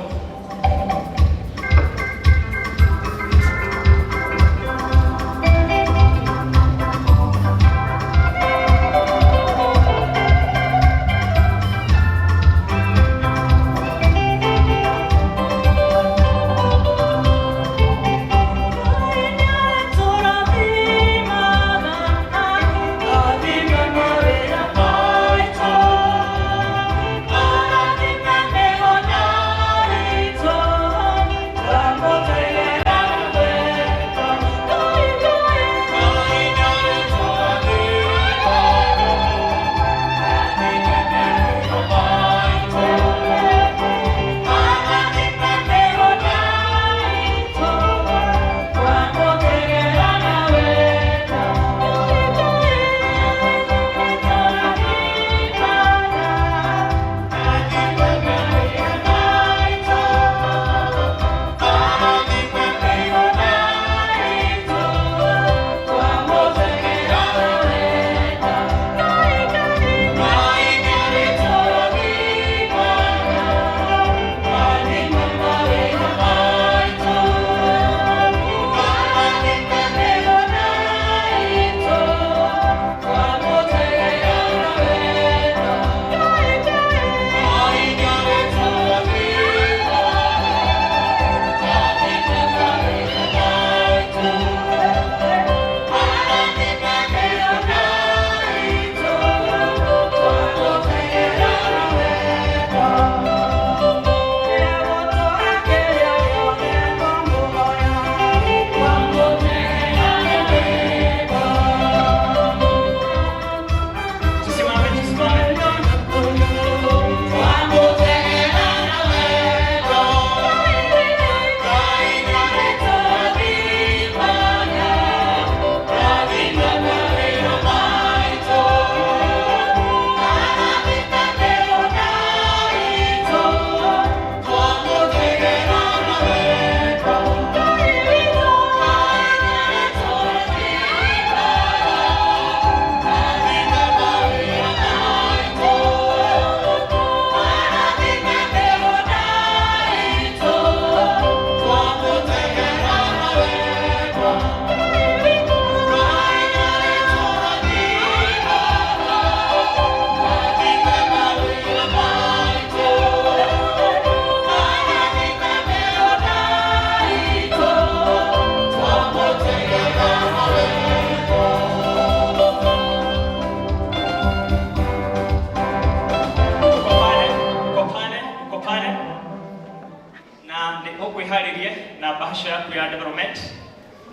Na bahasha yako ya development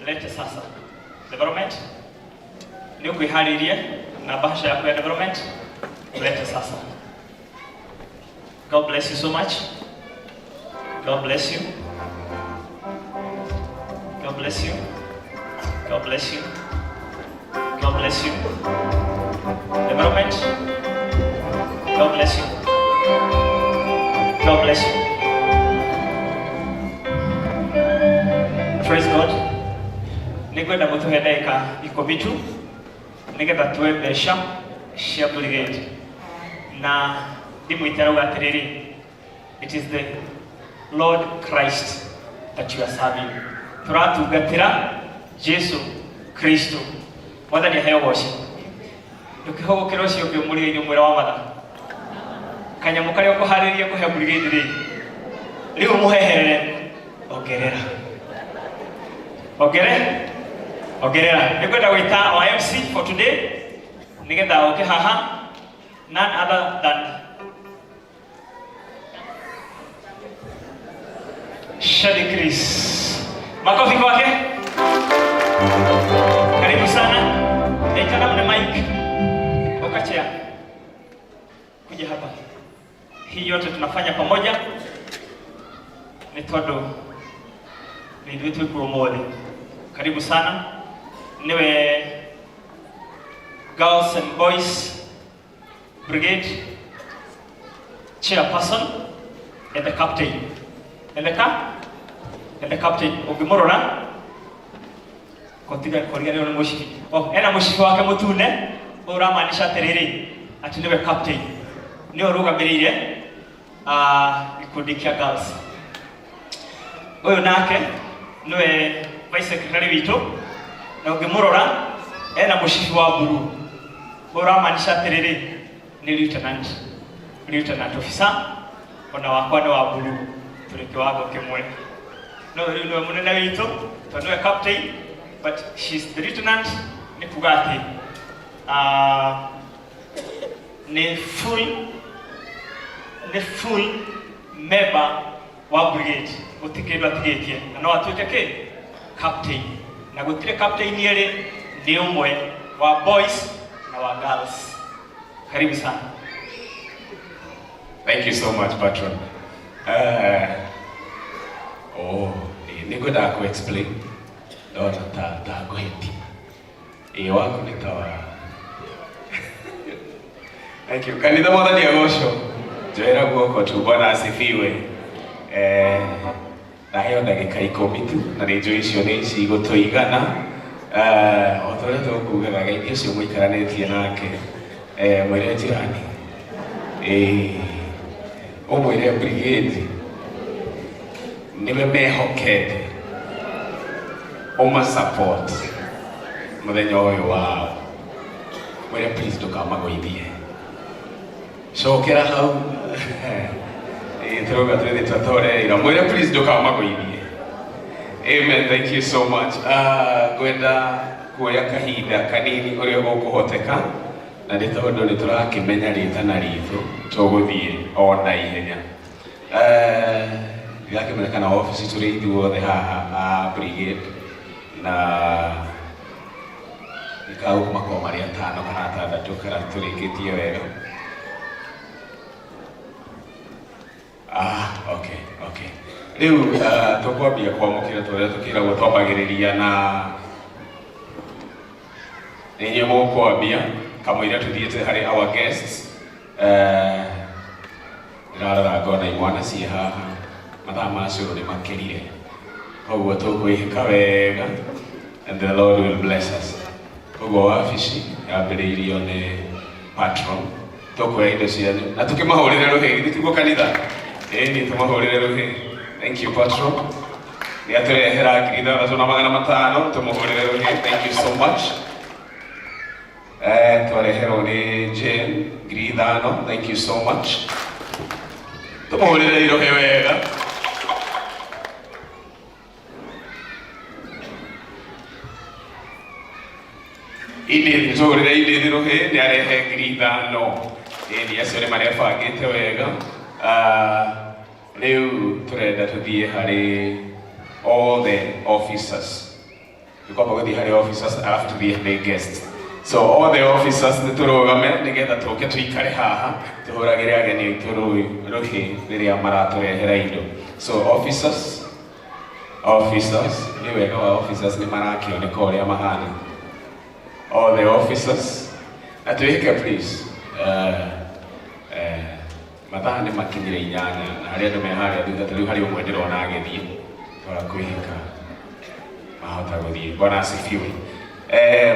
lete sasa. Development ni kuihariria na bahasha yako ya development lete sasa. God bless you so much. God bless you. God bless you. God bless you. God bless you. Development. God bless you. God bless you. Praise God. Nikwenda mutuhe ndagika ikumi tu nigetha tuwe mbeca cia brigade na ndimwitara ugatiriri. It is the Lord Christ that you are serving. Turatungatira Jesu Kristo. Mwathani aheo goci. Ndukihogokera ucio ngi muri ni mwira wa matha. Kanyamu karia ukuhariria kuhe brigade ri. Riu muheherere ongerera. Ogerera. Nikwenda gwita our MC for today. Nigetha oke haha. None other than Shadi Chris. Makofi kwake. Karibu sana. Naitana mna mic. Okachea. Kuja hapa. Hii yote tunafanya pamoja. Ni todo. Ni vitu kuromole. Karibu sana. Niwe Girls and Boys Brigade chairperson and the captain. And the captain Ogimorona kotiga koriga ni mushifi ena mushifi wake mutune uramaanisha atiriri ati niwe captain ni orugamirire ikundi kia girls uyu nake niwe vice secretary witu na ungimurora ena mushifi wa blue uramaanisha atiriri ni lieutenant officer ona wakwa ni wa blue turi kiwango kimwe no niwe munene witu to niwe captain but she's the lieutenant ni kugati ni full member wa brigade utikirwa tigetie no atuike ke captain na gutire captain yere ni umwe wa boys na wa girls. Karibu sana. Thank you so much, patron. Nikwenda ku-explain ndona ta ngũhĩti waku nĩ ta wa thank you. Kanitha mwathani agocwo njoera guoko tu. Bwana asifiwe. Naheo ndagĩka 10 tu na nĩ njũĩ icio nĩ cigũtũigana o ta ũrĩa tũkugaga geithia ũcio mũikaranĩtie nake mwĩre njirani ũmwĩre brigade niwe mehokete support muthenya ũyũ wao mwĩre please ndũkamagũithie cokera hau tũrauga twĩthĩ twatoreira mwĩre please ndũkamagũithie. Amen. Thank you so much. Ngwenda kuoya kahinda kanini ũrĩa gũkũhoteka na nĩ tondũ nĩ tũrakĩmenya rĩtana ritũ tũgũthiĩ o na ihenya. Gĩakĩmenyeka na ofici tũrĩ ithuothe haha brigade na ikauma kwa marĩ 5 kana 6 kana tũrĩkĩtie wega. Okay. Rĩu tũkwambia kwamũkĩra tũrĩa tũkĩragwo twambagĩrĩria na nĩnyuĩ mũkwambia kamũira tũthiĩte harĩ our guests. Ndĩrarora ngona imwana ciĩ haha mathaa ma cũrũ nĩ makĩrire koguo tũkwĩhĩka wega and the Lord will bless us. Koguo wabici yambĩrĩirio nĩ patron tũkuoya indo cianyu na tũkĩmahũrĩre rũhĩ tiguo kanitha nĩ tũmahũrĩre rũhĩ. Thank you patron. Nĩ atũrehera 3,500 tũmũhũrĩre rũhĩ. Thank you so much. Twareherwo nĩ Jane 5,000. Thank you so much. Tũmũhũrĩre rũhĩ wega. Ini tũhũrĩre Ini rũhĩ nĩ arehe 5,000. Ni acio nĩ marebangĩte wega. Rĩu tũrenda tũthiĩ harĩ all the officers. Tũkwamba gũthiĩ harĩ officers alafu tũthiĩ harĩ guests. So all the officers nĩ tũrũgame nĩgetha tũke tũikare haha tũhũragĩre ageni aitũ rũhĩ rĩrĩa maratũrehera indo. So officers nĩ wega wa officers nĩ marakĩoneka ũrĩa mahana. All the officers na twĩhĩke please. Mathaa nĩ makinyire 8 na harĩa andũ me harĩa thutha rĩu harĩ ũmwe ndĩrona agĩthiĩ twara kwĩhĩka mahota gũthiĩ. Bwana asifiwe.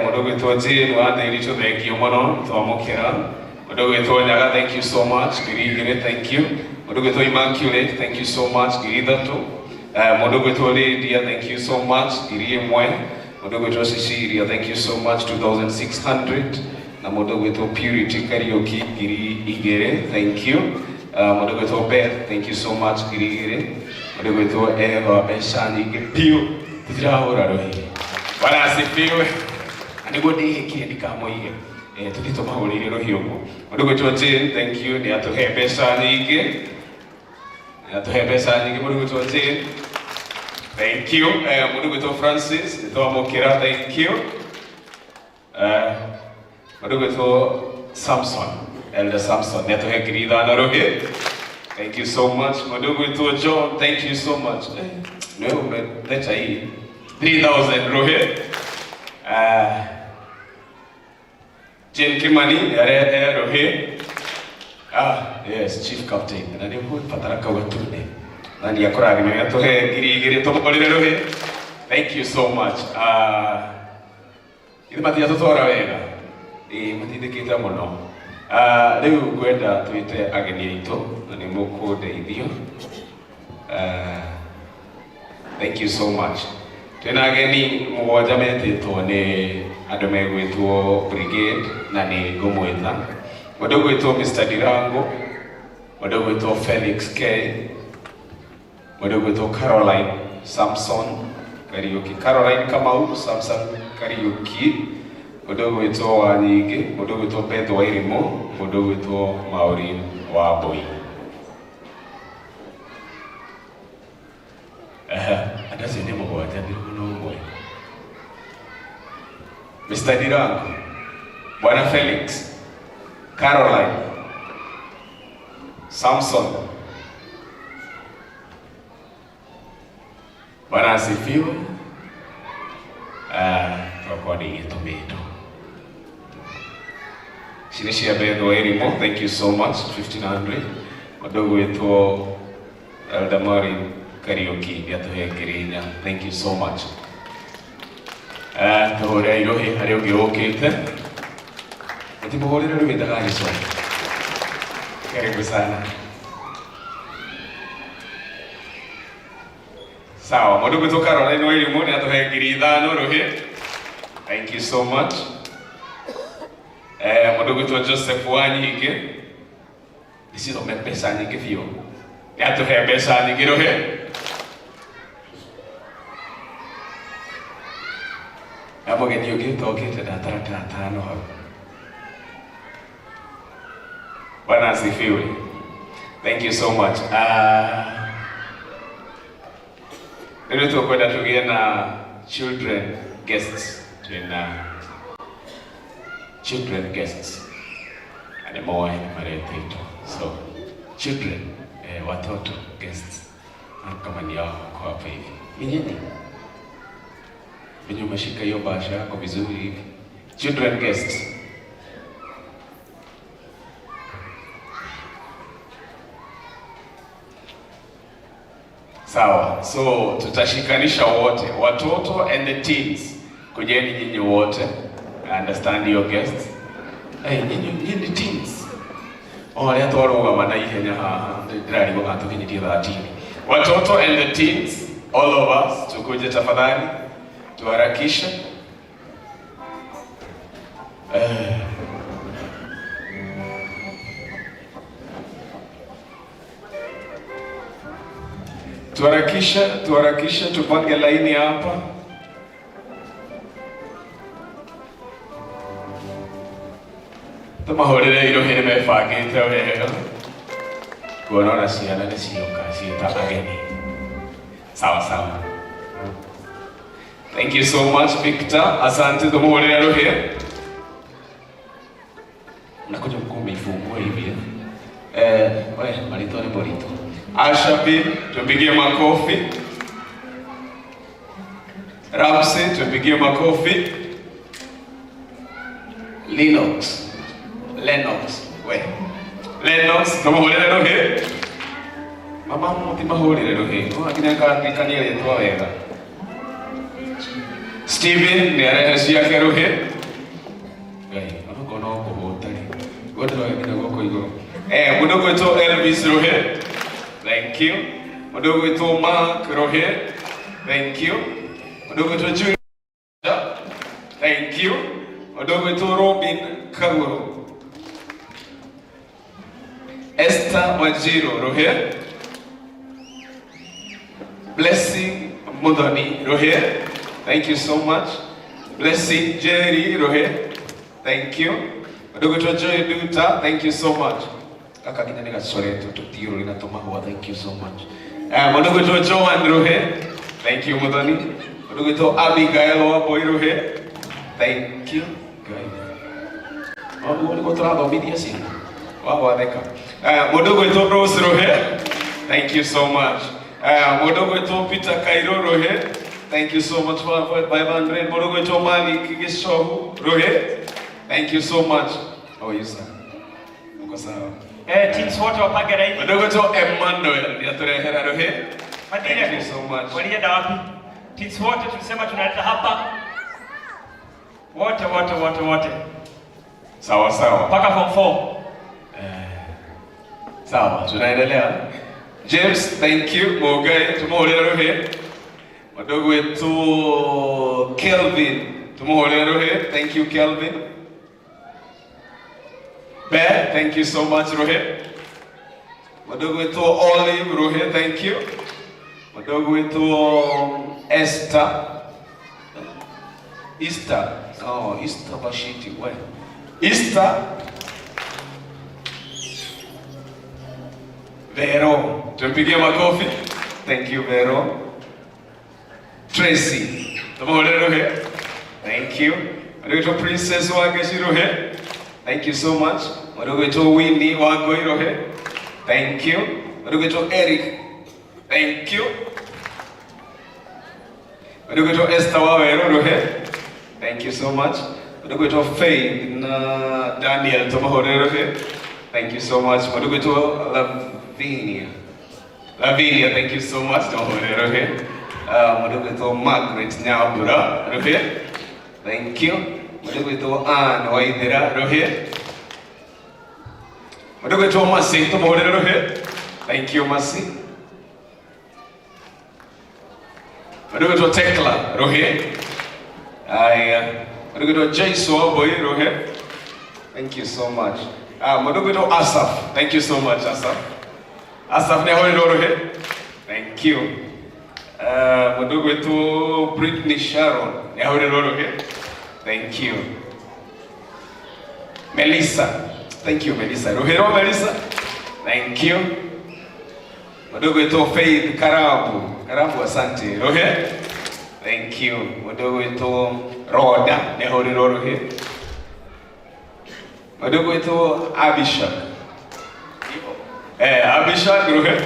Mũndũ gwĩtwo Jane wa Ndĩritũ thengio mũno twamũkĩra. Mũndũ gwĩtwo Nyaga thank you so much. Ngiri thank you. Mũndũ gwĩtwo Immaculate thank you so much. Ngiri 3. Mũndũ gwĩtwo Lydia thank you so much. Ngiri 1. Mũndũ gwĩtwo Cecilia thank you so much. 2,600. Na mũndũ gwĩtwo Purity Karaoke ngiri 2 thank you. Mũndũ gwĩtwo Beth thank you so much ngiri 2. Mũndũ gwĩtwo Eva mbeca nyingĩ piũ tũtirahũra rũhĩ. Bwana asifiwe. Nĩguo ndĩhĩkire ndikamũige tũthiĩ tũmahũrĩire rũhĩ ũguo. Mũndũ gwĩtwo Jane thank you nĩ atũhe mbeca nyingĩ. Mũndũ gwĩtwo Jane thank you. Mũndũ gwĩtwo Francis nĩ twamũkĩra thank you. Mũndũ gwĩtwo Samson, Elder Samson, nĩ atũhe 5,000 rũhĩ. Thank you so much. Mũndũ gwĩtwo John, thank you so much. Nĩ ũmetheta hii 3,000 rũhĩ. Jane Kimani nĩ arehe rũhĩ. Yes, Chief Captain. Na nĩ mũbatara kau gatune. Na nĩ akũrathime nĩ atũhe 2,000 tũmũhũrĩre rũhĩ. Thank you so much. Ithe matia tutora wega. Matindikite muno. Riu ngwenda twite ageni aitu na ni mukundeithio. Thank you so much. Twina ageni mugwanja metitwo ni andu megwitwo Brigade na ni ngumwita. Mundu gwitwo Mr. Dirango, mundu gwitwo Felix K, mundu gwitwo Caroline Samson Kariuki, Caroline Kamau Samson Kariuki, mundu gwitwo Wanyingi, mundu gwitwo Beth Wairimo, mundu gwitwo Maureen Wambui. Andaze ni mugwanja ndi muno umwe. Mr. Dirango, Bwana Felix, Caroline, Samson, Bwana asifiwe. Kwa ni gitumitu. Shirishia Beth Wairimo, thank you so much, 1500. Madogo wetu Elder Maureen Kariuki, yatuhe Kirinya, thank you so much. Tuhore irohi hari ugiokite. Ati muhorere rwenda kanyiso. Karibu sana. Sawa, mundu gwitwo Caroline Wairimo ni atuhe ngiri 5 ruhi. Thank you so much. Mundu gwitwo Joseph Wanyingi. Isizo mepesa nyingi biũ. Ni atuhe mbeca nyingi ruhi. Mugeni ũngĩ ũtokĩte ndataratatano hau. Bwana asifiwe. Thank you so much. Leo tukwenda tugie na children guests. Children guests. Ani moyo mareteto. So children watoto guests. Kama ni hao kwa hapa hivi. Nini? Wenye umeshika hiyo bahasha yako vizuri hivi. Children guests. Sawa. So tutashikanisha wote, watoto and the teens. Kujeni nyinyi wote. I understand your guests. Hey, nyinyi teens. Leo tuwaruga wana ihenya haha. Ndirari kwa tukinyitie 13. Watoto and the teens, all of us, tukuje tafadhali. Tuharakishe. Tuharakishe tupange laini hapa. Tumahorere irohi nimebangite wega. Kuona ciana ni cioka ciita ageni. Sawa sawa. Thank you so much, Victor. Asante tumuhorere rohi. Nakuja mkumi ifungue hivi. Marito ni morito. Ashabi, tupigie makofi. Ramsey, tupigie makofi. Lennox, Lennox, tumuhorere rohi. Mama muti mahorere rohi. Akina kaniye letwa wega. Steven, ni arehe yake rohi. Gai, anakono kuhotari. Watu wengine wako igoro. Mudogo wetu Elvis rohi. Thank you. Mudogo wetu Mark rohi. Thank you. Mudogo wetu Julia. Thank you. Mudogo wetu Robin Kaguru. Esther Wajiro rohi. Blessing Mudani rohi. Thank you so much. Blessing Jerry rohi. Thank you. Mudogo wetu Joy Duta. Thank you so much. Kaka kina nika soreto tutiro lina tomahuwa. Thank you so much. Mudogo wetu Joan rohi. Thank you Mudani. Mudogo wetu Abigail Waboy rohi. Thank you. Mudogo wetu Rado Media Sina. Wawadeka. Mudogo wetu Rose rohi. Thank you so much. Mudogo wetu Peter Kairo rohi. Thank you so much for 500. Mudogo wetu Malik Gishohu rohi. Thank you so much. How are you, sir? Uko sawa? Teams wote wapage laini. Mudogo wetu Emmanuel yaturehera rohi. Thank you so much. Walienda wapi? Teams wote tulisema tunaleta hapa. Wote. Sawa sawa. Mpaka form 4. Sawa, tunaendelea. James, thank you. Mogai, tumuhorera rohe. Wadogo wetu Kelvin, tumuhorera rohe. Thank you Kelvin. Bear, thank you so much rohe. Wadogo wetu Olive rohe, thank you. Wadogo wetu Esther. Easter Bashiti, where? Easter. Vero, tumpigie makofi. Thank you Vero. Tracy, tumuhorera rohe. Thank you. Wadogo wetu Princess Wangeshi rohe. Thank you so much. Wadogo wetu Winnie Wangoi rohe. Thank you. Wadogo wetu Eric. Thank you. Wadogo wetu Esther Wawero rohe. Thank you so much. Wadogo wetu Faith na Daniel tumuhorera rohe. Thank you so much. Wadogo wetu Lavinia, thank you so much. Tumuhorera rohe. Wadogo wetu Margaret Nyabura rohe. Thank you. Wadogo wetu Anne Waithera rohe. Wadogo wetu Masi tumuhorera rohe. Thank you Masi. Wadogo wetu Tekla rohe. Wadogo wetu Jaiswa Boy rohe. Thank you so much. Wadogo wetu Asaf, thank you so much Asaf. Asaf ni hori rohe. Thank you. Wadogo wetu Britney Sharon ni hori rohe. Thank you. Melissa, thank you Melissa. Rohero Melissa. Thank you. Wadogo wetu Faith Karabu asante. Rohe. Thank you. Wadogo wetu Roda ni hori rohe. Wadogo wetu Abishak. Abishak rohe.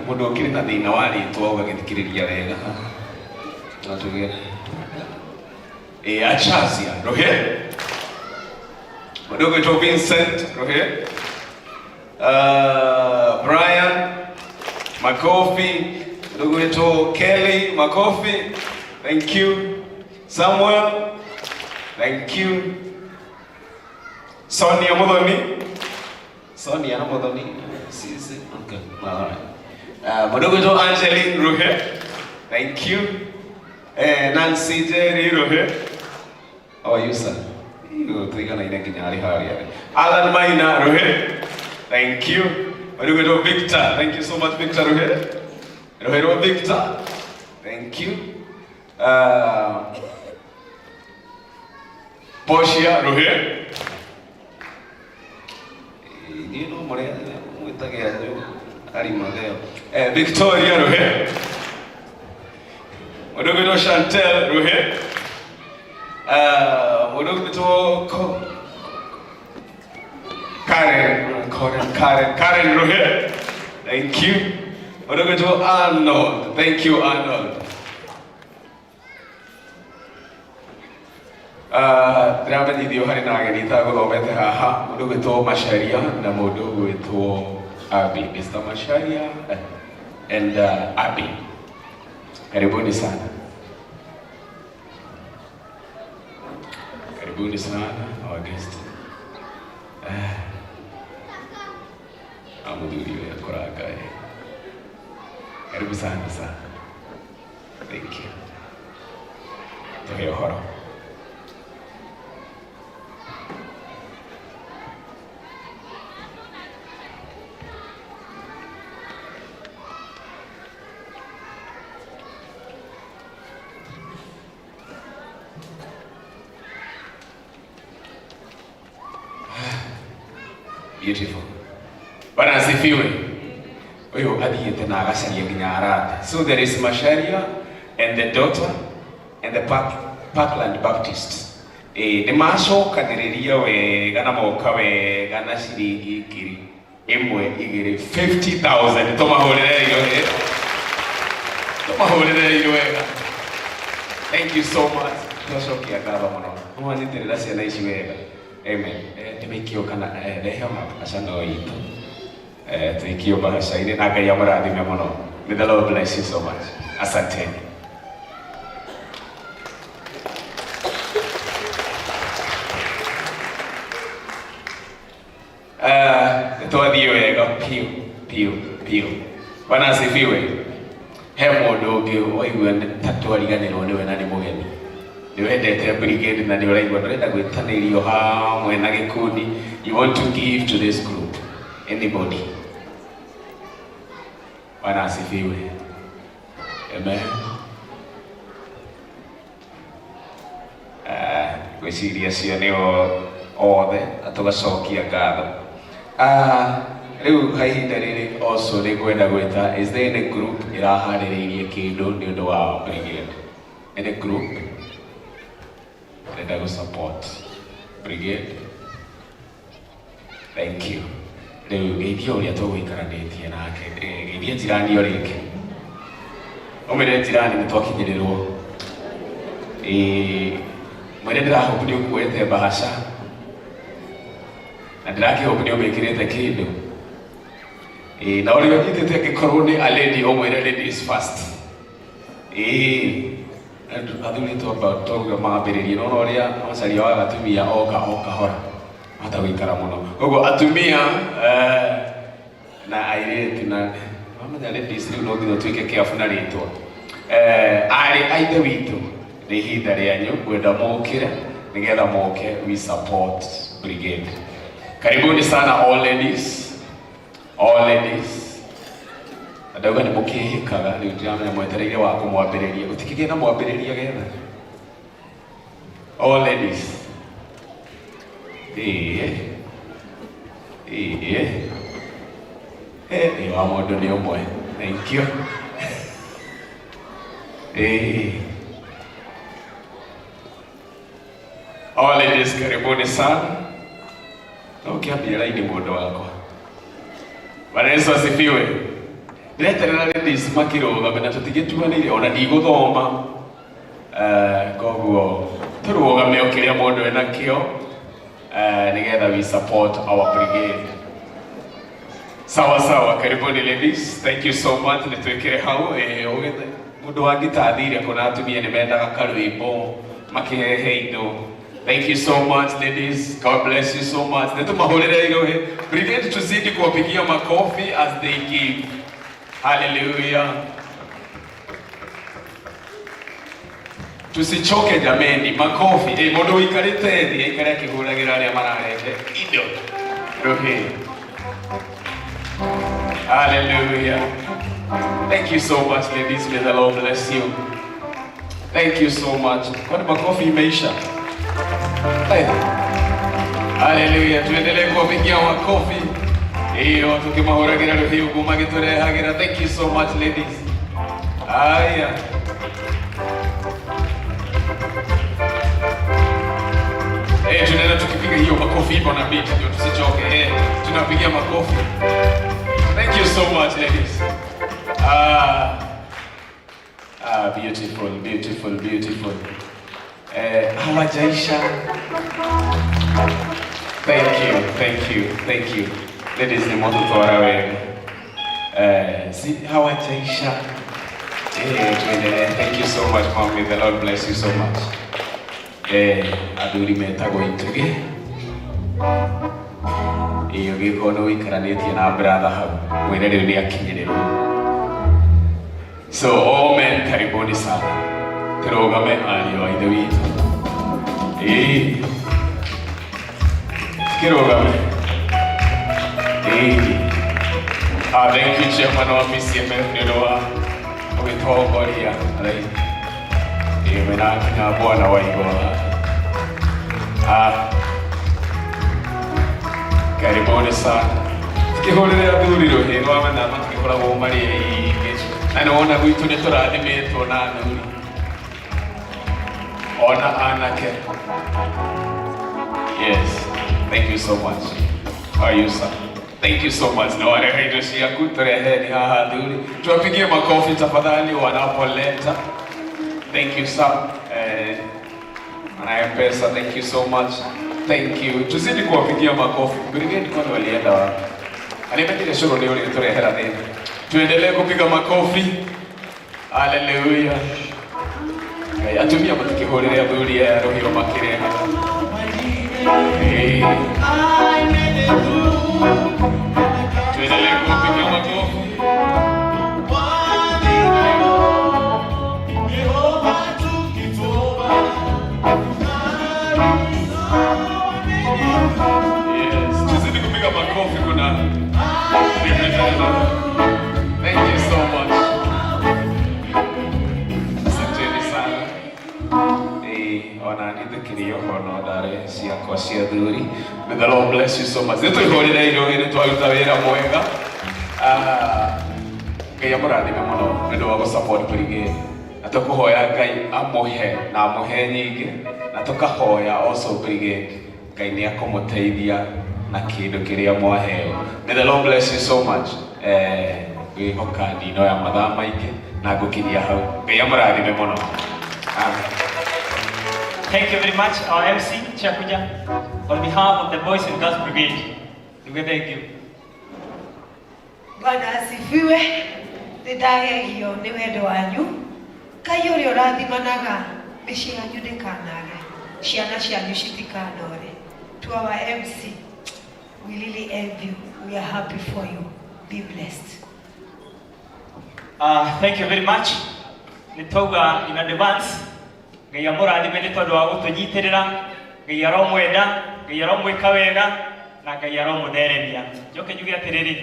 Mudo kiri na thina wari twaga githikiriria wega. Natugera. Achazia rohe. Wadogo wetu Vincent rohe. Brian makofi. Wadogo wetu Kelly makofi. Thank you. Samuel, thank you. Sonia Modoni. Sisi. Okay. All right. Wadogo wetu Angeline rohe. Thank you. Nancy Jerry rohe. How are you sir? Alan Maina rohe. Thank you. Wadogo wetu Victor. Thank you so much Victor rohe. Rohe Victor. Thank you. Portia rohe. Victoria rohe. Wadogo wetu Chantel rohe. Wadogo wetu Karen rohe. Thank you. Wadogo wetu Arnold. Thank you Arnold. Ndĩramenyithio harĩ na ageni itagũthomete haha, mũndũ gwĩtwo Macharia na mũndũ gwĩtwo Abi. Mr. Macharia and Abi. Karibuni sana. Karibuni sana our guest. Amudhuri wa Koraga. Karibu sana sana. Thank you. Tuwe horo. Beautiful. Bwana asifiwe. Huyo athiĩte na agacaria nginya arata. So there is Macharia and the daughter and the Parkland Baptist. Nĩ macokanĩrĩria wega na moka wega na ciringi ngiri ĩmwe igĩrĩ 50,000. Tũmahũrĩre wega. Thank you so much. Tũcokia ngatho mũno. Mũnyitĩrĩra ciana ici wega. Amen. Tumikio kana rehema asano itu. Tuikio bahashaini na Ngai amurathime muno. May the Lord bless you so much. Asanteni. gũthiĩ wega piũ. Bwana asifiwe. He mũndũ ũngĩ waigua ta twariganĩrwo nĩwe na nĩ mũgeni. Nĩwendete brigade na nĩũraigua ndũrenda gwĩtanĩrio hamwe na gĩkundi. You want to give to this group. Anybody? Bwana asifiwe. Amen. Gwĩciria cio nĩo othe na tũgacokia ngatho. Rĩu ihinda rĩrĩ also nĩ ngwenda gwĩta, is there any group ĩraharĩrĩirie kĩndũ nĩ ũndũ wa brigade? Any group ĩrenda gũ-support brigade? Thank you. Rĩu geithia ũrĩa tũgũikaranĩtie nake, geithia njirani o rĩngĩ. Ũmĩre njirani nĩ twakinyĩrĩrwo. Mwene ndĩrahope nĩ ũkuĩte bahasha na ndĩrakĩhope nĩ ũmĩkĩrĩte kĩndũ. Na ũrĩa ũnyitĩte angĩkorwo nĩ a lady ũmwĩre ladies first. Athuri twauga mambĩrĩrie, no ũrĩa macaria wa atumia o kahora hata gũikara mũno. Ũguo atumia na airĩtu na wamenya ladies rĩu no nginya ũtuĩke careful na rĩtwa. Arĩ a ithe witũ nĩ ihinda rĩanyu kwenda mũkĩre nĩgetha moke we support brigade. Karibuni sana all ladies. Ndauga nĩ mũkĩhĩkaga rĩu ndiramenya mwetereire wa kũmwambĩrĩria, gũtikĩgĩe na mwambĩrĩria getha. All ladies. Wa mũndũ nĩ ũmwe. Thank you. All ladies karibuni sana. Ukiambia laini mũndũ wakwa. Bwana Yesu asifiwe. Ndĩreterera ladies makĩrũgama na tũtigĩtuanĩire ona ndigũthoma. Koguo tũrũgame o kĩrĩa mũndũ ena kĩo nĩgetha we support our brigade. Sawa, karibuni ladies. Thank you so much. Nĩtwĩkĩre hau mũndũ wa ngitathire kũna atumia nĩ mendaga karwĩmbo makĩhehe indo. Thank you so much ladies. God bless you so much. Netumahorere irohe. Brigade tuzidi kuwapigia makofi as they give. Hallelujah. Tusichoke jameni, makofi. Mundu wikarite thĩ aikare akĩhũragĩra arĩa mararete indo. Rohe. Hallelujah. Thank you so much ladies. May the Lord bless you. Thank you so much. Kwani makofi imeisha? Hallelujah. Tuendelee kuwapigia makofi. Hiyo tukimahoragĩra rũhiũ ũguo magĩtũrehagĩra. Thank you so much ladies. Aya. Tunaenda tukipiga hiyo makofi hivyo na beat ndio tusichoke. Tunapigia makofi. Thank you so much ladies. Beautiful. Hawajaisha. Thank you. Ladies ni moto tora wewe. Si hawajaisha. Thank you so much mommy. The Lord bless you so much. Aduri metago ituge. Iyo gĩkono wĩikaranĩtie na brother hau. Mwene rĩu nĩ akinyĩrĩrwo. So all men karibuni sana. Tũrũgame ariũ a ithe witũ. Tũkĩrũgame. Thank you chairman wa PCMF nĩ ũndũ wa ũgĩtongoria. Mena kina Bwana wa igũrũ. Karibuni sana. Tukĩhũrĩra athuri rũhĩ rwa mathaa matigĩkoragwo marĩ aingĩ. Na nĩwona gwitũ nĩ tũrathimĩtwo na athuri. Ona anake. Yes. Thank you so much. How are you sir? Thank you so much. Na warehe indo ciaku tũreheni haha athuri. Tuwapigie makofi tafadhali wanapoleta. Thank you sir. Na M-Pesa, thank you so much. Thank you. Tuzidi kuwapigia makofi. Brigade kwani walienda wapi? Alimendile shoro leo liturehera tena. Tuendelee kupiga makofi. Hallelujah. Atumia matukihorera athuri ya rohiro makireha. ona nithikiri hono ndare ciakwa cia thuri. May the Lord bless you so much. Nitwihorire irio ni twaruta wira mwega. Ngai amurathime muno nĩ wa support brigade. Na tukuhoya Ngai amuhe na amuhe nyingi na tukahoya also brigade Ngai ni akumuteithia na kindu kiria mwaheo. May the Lord bless you so much. Wihoka ndino ya mathaa maingi na ngukinyia hau. Ngai amurathime muno. Amen. Thank you very much, our MC, Chakuja. On behalf of the Boys and Girls Brigade, we thank you. Bwana asifiwe. Nĩndagegio nĩ wendo wanyu. Ngai ũrĩa ũrathimanaga mĩciĩ yanyu ndĩkanage, ciana cianyu citikanore. To our MC, we really envy you. We are happy for you. Be blessed. Thank you very much. Nitauga in advance. Ngai amurathime nĩ tondũ wa gũtũnyitirĩra. Ngai aromwenda, Ngai aromwĩka wega na Ngai aromũtheremia. Njoke njuge atĩrĩrĩ,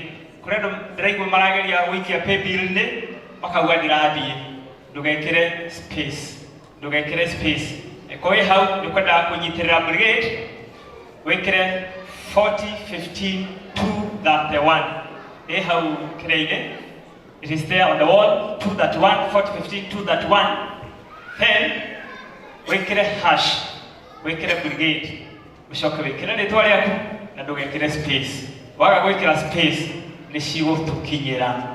kũrĩ andũ ndĩraigua marageria gũikia paybill-inĩ makauga ndirathiĩ. Ndũgekĩre space. Ndũgekĩre space. Koĩ hau nĩ kwendaga kũnyitĩrĩra brigade wĩkĩre 40 15 231. Ĩ hau kĩrĩa-inĩ. It is there on the wall 231 40 15 231. Then wĩkĩre hash, wĩkĩre brigade, ũcoke wĩkĩre rĩtwa rĩaku na ndũgekĩre space. Waga gwĩkĩra space nĩ cigũtũkinyĩra.